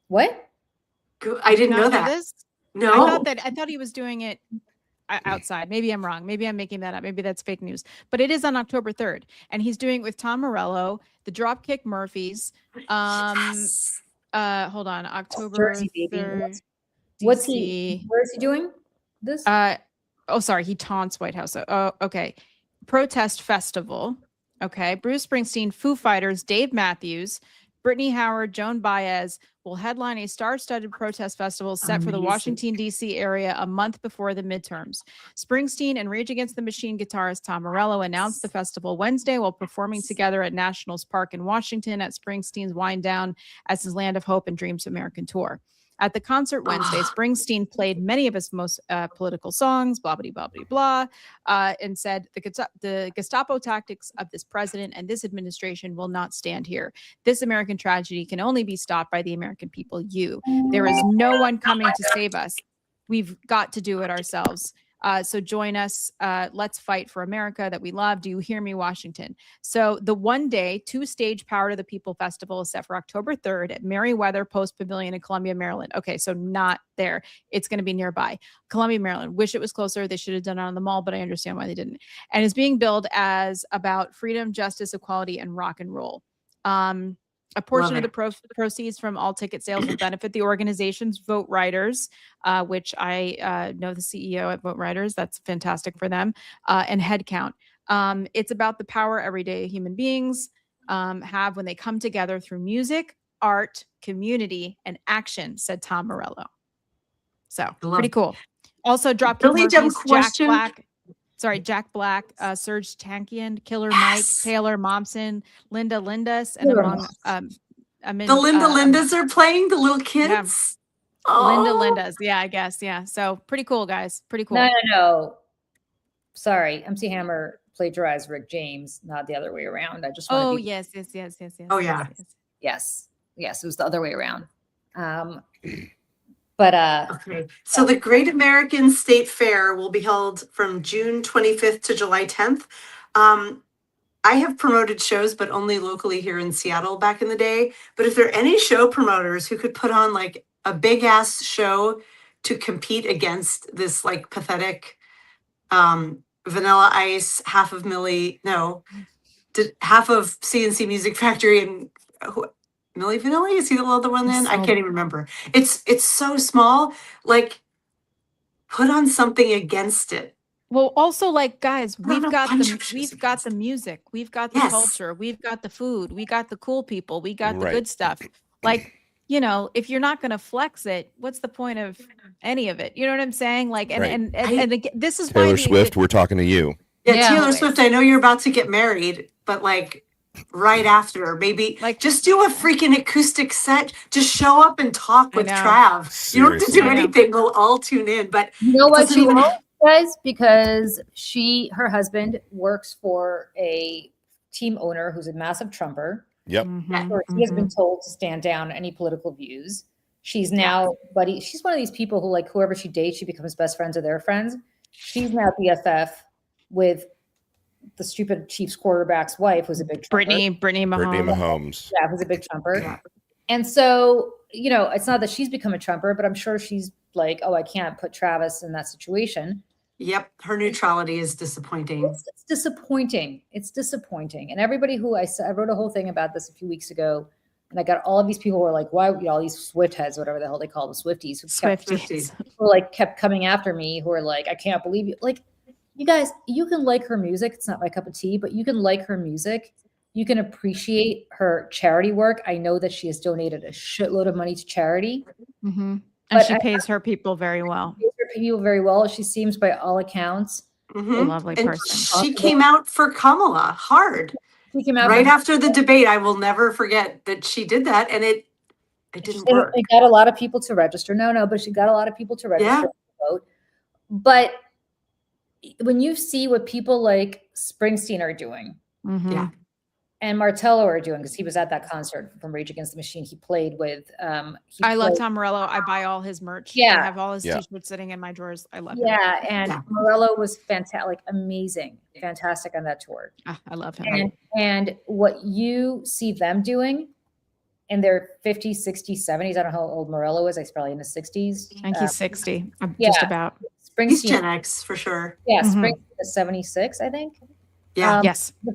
What? I didn't know that. This? No, I thought he was doing it outside. Maybe I'm wrong. Maybe I'm making that up. Maybe that's fake news. But it is on October 3rd, and he's doing it with Tom Morello, the Dropkick Murphys. Hold on, October 3rd. What's he? Where is he doing this? Sorry, he taunts White House. Oh, okay. Protest Festival. Okay. Bruce Springsteen, Foo Fighters, Dave Matthews, Brittany Howard, Joan Baez will headline a star-studded protest festival set for the Washington, D.C. area a month before the midterms. Springsteen and Rage Against the Machine guitarist Tom Morello announced the festival Wednesday while performing together at Nationals Park in Washington at Springsteen's Wind Down as his Land of Hope and Dreams American tour. At the concert Wednesday, Springsteen played many of his most political songs, blah, blah, blah, blah, blah, and said the Gestapo tactics of this president and this administration will not stand here. This American tragedy can only be stopped by the American people, you. There is no one coming to save us. We've got to do it ourselves. So join us. Let's fight for America that we love. Do you hear me, Washington? So the one-day, two-stage Power to the People Festival is set for October 3rd at Merriweather Post Pavilion in Columbia, Maryland. Okay, so not there. It's going to be nearby. Columbia, Maryland. Wish it was closer. They should have done it on the mall, but I understand why they didn't. And it's being billed as about freedom, justice, equality, and rock and roll. A portion of the proceeds from all ticket sales will benefit the organization's Vote Riders, which I know the CEO at Vote Riders. That's fantastic for them. And Headcount. It's about the power everyday human beings have when they come together through music, art, community, and action, said Tom Morello. So pretty cool. Also, Dropkick Murphys, Jack Black, Serge Tankian, Killer Mike, Taylor Momsen, Linda Lindas, and the Linda Lindas are playing, the little kids. Yeah. Oh. Linda Lindas, yeah, I guess, yeah. So pretty cool, guys. Pretty cool. No. Sorry, MC Hammer plagiarized Rick James, not the other way around. I just want to yes. Oh yeah. Yes, it was the other way around. But okay. So the Great American State Fair will be held from June 25th to July 10th. I have promoted shows, but only locally here in Seattle back in the day. But if there are any show promoters who could put on like a big ass show to compete against this like pathetic Vanilla Ice, half of CNC Music Factory and Milli Vanilli, is he the other one then? I can't even remember. It's so small. Like, put on something against it. Well, also, like, guys, we've got the music, we've got the culture, we've got the food, we got the cool people, we got the good stuff. Like, you know, if you're not going to flex it, what's the point of any of it? You know what I'm saying? Like, and again, this is Taylor Swift. We're talking to you. Yeah, Taylor Swift. I know you're about to get married, but like, right after, maybe like just do a freaking acoustic set. Just show up and talk with Trav. Seriously. You don't have to do anything. We'll all tune in. But you know what she does, because her husband works for a team owner who's a massive Trumper. Yep. He has been told to stand down any political views. She's now, she's one of these people who, like, whoever she dates, she becomes best friends of their friends. She's now BFF with the stupid Chiefs quarterback's wife, who's a big Trumper. Brittany Mahomes. Yeah, who's a big Trumper. Yeah. And so, you know, it's not that she's become a Trumper, but I'm sure she's like, oh, I can't put Travis in that situation. Yep, her neutrality is disappointing. It's disappointing. It's disappointing. And everybody who I wrote a whole thing about this a few weeks ago, and I got all of these people who were like, why, all these Swift heads, whatever the hell they call the Swifties, who kept coming after me, who are like, I can't believe you. Like, you guys, you can like her music. It's not my cup of tea, but you can like her music. You can appreciate her charity work. I know that she has donated a shitload of money to charity. Mm-hmm. And she pays her people very well. Pays her people very well. She seems, by all accounts, a lovely person. She came out for Kamala hard. She came out right after the debate. I will never forget that she did that, and it didn't work. It got a lot of people to register. But she got a lot of people to register to vote. But when you see what people like Springsteen are doing, and Martello are doing, because he was at that concert from Rage Against the Machine. He played with. I love Tom Morello. I buy all his merch. Yeah, I have all his t-shirts sitting in my drawers. I love him. And Morello was fantastic, amazing, fantastic on that tour. I love him. And what you see them doing in their 50s, 60s, 70s. I don't know how old Morello is. He's probably in his 60s. I think he's 60. Just about. Springsteen, he's Gen X for sure. Yeah, Springsteen is 76, I think. Yeah. Yes. The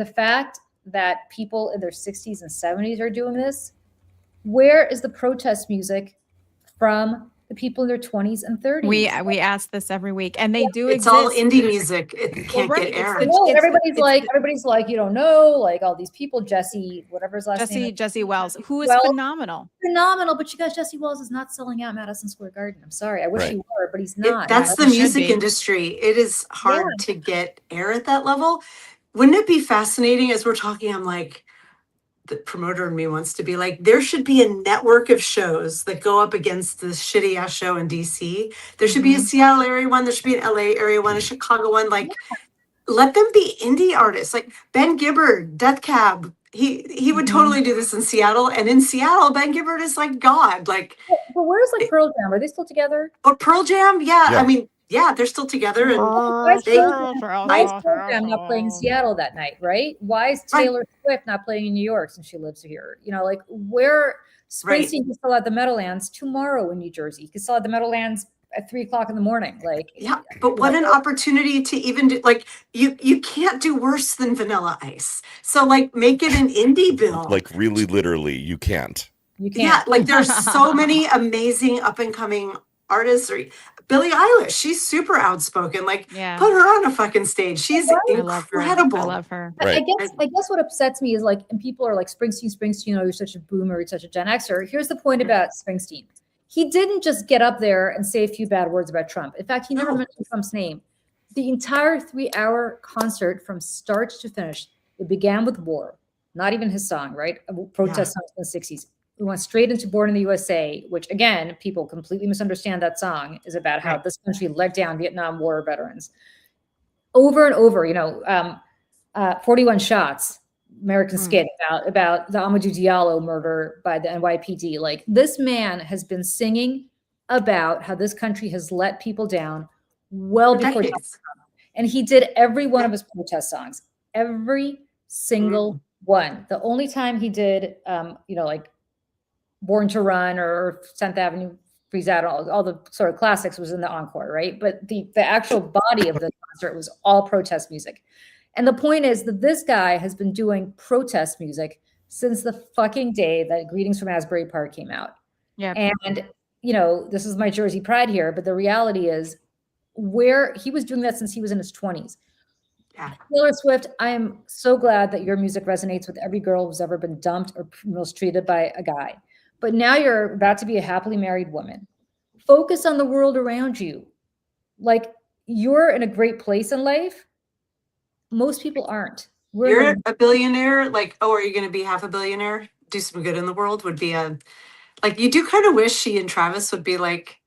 fact that people in their 60s and 70s are doing this, where is the protest music from the people in their 20s and 30s? We ask this every week, and they do. It's all indie music. It can't get aired. Everybody's like, you don't know, like all these people, Jesse, whatever his last name is. Jesse Wells, who is phenomenal. Phenomenal, but you guys, Jesse Wells is not selling out Madison Square Garden. I'm sorry, I wish he were, but he's not. That's the music industry. It is hard to get air at that level. Wouldn't it be fascinating as we're talking? I'm like, the promoter in me wants to be like, there should be a network of shows that go up against this shitty ass show in DC. There should be a Seattle area one. There should be an LA area one, a Chicago one. Like, let them be indie artists. Like Ben Gibbard, Death Cab. He would totally do this in Seattle. And in Seattle, Ben Gibbard is like God. Like, but where's like Pearl Jam? Are they still together? Oh, Pearl Jam? Yeah. I mean, yeah, they're still together. And why is Pearl Jam not playing in Seattle that night, right? Why is Taylor Swift not playing in New York since she lives here? You know, like where Springsteen can sell out the Meadowlands tomorrow in New Jersey. He can sell out the Meadowlands at 3:00 in the morning. Like, but what an opportunity to even do, like, you can't do worse than Vanilla Ice. So like make it an indie bill. Like really, literally, you can't. You can't. Yeah, like there's so many amazing up and coming artists. Billie Eilish, she's super outspoken. Like, put her on a fucking stage. She's incredible. I love her. I guess what upsets me is like, and people are like, Springsteen, oh, you're such a boomer, you're such a Gen Xer. Here's the point about Springsteen. He didn't just get up there and say a few bad words about Trump. In fact, he never mentioned Trump's name. The entire 3-hour concert from start to finish, it began with War, not even his song, right? A protest song in the 60s. We went straight into Born in the USA, which again, people completely misunderstand that song is about how this country let down Vietnam War veterans. Over and over, 41 Shots, American Skid, about the Amadou Diallo murder by the NYPD. Like, this man has been singing about how this country has let people down well before Trump. And he did every one of his protest songs, every single one. The only time he did, like Born to Run or 10th Avenue Freeze Out, all the sort of classics was in the encore, right? But the actual body of the concert was all protest music. And the point is that this guy has been doing protest music since the fucking day that Greetings from Asbury Park came out. Yeah. And, this is my Jersey pride here, but the reality is where he was doing that since he was in his 20s. Yeah. Taylor Swift, I am so glad that your music resonates with every girl who's ever been dumped or mistreated by a guy. But now you're about to be a happily married woman. Focus on the world around you. Like, you're in a great place in life. Most people aren't. You're a billionaire. Like, are you going to be half a billionaire? Do some good in the world would be you do kind of wish she and Travis would be like,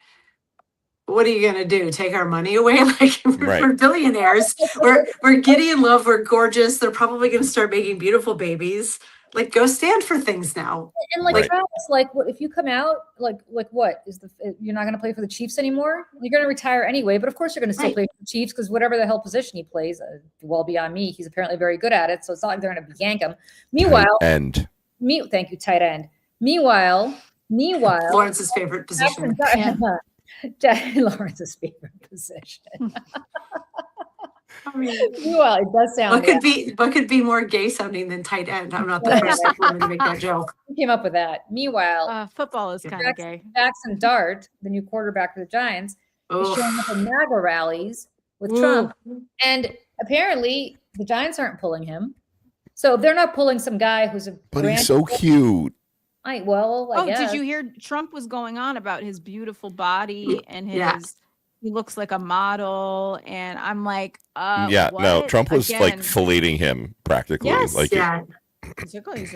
what are you going to do? Take our money away? Like, we're billionaires. We're giddy in love. We're gorgeous. They're probably going to start making beautiful babies. Like, go stand for things now. And like Travis, like, what if you come out like what is you're not going to play for the Chiefs anymore? You're going to retire anyway, but of course you're going to still play for the Chiefs because whatever the hell position he plays, well beyond me, he's apparently very good at it. So it's not like they're going to yank him. Meanwhile, thank you, tight end. Meanwhile, Lawrence's favorite position. Lawrence's favorite position. Well, it does sound. What could be more gay sounding than tight end? I'm not the first woman to make that joke. Who came up with that? Meanwhile, Football is kind of gay. Jackson Dart, the new quarterback for the Giants, is Oof. showing up in MAGA rallies with Ooh. Trump, and apparently the Giants aren't pulling him. So they're not pulling some guy who's a. But he's so cute. I Did guess. you hear Trump was going on about his beautiful body and his Yeah. he looks like a model, and I'm like, No, what? Trump was like Again, filleting him practically. Yes. Like, Yeah,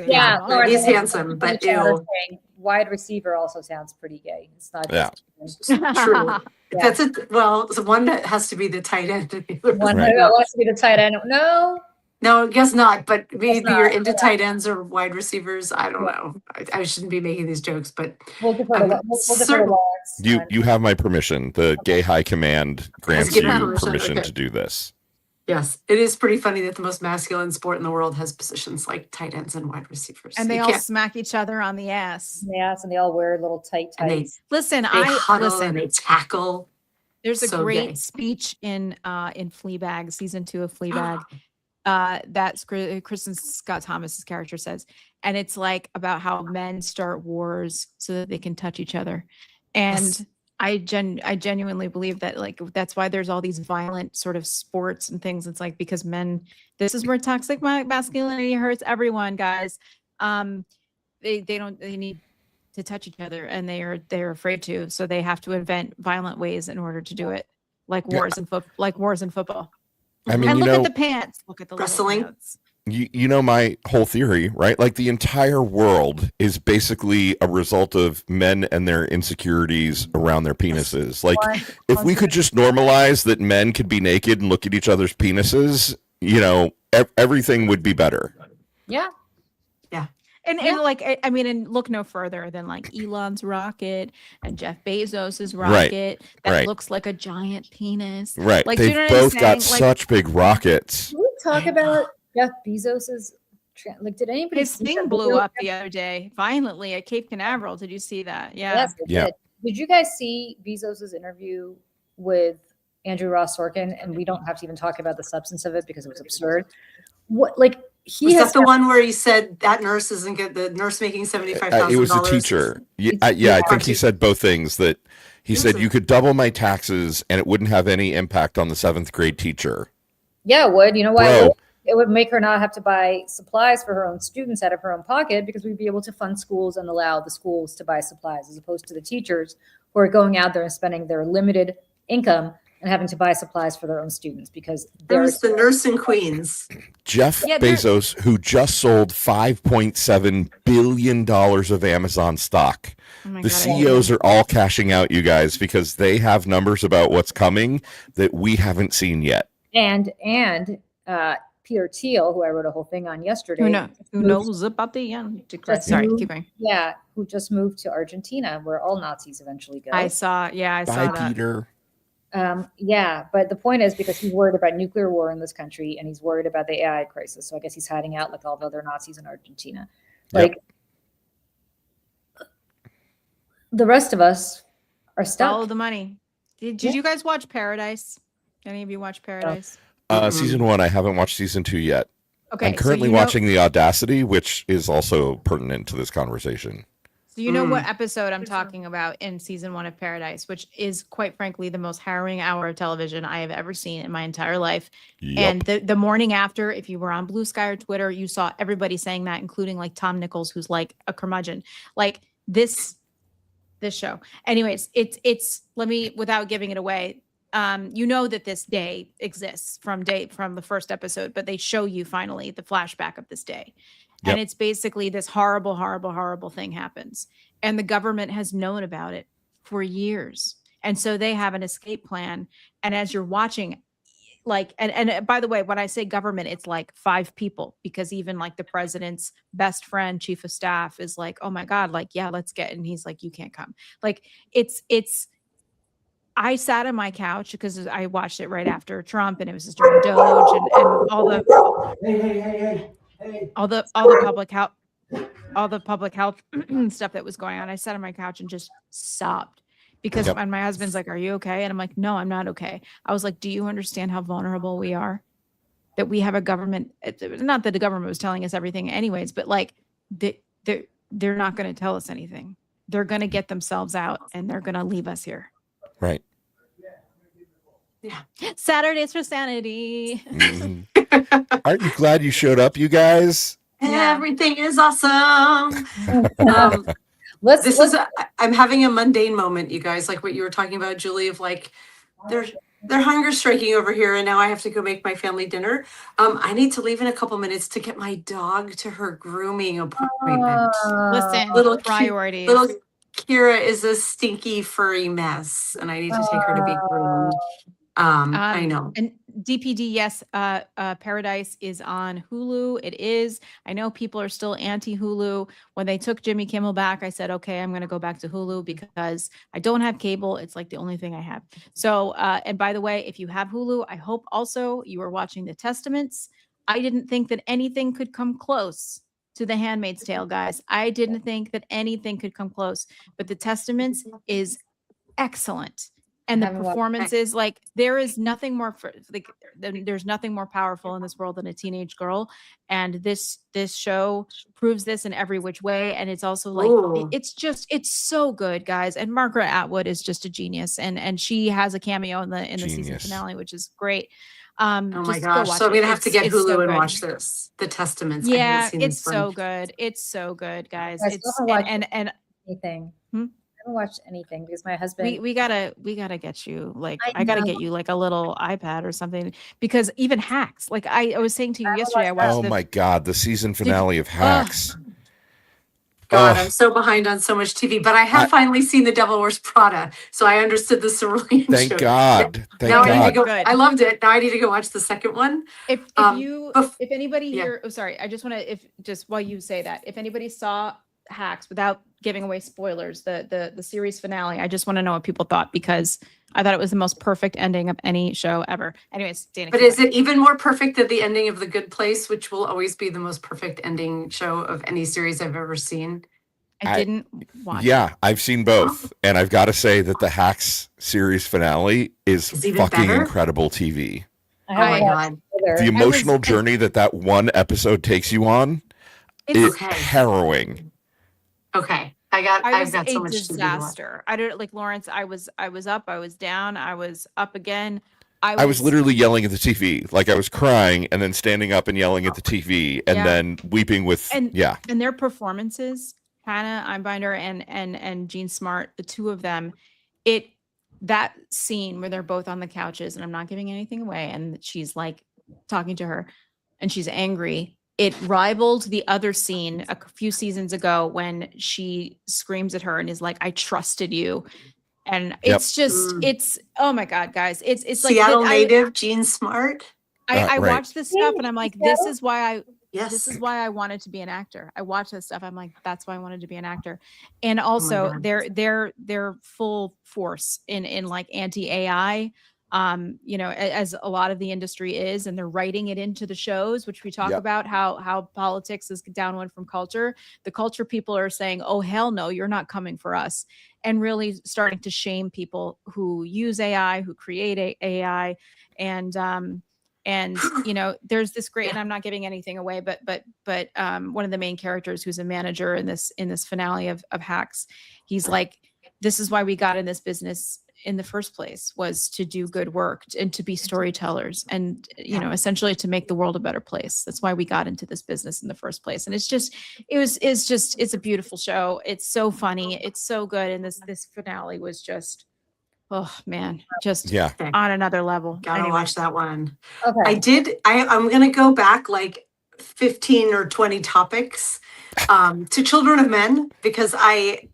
Yeah, model. Lawrence, he's I think handsome, but the chat is ew. saying wide receiver also sounds pretty gay. It's not Yeah. just True. Yeah. That's it. Well, so one that has to be the tight end. one Right. that wants to be the tight end. No, I guess not. But maybe not, you're into tight ends or wide receivers. I don't know. I shouldn't be making these jokes, but We'll defer to I'm we'll defer to certain- Lawrence. you have my permission. The gay high command grants give you me permission, permission okay. to do this. yes, it is pretty funny that the most masculine sport in the world has positions like tight ends and wide receivers. And they You all can't- smack each other on the ass. Yes, and they all wear little tight and they, tights. Listen, they I huddle listen. and they tackle. There's a so great gay. speech in Fleabag, season 2 of Fleabag. That's Kristen Scott Thomas's character says, and it's like about how men start wars so that they can touch each other, and Yes. I genuinely believe that, like, that's why there's all these violent sort of sports and things. It's like because men, this is where toxic masculinity hurts everyone, guys. They need to touch each other, and they're afraid to, so they have to invent violent ways in order to do it, like Yeah. wars in football. I mean, And you look know, at the pants. Look at the little Wrestling. pants. you know my whole theory, right? Like the entire world is basically a result of men and their insecurities around their penises. Like if we could just normalize that men could be naked and look at each other's penises, you know, everything would be better. Yeah. And like, I mean, and look no further than like Elon's rocket and Jeff Bezos's Right, rocket that right. looks like a giant penis. Right. Like, They've you know what I'm both got saying? Like, such big rockets. Can we talk about Jeff Bezos's like? Did anybody his see thing that blew video? up the other day violently at Cape Canaveral. Did you see that? Yeah. Yes, it Yeah. did. Did you guys see Bezos's interview with Andrew Ross Sorkin? And we don't have to even talk about the substance of it because it was absurd. What, like, he Was has that the one where he said that nurse isn't good? The nurse making $75,000. It was a teacher. Yeah, I think he said both things. That he said you could double my taxes and it wouldn't have any impact on the 7th grade teacher. Yeah, it would. You know why? Bro. It would make her not have to buy supplies for her own students out of her own pocket because we'd be able to fund schools and allow the schools to buy supplies as opposed to the teachers who are going out there and spending their limited income and having to buy supplies for their own students because There's the nurse in Queens. Jeff Yeah, there- Bezos, who just sold $5.7 billion of Amazon stock. Oh my The God, CEOs are all cashing out, you guys, because they have numbers about what's coming that we haven't seen yet. and Peter Thiel, who I wrote a whole thing on yesterday. Who knows about the Just Sorry, moved- keep going. Yeah, who just moved to Argentina, where all Nazis eventually go. I saw Bye, that. Peter. Yeah, but the point is because he's worried about nuclear war in this country and he's worried about the AI crisis. So I guess he's hiding out like all the other Nazis in Argentina. Like the rest of us are stuck. Follow the money. Did you guys watch Paradise? Any of you watch Paradise? Season 1, I haven't watched season 2 yet. Okay, I'm currently watching The Audacity, which is also pertinent to this conversation. So you know what episode I'm talking about in season 1 of Paradise, which is quite frankly the most harrowing hour of television I have ever seen in my entire life. Yup. And the morning after, if you were on Blue Sky or Twitter, you saw everybody saying that, including like Tom Nichols, who's like a curmudgeon. Like this show. Anyways, it's let me, without giving it away, you know that this day exists from the first episode, but they show you finally the flashback of this day. And it's basically this horrible, horrible, horrible thing happens. And the government has known about it for years. And so they have an escape plan. And as you're watching, like, and by the way, when I say government, it's like 5 people, because even like the president's best friend, chief of staff is like, oh my God, like, yeah, let's get, and he's like, you can't come. Like I sat on my couch because I watched it right after Trump and it was just during Doge and all the public health stuff that was going on. I sat on my couch and just sobbed because Yep. when my husband's like, "Are you okay?" and I'm like, "No, I'm not okay." I was like, "Do you understand how vulnerable we are? That we have a government, not that the government was telling us everything anyways, but like they're not going to tell us anything. They're going to get themselves out and they're going to leave us here." Right. Yeah. Saturdays for Sanity. Mhm. Aren't you glad you showed up, you guys? Yeah. Everything is awesome. Let's I'm having a mundane moment, you guys, like what you were talking about, Julie, of like, they're hunger striking over here, and now I have to go make my family dinner. I need to leave in a couple minutes to get my dog to her grooming appointment. Listen, Little priorities. Little Kira is a stinky furry mess, and I need to take her to be groomed. I know. And DPD, yes, Paradise is on Hulu. It is. I know people are still anti Hulu. When they took Jimmy Kimmel back, I said, okay, I'm going to go back to Hulu because I don't have cable. It's like the only thing I have. So, and by the way, if you have Hulu, I hope also you are watching The Testaments. I didn't think that anything could come close to The Handmaid's Tale, guys. I didn't think that anything could come close, but The Testaments is excellent. And the performances, like there is nothing more there's nothing more powerful in this world than a teenage girl, and this show proves this in every which way. And it's also like it's so good, guys. And Margaret Atwood is just a genius, and she has a cameo in the season finale, which is great. Oh my gosh! So I'm gonna have to get Hulu and watch this. The Testaments. Yeah, it's so good. It's so good, guys. It's and anything. I haven't watched anything because my husband. We gotta get you like I gotta get you like a little iPad or something, because even Hacks, like I was saying to you yesterday, I watched. Oh my God, the season finale of Hacks. God, I'm so behind on so much TV, but I have finally seen The Devil Wears Prada, so I understood the cerulean Thank show. God. Thank now God. I need to go. I loved it. Now I need to go watch the second one. If anybody here, oh sorry, I just want to just while you say that, if anybody saw Hacks, without giving away spoilers, the series finale, I just want to know what people thought, because I thought it was the most perfect ending of any show ever. Anyways, Dana. But is it even more perfect than the ending of The Good Place, which will always be the most perfect ending show of any series I've ever seen? I didn't watch. Yeah, I've seen both, and I've got to say that the Hacks series finale is fucking incredible TV. Oh my God! The emotional journey that one episode takes you on is harrowing. Okay. I've got so much disaster. I don't like Lawrence. I was up, I was down, I was up again. I was literally yelling at the TV, like I was crying and then standing up and yelling at the TV and then weeping with and their performances, Hannah Einbinder and Jean Smart, the two of them, that scene where they're both on the couches and I'm not giving anything away, and she's like talking to her and she's angry. It rivaled the other scene a few seasons ago when she screams at her and is like, "I trusted you." And it's just, it's, oh my God, guys. It's like Seattle native Jean Smart. I watch this stuff and I'm like, this is why I wanted to be an actor. I watch this stuff. I'm like, that's why I wanted to be an actor. And also their full force in like anti-AI, as a lot of the industry is, and they're writing it into the shows, which we talk about how politics is downwind from culture. The culture people are saying, oh, hell no, you're not coming for us. And really starting to shame people who use AI, who create AI. And there's this great, and I'm not giving anything away, but one of the main characters who's a manager in this finale of Hacks, he's like, this is why we got in this business in the first place, was to do good work and to be storytellers and, essentially to make the world a better place. That's why we got into this business in the first place. And it's a beautiful show. It's so funny. It's so good. And this finale was just, oh man, just on another level. Gotta watch that one. Okay. I'm going to go back like 15 or 20 topics to Children of Men, because I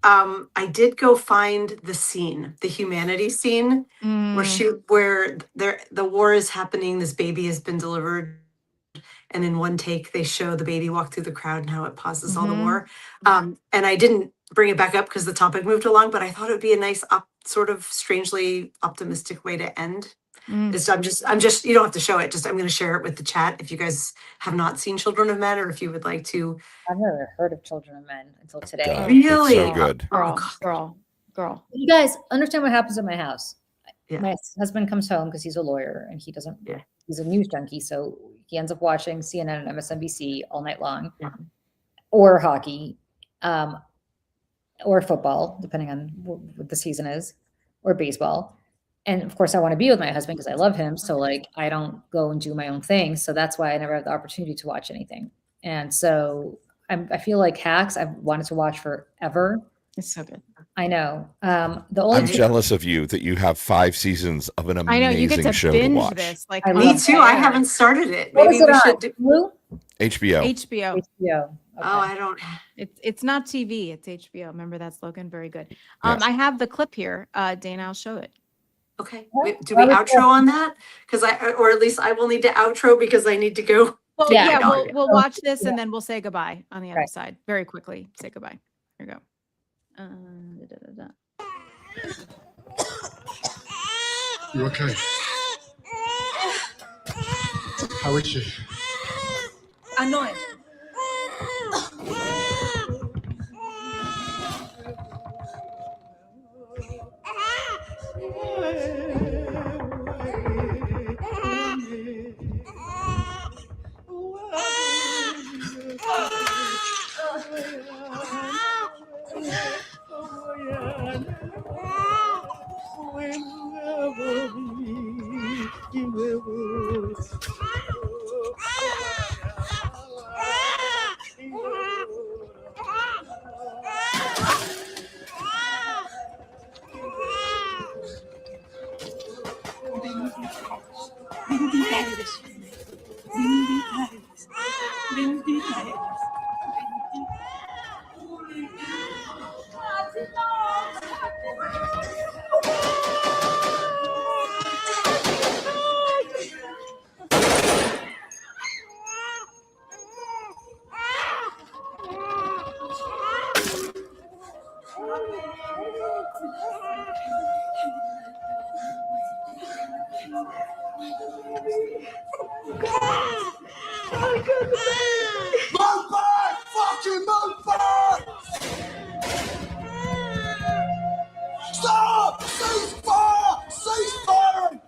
did go find the scene, the humanity scene, where the war is happening. This baby has been delivered, and in one take they show the baby walk through the crowd and how it pauses all the war. And I didn't bring it back up because the topic moved along, but I thought it would be a nice sort of strangely optimistic way to end. I'm just, you don't have to show it. Just, I'm going to share it with the chat. If you guys have not seen Children of Men, or if you would like to. I've never heard of Children of Men until today. God, really? it's so good. Girl. girl. You guys understand what happens in my house. Yeah. My husband comes home because he's a lawyer and he doesn't, Yeah. he's a news junkie. So he ends up watching CNN and MSNBC all night long, Yeah. or hockey, or football, depending on what the season is, or baseball. And of course, I want to be with my husband because I love him. So like, I don't go and do my own thing. So that's why I never have the opportunity to watch anything. And so I feel like Hacks, I've wanted to watch forever. It's so good. I know. The only I'm jealous of you that you have 5 seasons of an I know you get amazing to show to binge watch. this. Like I on Me love too. I air. haven't started it. What Maybe is it we on? should do. Hulu? HBO. HBO. HBO. Okay. Oh, I don't. It's not TV. It's HBO. Remember that slogan? Very good. Yes. I have the clip here. Dana, I'll show it. Okay. Do we outro on that? Because or at least I will need to outro because I need to go. Well, Yeah. yeah, No, we'll yeah. watch this and then we'll say goodbye on the other Right. side. Very quickly. Say goodbye. Here you go. Da-da-da-da. You okay? How is she? Annoyed. Move back! Fucking move back! Stop! Cease fire! Cease firing!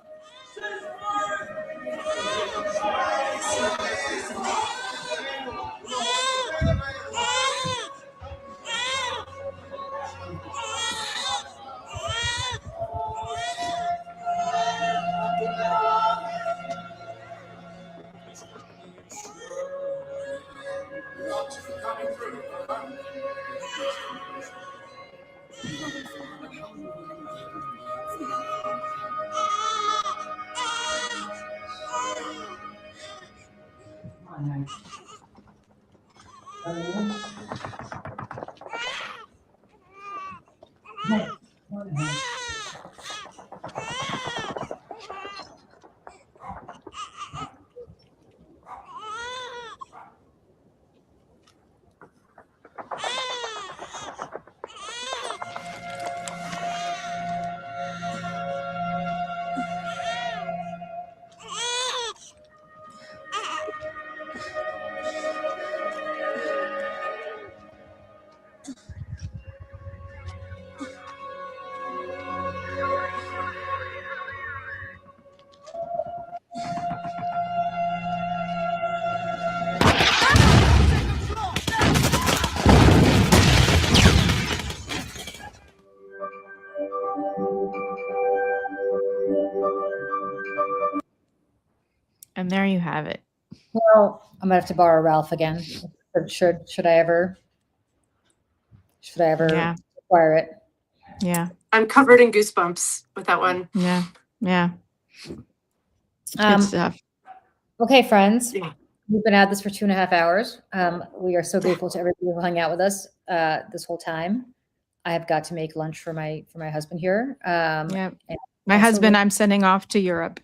And there you have it. Well, I'm gonna have to borrow Ralph again. Should I ever Yeah. acquire it? Yeah. I'm covered in goosebumps with that one. Yeah. Yeah. Good Um, stuff. Okay, friends. Yeah. We've been at this for 2.5 hours. We are so grateful to everybody who hung out with us this whole time. I have got to make lunch for my husband here. Yeah. and My also husband, we- I'm sending off to Europe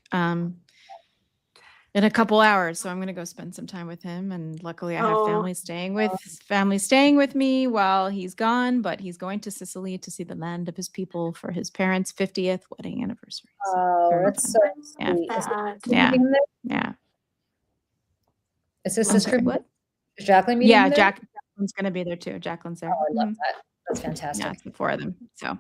in a couple hours, so I'm going to go spend some time with him. And luckily, I have Oh. family staying with me while he's gone. But he's going to Sicily to see the land of his people for his parents' 50th wedding anniversary. So Oh, very that's fun. so Yeah. sweet. Yeah. Is Yeah. this his I'm sister? sorry, what? Is Jacqueline meeting Yeah, him there? Jacqueline's going to be there too. Jacqueline's there. Oh, I love Mhm. that. That's fantastic. Yeah, it's the 4 of them. So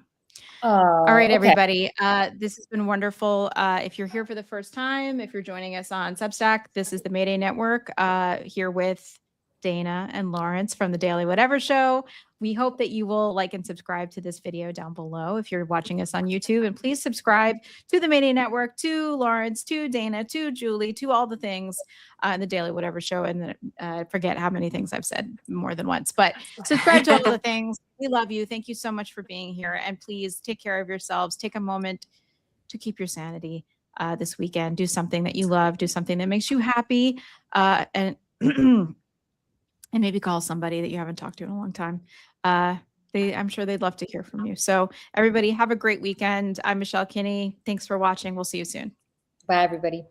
All right, okay. everybody. This has been wonderful. If you're here for the first time, if you're joining us on Substack, this is the Mayday Network here with Dana and Lawrence from the Daily Whatever Show. We hope that you will like and subscribe to this video down below if you're watching us on YouTube. And please subscribe to the Mayday Network, to Lawrence, to Dana, to Julie, to all the things in the Daily Whatever Show. And forget how many things I've said more than once, but subscribe to all the things. We love you. Thank you so much for being here. And please take care of yourselves. Take a moment to keep your sanity this weekend. Do something that you love. Do something that makes you happy. And and maybe call somebody that you haven't talked to in a long time. I'm sure they'd love to hear from you. So everybody have a great weekend. I'm Michelle Kinney. Thanks for watching. We'll see you soon. Bye, everybody.